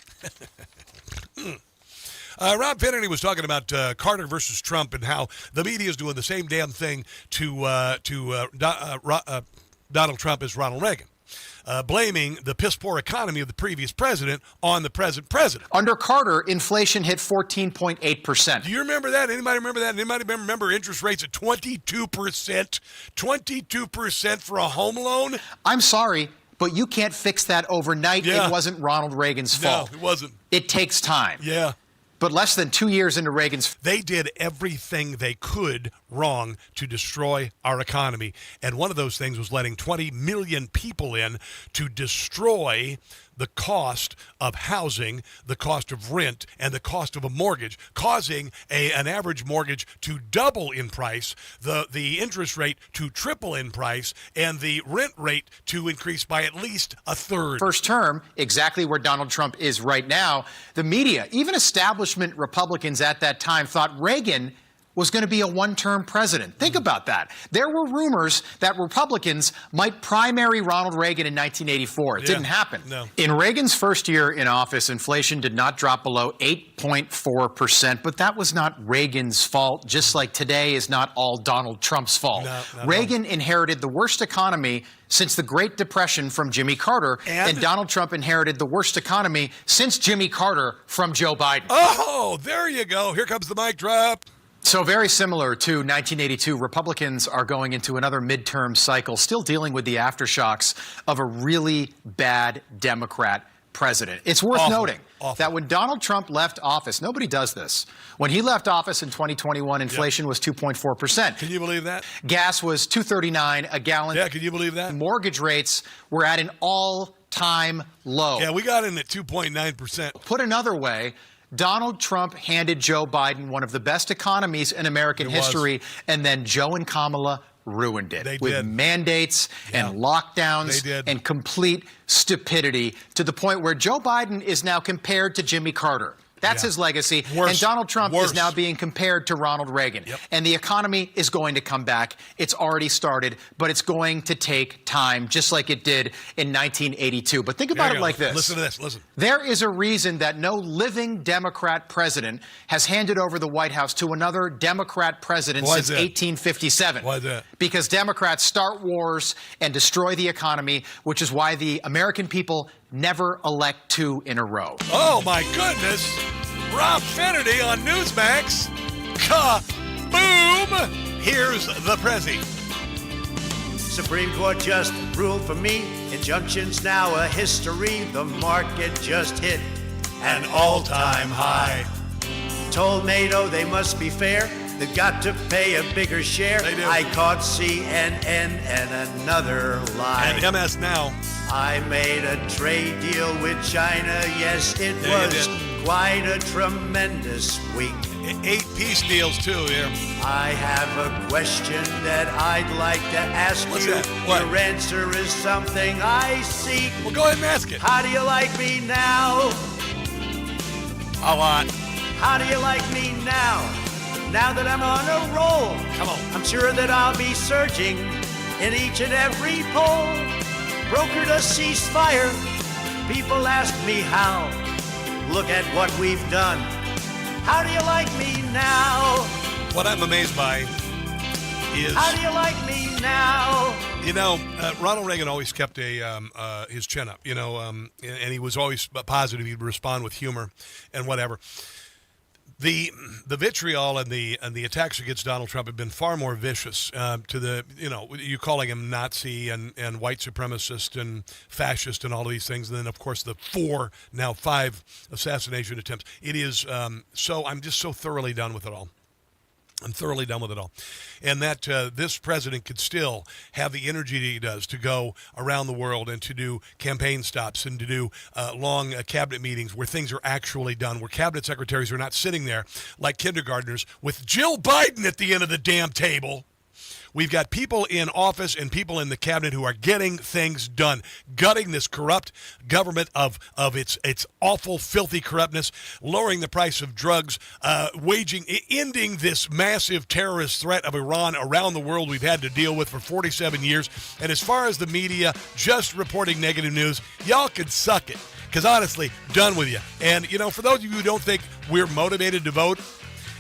Rob Finnerty was talking about Carter versus Trump and how the media is doing the same damn thing to Donald Trump as Ronald Reagan. Blaming the piss-poor economy of the previous president on the present president. Under Carter, inflation hit 14.8%. Do you remember that? Anybody remember that? Anybody remember interest rates at 22%? 22% for a home loan? I'm sorry, but you can't fix that overnight. Yeah. It wasn't Ronald Reagan's fault. No, it wasn't. It takes time. Yeah. But less than 2 years into Reagan's... They did everything they could wrong to destroy our economy. And one of those things was letting 20 million people in to destroy the cost of housing, the cost of rent, and the cost of a mortgage, causing an average mortgage to double in price, the interest rate to triple in price, and the rent rate to increase by at least a third. First term, exactly where Donald Trump is right now. The media, even establishment Republicans at that time, thought Reagan was going to be a one-term president. Think about that. There were rumors that Republicans might primary Ronald Reagan in 1984. It didn't happen. No. In Reagan's first year in office, inflation did not drop below 8.4%, but that was not Reagan's fault, just like today is not all Donald Trump's fault. Reagan inherited the worst economy since the Great Depression from Jimmy Carter, and Donald Trump inherited the worst economy since Jimmy Carter from Joe Biden. Oh, there you go. Here comes the mic drop. So very similar to 1982, Republicans are going into another midterm cycle, still dealing with the aftershocks of a really bad Democrat president. It's worth noting that when Donald Trump left office, nobody does this. When he left office in 2021, inflation was 2.4%. Can you believe that? Gas was $2.39 a gallon. Yeah, can you believe that? Mortgage rates were at an all-time low. Yeah, we got in at 2.9%. Put another way, Donald Trump handed Joe Biden one of the best economies in American history, and then Joe and Kamala ruined it with mandates and lockdowns and complete stupidity, to the point where Joe Biden is now compared to Jimmy Carter. That's his legacy. And Donald Trump is now being compared to Ronald Reagan. And the economy is going to come back. It's already started, but it's going to take time, just like it did in 1982. But think about it like this. Listen to this. Listen. There is a reason that no living Democrat president has handed over the White House to another Democrat president since 1857. Why is that? Because Democrats start wars and destroy the economy, which is why the American people never elect two in a row. Oh, my goodness. Rob Finnerty on Newsmax. Ka-boom! Here's the Prezi. Supreme Court just ruled for me. Injunctions now a history. The market just hit an all-time high. Told NATO they must be fair. They've got to pay a bigger share. They do. I caught CNN and another lie. And MS Now. I made a trade deal with China. Yes, it was quite a tremendous week. 8 peace deals, too, here. I have a question that I'd like to ask What's you. that? What? Your answer is something I seek. Well, go ahead and ask it. How do you like me now? A lot. How do you like me now? Now that I'm on a roll. Come on. I'm sure that I'll be surging in each and every poll. Brokered a ceasefire. People ask me how. Look at what we've done. How do you like me now? What I'm amazed by is... How do you like me now? You know, Ronald Reagan always kept his chin up, you know, and he was always positive. He'd respond with humor and whatever. The vitriol and the attacks against Donald Trump have been far more vicious to the, you know, you calling him Nazi and white supremacist and fascist and all of these things. And then, of course, the 5 assassination attempts. It is I'm just so thoroughly done with it all. I'm thoroughly done with it all. And that this president could still have the energy that he does to go around the world and to do campaign stops and to do long cabinet meetings where things are actually done, where cabinet secretaries are not sitting there like kindergartners with Jill Biden at the end of the damn table. We've got people in office and people in the cabinet who are getting things done, gutting this corrupt government of its awful, filthy corruptness, lowering the price of drugs, ending this massive terrorist threat of Iran around the world we've had to deal with for 47 years. And as far as the media just reporting negative news, y'all can suck it. Because honestly, done with you. And, you know, for those of you who don't think we're motivated to vote,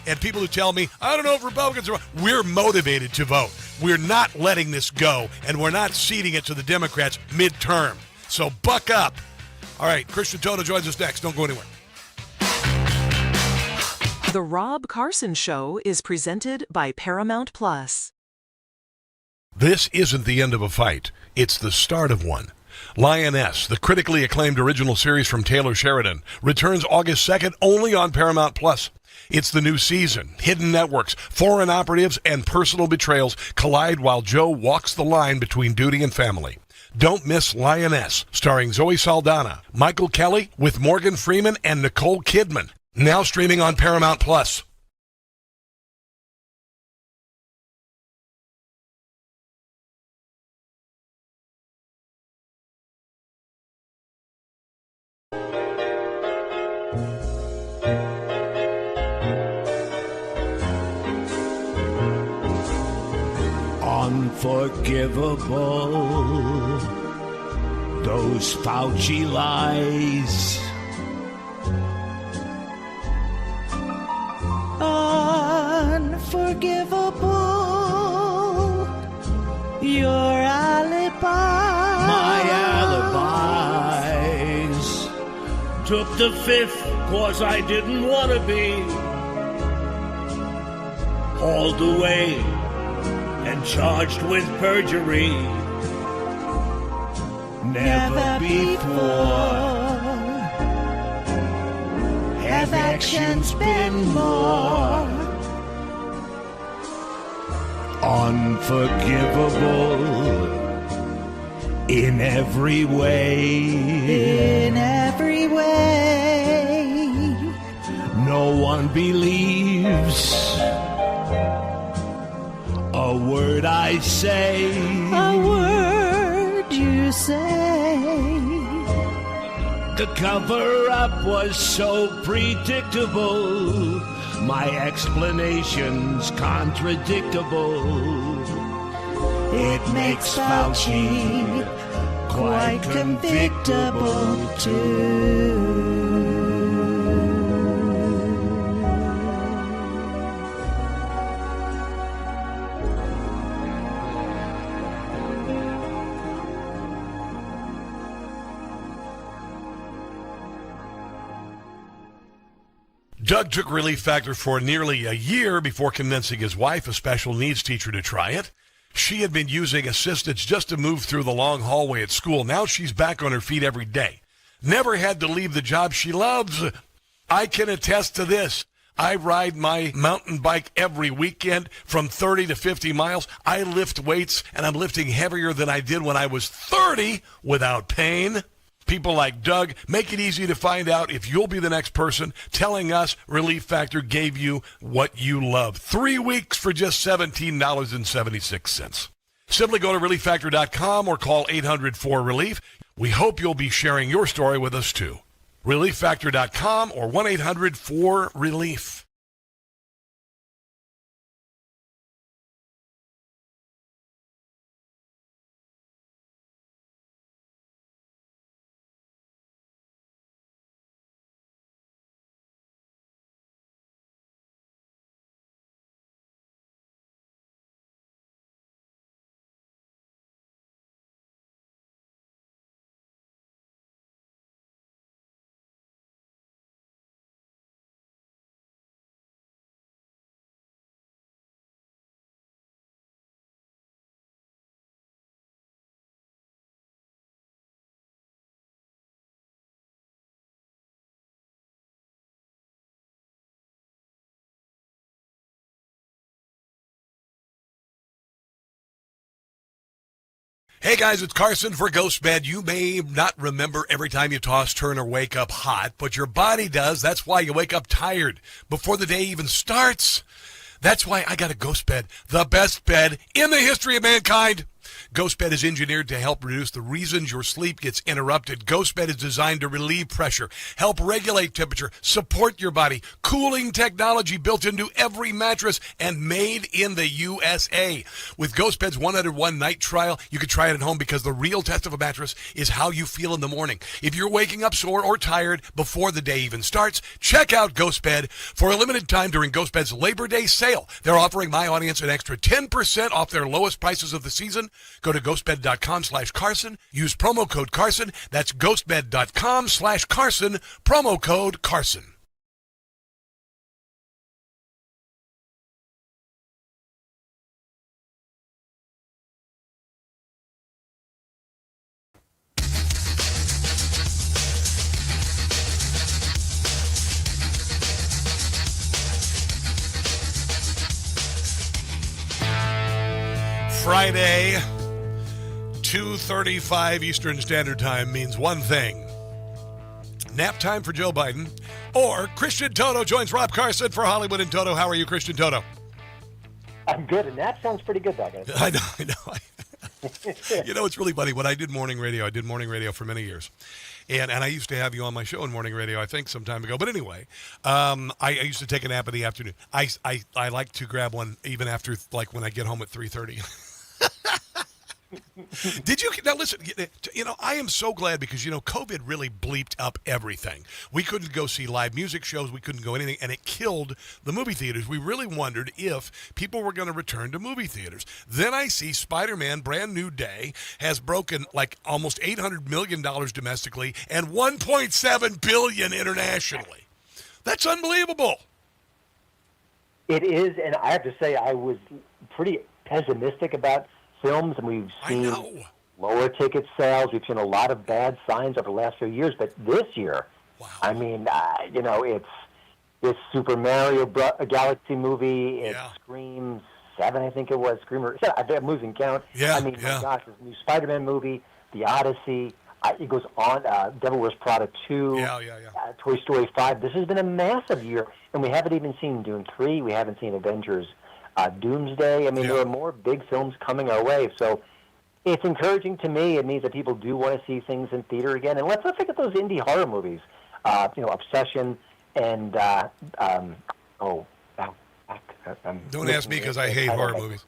and people who tell me, I don't know if Republicans are, we're motivated to vote. We're not letting this go, and we're not ceding it to the Democrats midterm. So buck up. All right, Christian Toto joins us next. Don't go anywhere. The Rob Carson Show is presented by Paramount Plus. This isn't the end of a fight. It's the start of one. Lioness, the critically acclaimed original series from Taylor Sheridan, returns August 2nd only on Paramount Plus. It's the new season. Hidden networks, foreign operatives, and personal betrayals collide while Joe walks the line between duty and family. Don't miss Lioness, starring Zoe Saldana, Michael Kelly, with Morgan Freeman and Nicole Kidman. Now streaming on Paramount Plus. Unforgivable, those Fauci lies. Unforgivable, your alibi. My alibis. Took the fifth, cause I didn't want to be hauled away and charged with perjury. Never before have actions been more unforgivable in every way. In every way. No one believes a word I say. A word you say. The cover-up was so predictable. My explanation's contradictable. It makes Fauci quite convictable, too. Doug took Relief Factor for nearly a year before convincing his wife, a special needs teacher, to try it. She had been using assistance just to move through the long hallway at school. Now she's back on her feet every day. Never had to leave the job she loves. I can attest to this. I ride my mountain bike every weekend from 30 to 50 miles. I lift weights, and I'm lifting heavier than I did when I was 30 without pain. People like Doug make it easy to find out if you'll be the next person telling us Relief Factor gave you what you love. 3 weeks for just $17.76. Simply go to relieffactor.com or call 800-4RELIEF. We hope you'll be sharing your story with us too. relieffactor.com or 1-800-4RELIEF. Hey guys, it's Carson for Ghost Bed. You may not remember every time you toss, turn, or wake up hot, but your body does. That's why you wake up tired before the day even starts. That's why I got a Ghost Bed, the best bed in the history of mankind. Ghost Bed is engineered to help reduce the reasons your sleep gets interrupted. Ghost Bed is designed to relieve pressure, help regulate temperature, support your body. Cooling technology built into every mattress and made in the USA. With Ghost Bed's 101 night trial, you can try it at home because the real test of a mattress is how you feel in the morning. If you're waking up sore or tired before the day even starts, check out Ghost Bed. For a limited time during Ghost Bed's Labor Day sale, they're offering my audience an extra 10% off their lowest prices of the season. Go to ghostbed.com/Carson. Use promo code Carson. That's ghostbed.com/Carson. Promo code Carson. Friday, 2:35 Eastern Standard Time means one thing. Nap time for Joe Biden. Or Christian Toto joins Rob Carson for Hollywood and Toto. How are you, Christian Toto? I'm good, and that sounds pretty good, Doug. I know. You know, it's really funny. When I did morning radio for many years. And I used to have you on my show in morning radio, I think, some time ago. But anyway, I used to take a nap in the afternoon. I like to grab one even after, like, when I get home at 3:30. Did you now listen? You know, I am so glad because COVID really bleeped up everything. We couldn't go see live music shows. We couldn't go anything, and it killed the movie theaters. We really wondered if people were going to return to movie theaters. Then I see Spider-Man: Brand New Day has broken like almost $800 million domestically and $1.7 billion internationally. That's unbelievable. It is, and I have to say, I was pretty pessimistic about films, and we've seen lower ticket sales. We've seen a lot of bad signs over the last few years, but this year, I mean, it's this Super Mario Galaxy movie. It's Scream 7, I think it was. I'm losing count. My gosh, this new Spider-Man movie, The Odyssey. It goes on. Devil Wears Prada 2. Toy Story 5. This has been a massive year, and we haven't even seen Dune 3. We haven't seen Avengers Doomsday. I mean, there are more big films coming our way. So It's encouraging to me. It means that people do want to see things in theater again. And let's look at those indie horror movies. Obsession and don't ask me because I hate horror movies.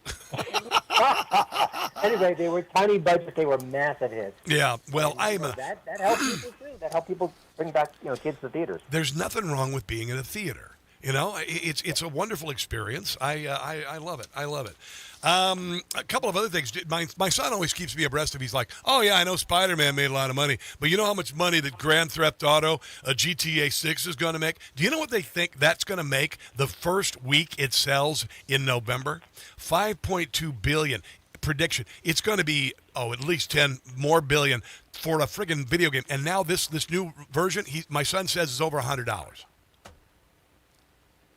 Anyway, they were tiny budget. They were massive hits. Yeah, well, that helped people too. That helped people bring back kids to theaters. There's nothing wrong with being in a theater. It's a wonderful experience. I love it. I love it. A couple of other things. My son always keeps me abreast of. He's like, oh yeah, I know Spider-Man made a lot of money, but you know how much money that Grand Theft Auto, GTA 6 is going to make? Do you know what they think that's going to make the first week it sells in November? $5.2 billion. Prediction. It's going to be at least 10 more billion for a friggin' video game. And now this new version, my son says is over $100.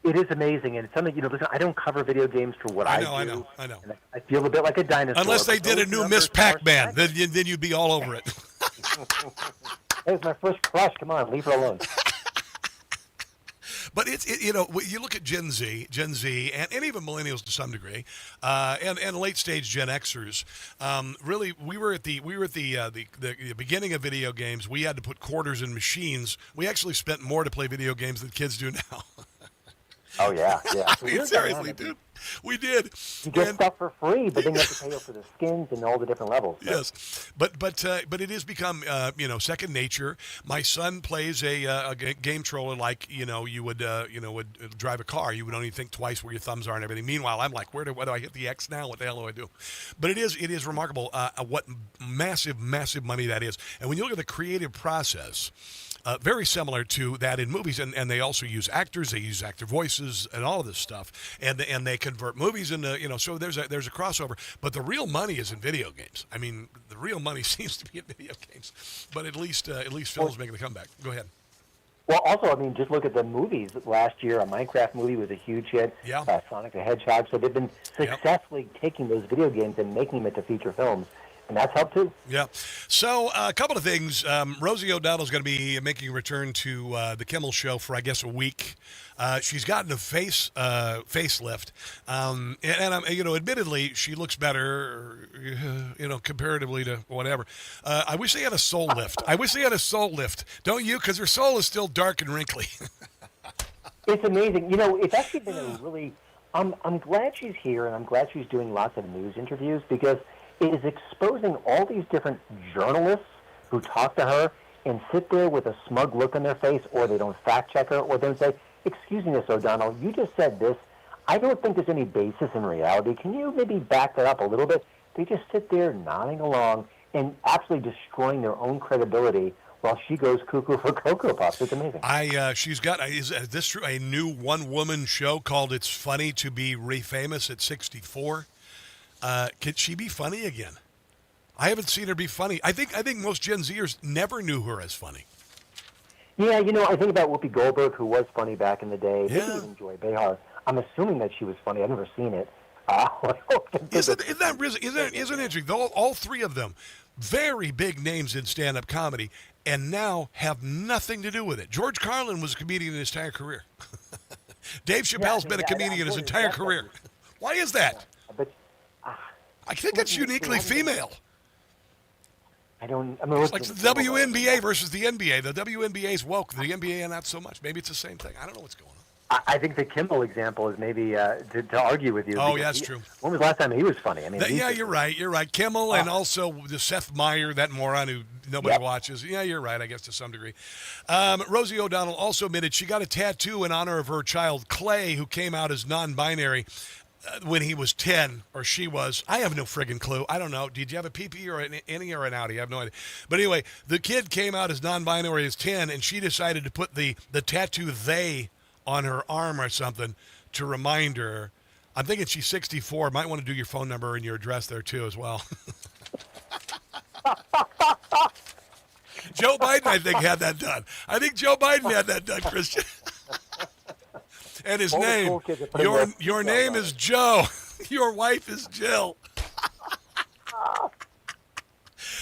It is amazing, and it's something, listen, I don't cover video games for what I do. I know. And I feel a bit like a dinosaur. Unless they did a new Miss Pac-Man, then you'd be all over it. Hey, it's my first crush. Come on, leave her alone. But you look at Gen Z, and even millennials to some degree, and late stage Gen Xers. Really, we were at the beginning of video games. We had to put quarters in machines. We actually spent more to play video games than kids do now. Oh yeah. Seriously, dude. We did. You get stuff for free, but then you have to pay for the skins and all the different levels. So. Yes, but it has become second nature. My son plays a game controller like you would drive a car. You would only think twice where your thumbs are and everything. Meanwhile, I'm like, where do I hit the X now? What the hell do I do? But it is remarkable what massive money that is. And when you look at the creative process. Very similar to that in movies, and they also use actors, they use actor voices, and all of this stuff, and they convert movies into so there's a crossover. But the real money is in video games. I mean, the real money seems to be in video games, but at least film's making the comeback. Go ahead. Well, also, I mean, just look at the movies. Last year, a Minecraft movie was a huge hit. Yeah. Sonic the Hedgehog. So they've been successfully taking those video games and making them into feature films. And that's helped too. Yeah. So a couple of things. Rosie O'Donnell's going to be making a return to the Kimmel Show for, I guess, a week. She's gotten a facelift, and admittedly, she looks better, comparatively to whatever. I wish they had a soul lift. Don't you? Because her soul is still dark and wrinkly. It's amazing. It's actually been a really. I'm glad she's here, and I'm glad she's doing lots of news interviews because. It is exposing all these different journalists who talk to her and sit there with a smug look on their face, or they don't fact check her, or they say, excuse me, Miss O'Donnell, you just said this. I don't think there's any basis in reality. Can you maybe back that up a little bit? They just sit there nodding along and absolutely destroying their own credibility while she goes cuckoo for Cocoa Puffs. It's amazing. She's got, is this true, a new one-woman show called It's Funny to Be Re-Famous at 64? Could she be funny again? I haven't seen her be funny. I think most Gen Zers never knew her as funny. Yeah, I think about Whoopi Goldberg, who was funny back in the day. Yeah. Even Joy Behar. I'm assuming that she was funny. I've never seen it. Isn't interesting? All three of them, very big names in stand-up comedy, and now have nothing to do with it. George Carlin was a comedian in his entire career. Dave Chappelle's been a comedian his entire career. Why is that? I think it's uniquely female. It's like the WNBA versus the NBA. The WNBA's woke. The NBA not so much. Maybe it's the same thing. I don't know what's going on. I think the Kimmel example is maybe to argue with you. Oh, yeah, that's true. When was the last time he was funny? I mean, you're right. Kimmel and also the Seth Meyer, that moron who nobody watches. Yeah, you're right, I guess, to some degree. Rosie O'Donnell also admitted she got a tattoo in honor of her child, Clay, who came out as non-binary. When he was 10, or she was, I have no friggin' clue. I don't know. Did you have a PP or an innie or an outie? I have no idea. But anyway, the kid came out as non-binary as 10, and she decided to put the tattoo "they" on her arm or something to remind her. I'm thinking she's 64. Might want to do your phone number and your address there too as well. Joe Biden, I think, had that done. Christian. And his name, your name is Joe. Your wife is Jill.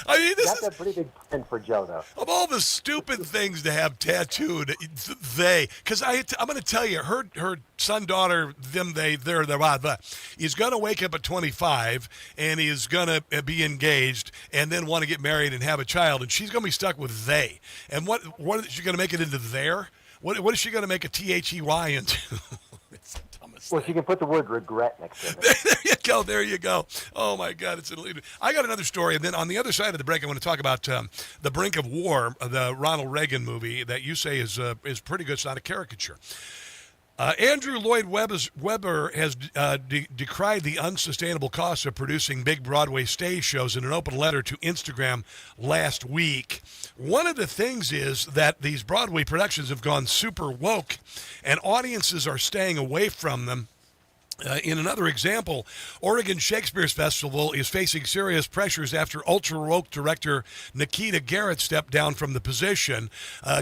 I mean, this That's a pretty big print for Joe, though. Of all the stupid things to have tattooed, because I'm going to tell you, her son, daughter, he's going to wake up at 25, and he's going to be engaged, and then want to get married and have a child, and she's going to be stuck with they. And what is she going to make it into there? What is she going to make a THEY into? It's the dumbest Well, she can put the word regret next to it. There you go. Oh, my God. It's eluded. I got another story, and then on the other side of the break, I want to talk about The Brink of War, the Ronald Reagan movie that you say is pretty good. It's not a caricature. Andrew Lloyd Webber has decried the unsustainable costs of producing big Broadway stage shows in an open letter to Instagram last week. One of the things is that these Broadway productions have gone super woke, and audiences are staying away from them. In another example, Oregon Shakespeare Festival is facing serious pressures after ultra-woke director Nikita Garrett stepped down from the position.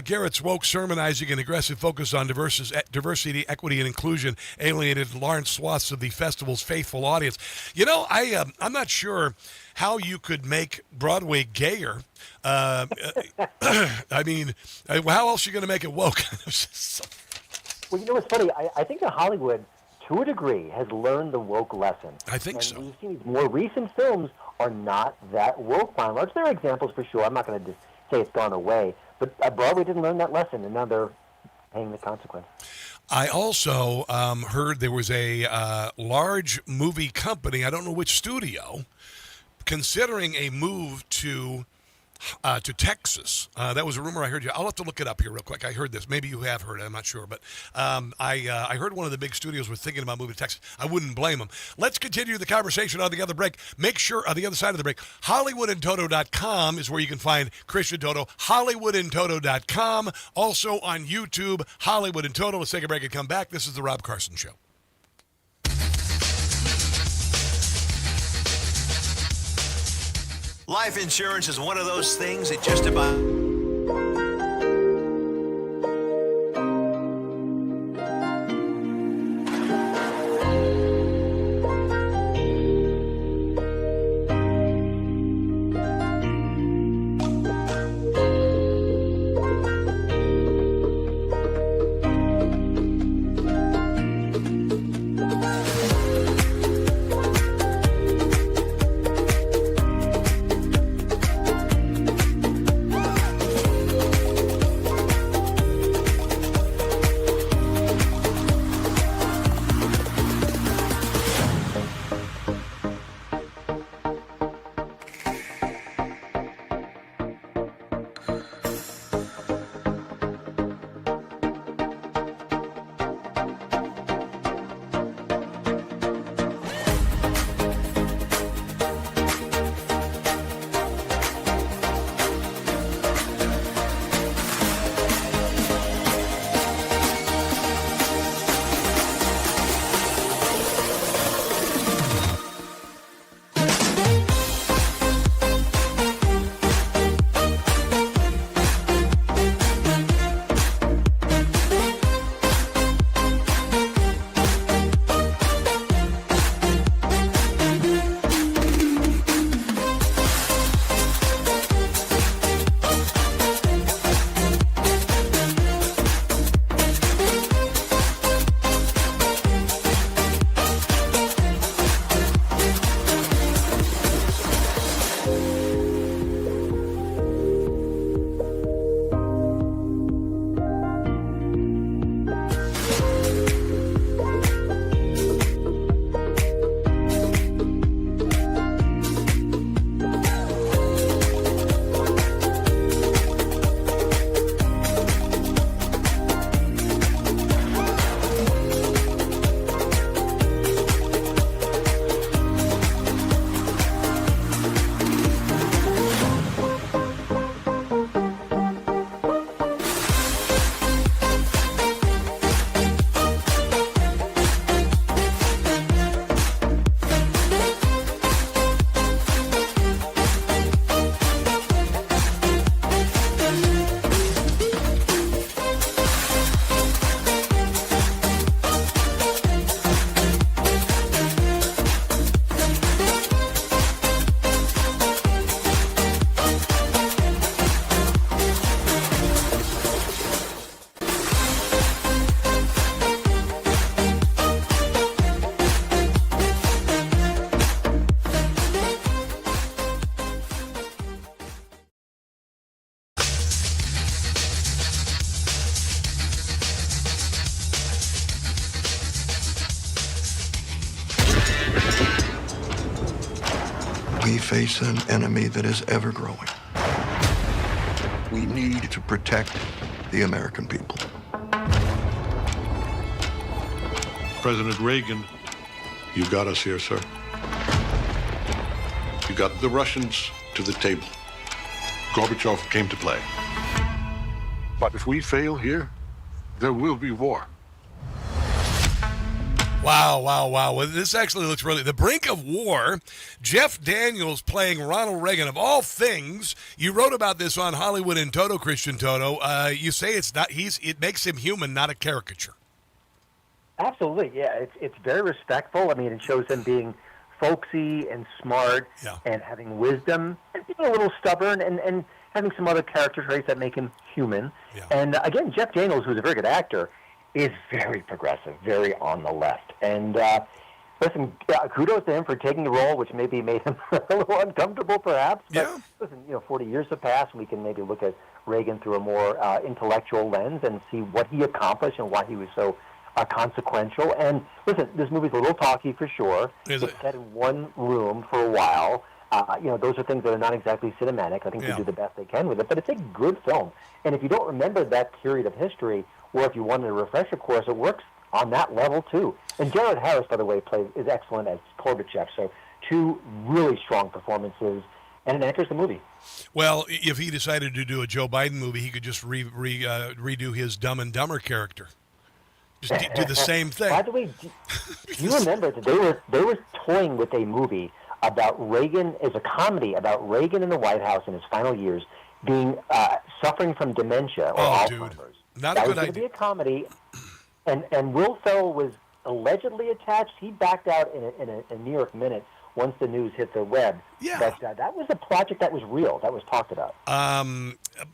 Garrett's woke sermonizing and aggressive focus on diversity, equity, and inclusion alienated large swaths of the festival's faithful audience. You know, I'm not sure how you could make Broadway gayer. I mean, how else are you going to make it woke? Well, you know what's funny? I think that Hollywood, to a degree, has learned the woke lesson. I think so. We've seen these more recent films are not that woke by and large. There are examples for sure. I'm not going to say it's gone away. But Broadway didn't learn that lesson, and now they're paying the consequence. I also heard there was a large movie company, I don't know which studio, considering a move to Texas. That was a rumor I heard. I'll have to look it up here real quick. I heard this. Maybe you have heard it. I'm not sure. But I heard one of the big studios was thinking about moving to Texas. I wouldn't blame them. Let's continue the conversation on the other break. Make sure on the other side of the break, HollywoodandToto.com is where you can find Christian Toto. HollywoodandToto.com. Also on YouTube, Hollywood and Toto. Let's take a break and come back. This is The Rob Carson Show. Life insurance is one of those things that just about... We face an enemy that is ever growing. We need to protect the American people. President Reagan, you got us here, sir. You got the Russians to the table. Gorbachev came to play. But if we fail here, there will be war. Wow. Well, this actually looks really... The brink of war. Jeff Daniels playing Ronald Reagan. Of all things, you wrote about this on Hollywood in Toto, Christian Toto. You say it's not... It makes him human, not a caricature. Absolutely, yeah. It's very respectful. I mean, it shows him being folksy and smart and having wisdom and being a little stubborn and having some other character traits that make him human. Yeah. And again, Jeff Daniels, who's a very good actor, is very progressive, very on the left. And listen, kudos to him for taking the role, which maybe made him a little uncomfortable, perhaps. But listen, 40 years have passed, and we can maybe look at Reagan through a more intellectual lens and see what he accomplished and why he was so consequential. And listen, this movie's a little talky for sure. It's set in one room for a while. Those are things that are not exactly cinematic. I think they do the best they can with it, but it's a good film. And if you don't remember that period of history, or if you wanted a refresher course, it works on that level too. And Jared Harris, by the way, is excellent as Gorbachev. So two really strong performances, and it enters the movie. Well, if he decided to do a Joe Biden movie, he could just redo his Dumb and Dumber character. Just do the same thing. By the way, do you remember that they were toying with a movie about Reagan, as a comedy about Reagan in the White House in his final years, being suffering from dementia or Alzheimer's. Not that a good was going to be a comedy, and Will Ferrell was allegedly attached. He backed out in a New York Minute once the news hit the web. Yeah. But that was a project that was real, that was talked about.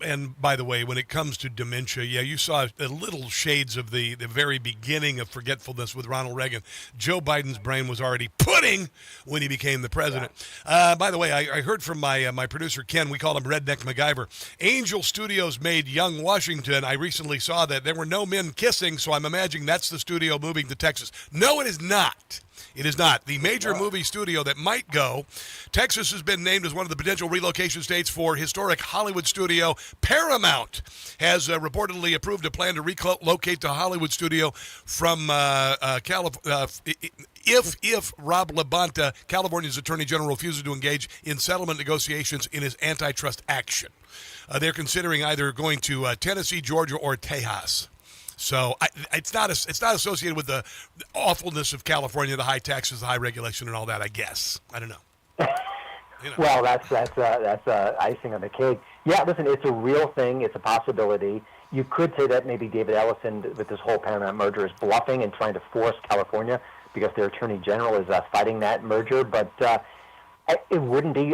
And by the way, when it comes to dementia, you saw a little shades of the very beginning of forgetfulness with Ronald Reagan. Joe Biden's brain was already pudding when he became the president. By the way, I heard from my producer, Ken, we call him Redneck MacGyver. Angel Studios made Young Washington. I recently saw that there were no men kissing, so I'm imagining that's the studio moving to Texas. No, it is not. It is not. The major movie studio that might go, Texas has been named as one of the potential relocation states for historic Hollywood studio. Paramount has reportedly approved a plan to relocate the Hollywood studio from California. If Rob LaBonta, California's Attorney General, refuses to engage in settlement negotiations in his antitrust action. They're considering either going to Tennessee, Georgia, or Tejas. So it's not associated with the awfulness of California, the high taxes, the high regulation, and all that. I guess I don't know. Well, that's icing on the cake. Yeah, listen, it's a real thing. It's a possibility. You could say that maybe David Ellison, with this whole Paramount merger, is bluffing and trying to force California because their Attorney General is fighting that merger. But it wouldn't be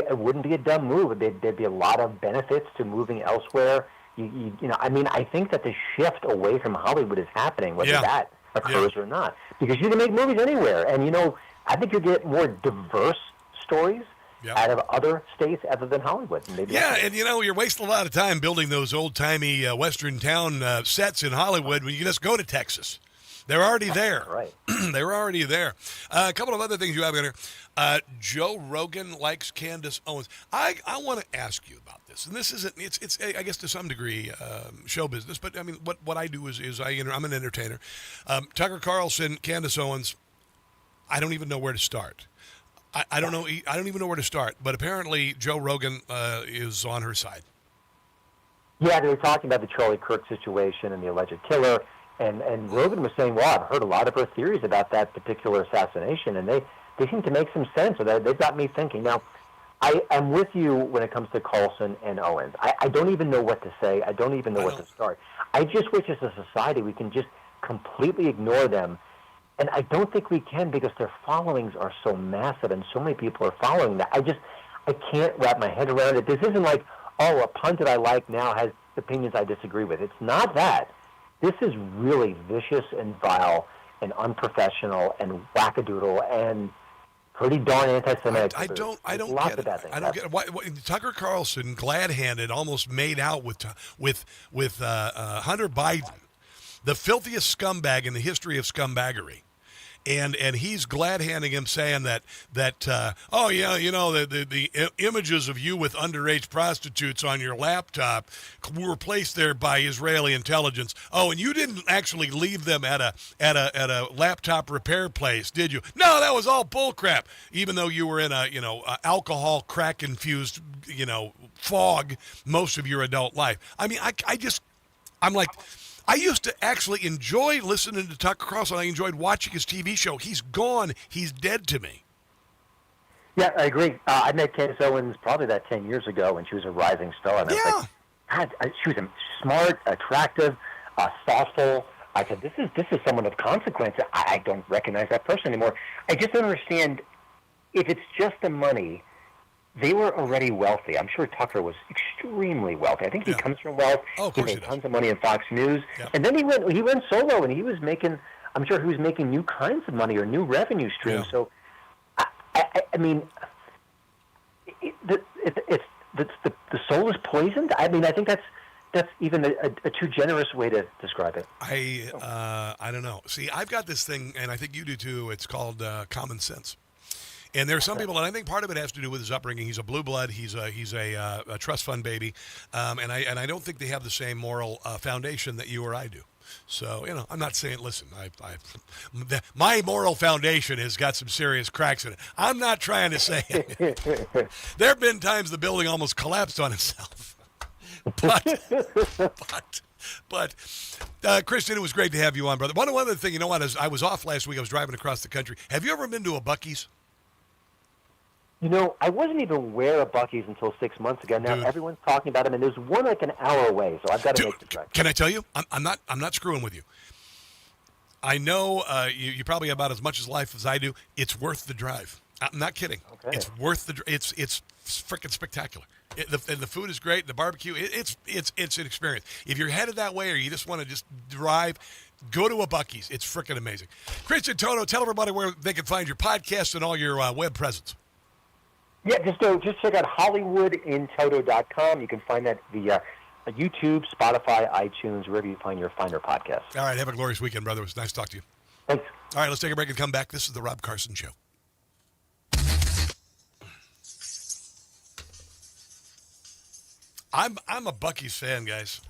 a dumb move. There'd be a lot of benefits to moving elsewhere. I think that the shift away from Hollywood is happening, whether that occurs or not, because you can make movies anywhere. And, I think you get more diverse stories out of other states other than Hollywood. And you're wasting a lot of time building those old-timey Western town sets in Hollywood when you can just go to Texas. They're already there. Right. They're already there. A couple of other things you have in here. Joe Rogan likes Candace Owens. I want to ask you about this, and this isn't. It's I guess to some degree show business, but I mean what I do is I'm an entertainer. Tucker Carlson, Candace Owens. I don't even know where to start. I don't know. I don't even know where to start. But apparently Joe Rogan is on her side. Yeah, they were talking about the Charlie Kirk situation and the alleged killer. And Rogan was saying, well, I've heard a lot of her theories about that particular assassination, and they seem to make some sense. So they've got me thinking. Now, I'm with you when it comes to Carlson and Owens. I don't even know what to say. I don't even know what to start. I just wish as a society we can just completely ignore them. And I don't think we can because their followings are so massive and so many people are following that. I can't wrap my head around it. This isn't like, a pundit I like now has opinions I disagree with. It's not that. This is really vicious and vile and unprofessional and wackadoodle and pretty darn anti-Semitic. I don't lots get of bad it. things. I don't get it. Why, Tucker Carlson, glad-handed, almost made out with Hunter Biden, the filthiest scumbag in the history of scumbaggery. And he's glad-handing him, saying that oh yeah, the images of you with underage prostitutes on your laptop were placed there by Israeli intelligence. Oh, and you didn't actually leave them at a laptop repair place, did you? No, that was all bullcrap. Even though you were in a alcohol crack infused fog most of your adult life. I mean, I'm like. I used to actually enjoy listening to Tucker Carlson. I enjoyed watching his TV show. He's gone. He's dead to me. Yeah, I agree. I met Candace Owens probably about 10 years ago when she was a rising star. And I was like, God, she was smart, attractive, thoughtful. I said, this is someone of consequence. I don't recognize that person anymore. I just don't understand if it's just the money. They were already wealthy. I'm sure Tucker was extremely wealthy. I think he comes from wealth. Oh, of he course made tons of money in Fox News. Yeah. And then he went solo, and he was making, I'm sure he was making new kinds of money or new revenue streams. Yeah. So, I mean, the soul is poisoned. I mean, I think that's even a too generous way to describe it. I don't know. See, I've got this thing, and I think you do too. It's called common sense. And there are some people, and I think part of it has to do with his upbringing. He's a blue blood. He's a trust fund baby, and I don't think they have the same moral foundation that you or I do. So I'm not saying. Listen, my moral foundation has got some serious cracks in it. I'm not trying to say there have been times the building almost collapsed on itself, but Kristen, it was great to have you on, brother. One other thing, I was off last week. I was driving across the country. Have you ever been to a Buc-ee's? I wasn't even aware of Buc-ee's until 6 months ago. Now everyone's talking about them, and there's one like an hour away, so I've got to make the trek. Can I tell you? I'm not screwing with you. I know you probably have about as much life as I do. It's worth the drive. I'm not kidding. Okay. It's worth the. It's freaking spectacular. The food is great. The barbecue. It's an experience. If you're headed that way, or you just want to just drive. Go to a Buc-ee's. It's freaking amazing. Christian Toto, tell everybody where they can find your podcast and all your web presence. Yeah, just check out HollywoodInToto.com. You can find that via YouTube, Spotify, iTunes, wherever you find your finer podcasts. All right, have a glorious weekend, brother. It was nice to talk to you. Thanks. All right, let's take a break and come back. This is the Rob Carson Show. I'm a Buc-ee's fan, guys.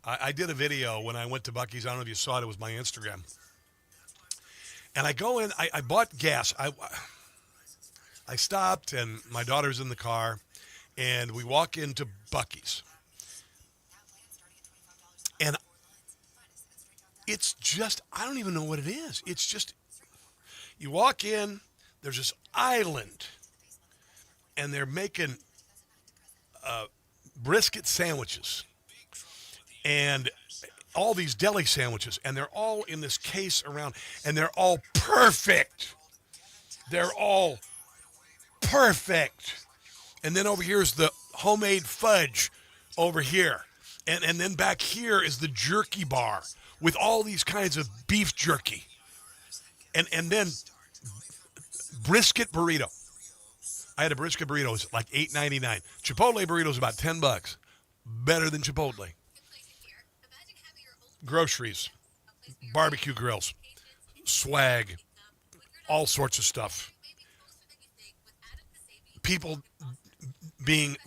I did a video when I went to Buc-ee's. I don't know if you saw it. It was my Instagram. And I go in. I bought gas. I stopped, and my daughter's in the car, and we walk into Buc-ee's. And it's just, I don't even know what it is. It's just, you walk in, there's this island, and they're making brisket sandwiches and all these deli sandwiches, and they're all in this case around, and they're all perfect. They're all perfect. And then over here is the homemade fudge over here. And then back here is the jerky bar with all these kinds of beef jerky. And then brisket burrito. I had a brisket burrito. It was like $8.99. Chipotle burrito is about $10. Better than Chipotle. Groceries. Barbecue grills. Swag. All sorts of stuff. People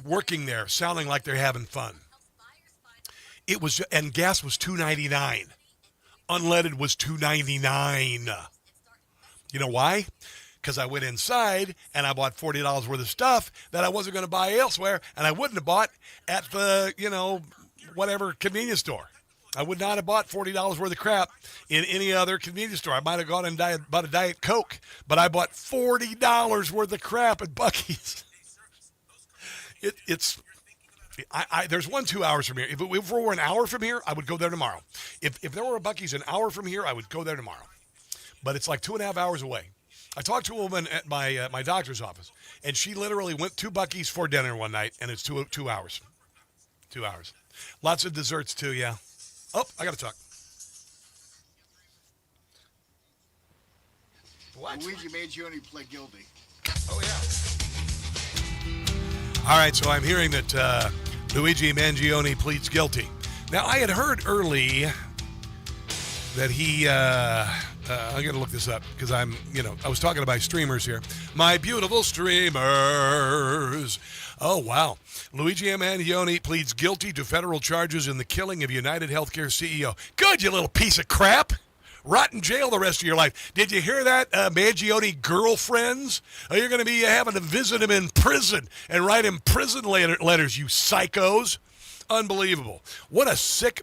working there, sounding like they're having fun. It was, and gas was $2.99. Unleaded was $2.99. You know why? Because I went inside and I bought $40 worth of stuff that I wasn't going to buy elsewhere, and I wouldn't have bought at the, whatever convenience store. I would not have bought $40 worth of crap in any other convenience store. I might have gone and bought a Diet Coke, but I bought $40 worth of crap at Buc-ee's. There's one 2 hours from here. If it were an hour from here, I would go there tomorrow. If there were a Buc-ee's an hour from here, I would go there tomorrow. But it's like 2.5 hours away. I talked to a woman at my doctor's office, and she literally went to Buc-ee's for dinner one night, and it's 2 hours. 2 hours. Lots of desserts too, yeah. Oh, I got to talk. What? Luigi Mangione pled guilty. Oh, yeah. All right, so I'm hearing that Luigi Mangione pleads guilty. Now, I had heard early that he, I'm going to look this up because I was talking about streamers here. My beautiful streamers. Oh, wow. Luigi Mangione pleads guilty to federal charges in the killing of United Healthcare CEO. Good, you little piece of crap. Rot in jail the rest of your life. Did you hear that, Mangione girlfriends? You're going to be having to visit him in prison and write him prison letters, you psychos. Unbelievable. What a sick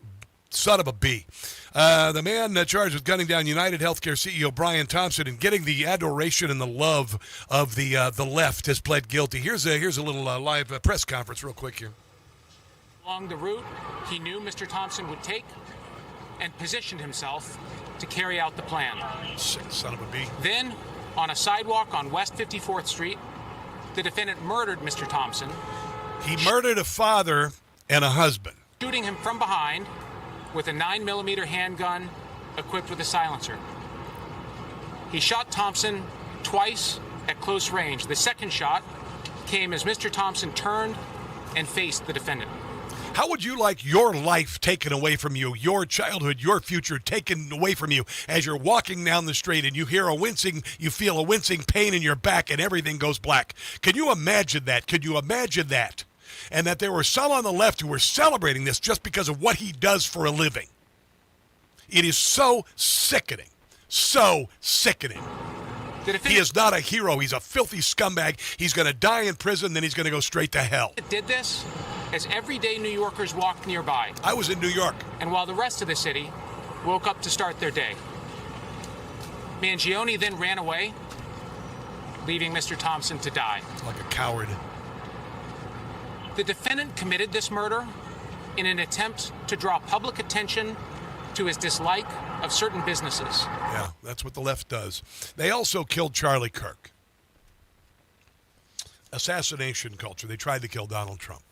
son of a bee. The man charged with gunning down United Healthcare CEO Brian Thompson and getting the adoration and the love of the left has pled guilty. Here's a little live press conference real quick here. Along the route he knew Mr. Thompson would take and positioned himself to carry out the plan. Sick son of a bee. Then, on a sidewalk on West 54th Street, the defendant murdered Mr. Thompson. He murdered a father and a husband. Shooting him from behind with a 9mm handgun equipped with a silencer. He shot Thompson twice at close range. The second shot came as Mr. Thompson turned and faced the defendant. How would you like your life taken away from you, your childhood, your future taken away from you as you're walking down the street and you feel a wincing pain in your back and everything goes black? Can you imagine that? Could you imagine that? And that there were some on the left who were celebrating this just because of what he does for a living. It is so sickening. So sickening. He is not a hero. He's a filthy scumbag. He's going to die in prison, then he's going to go straight to hell. Did this as everyday New Yorkers walked nearby. I was in New York. And while the rest of the city woke up to start their day. Mangione then ran away, leaving Mr. Thompson to die. Like a coward. The defendant committed this murder in an attempt to draw public attention to his dislike of certain businesses. Yeah, that's what the left does. They also killed Charlie Kirk. Assassination culture. They tried to kill Donald Trump.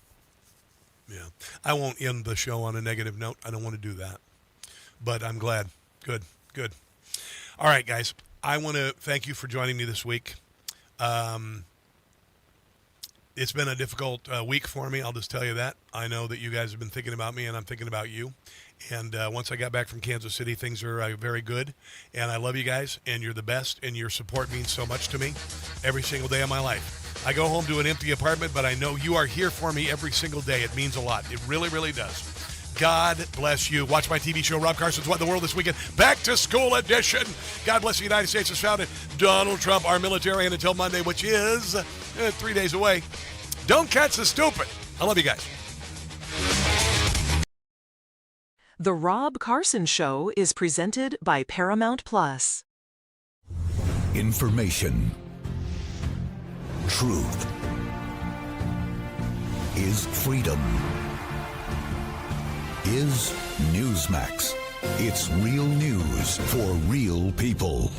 Yeah. I won't end the show on a negative note. I don't want to do that. But I'm glad. Good. All right, guys. I want to thank you for joining me this week. It's been a difficult week for me. I'll just tell you that. I know that you guys have been thinking about me, and I'm thinking about you. And once I got back from Kansas City, things are very good. And I love you guys, and you're the best, and your support means so much to me every single day of my life. I go home to an empty apartment, but I know you are here for me every single day. It means a lot. It really, really does. God bless you. Watch my TV show, Rob Carson's What in the World This Weekend. Back to School Edition. God bless the United States has founded Donald Trump, our military, and until Monday, which is 3 days away. Don't catch the stupid. I love you guys. The Rob Carson Show is presented by Paramount Plus. Information. Truth is freedom. Is Newsmax. It's real news for real people.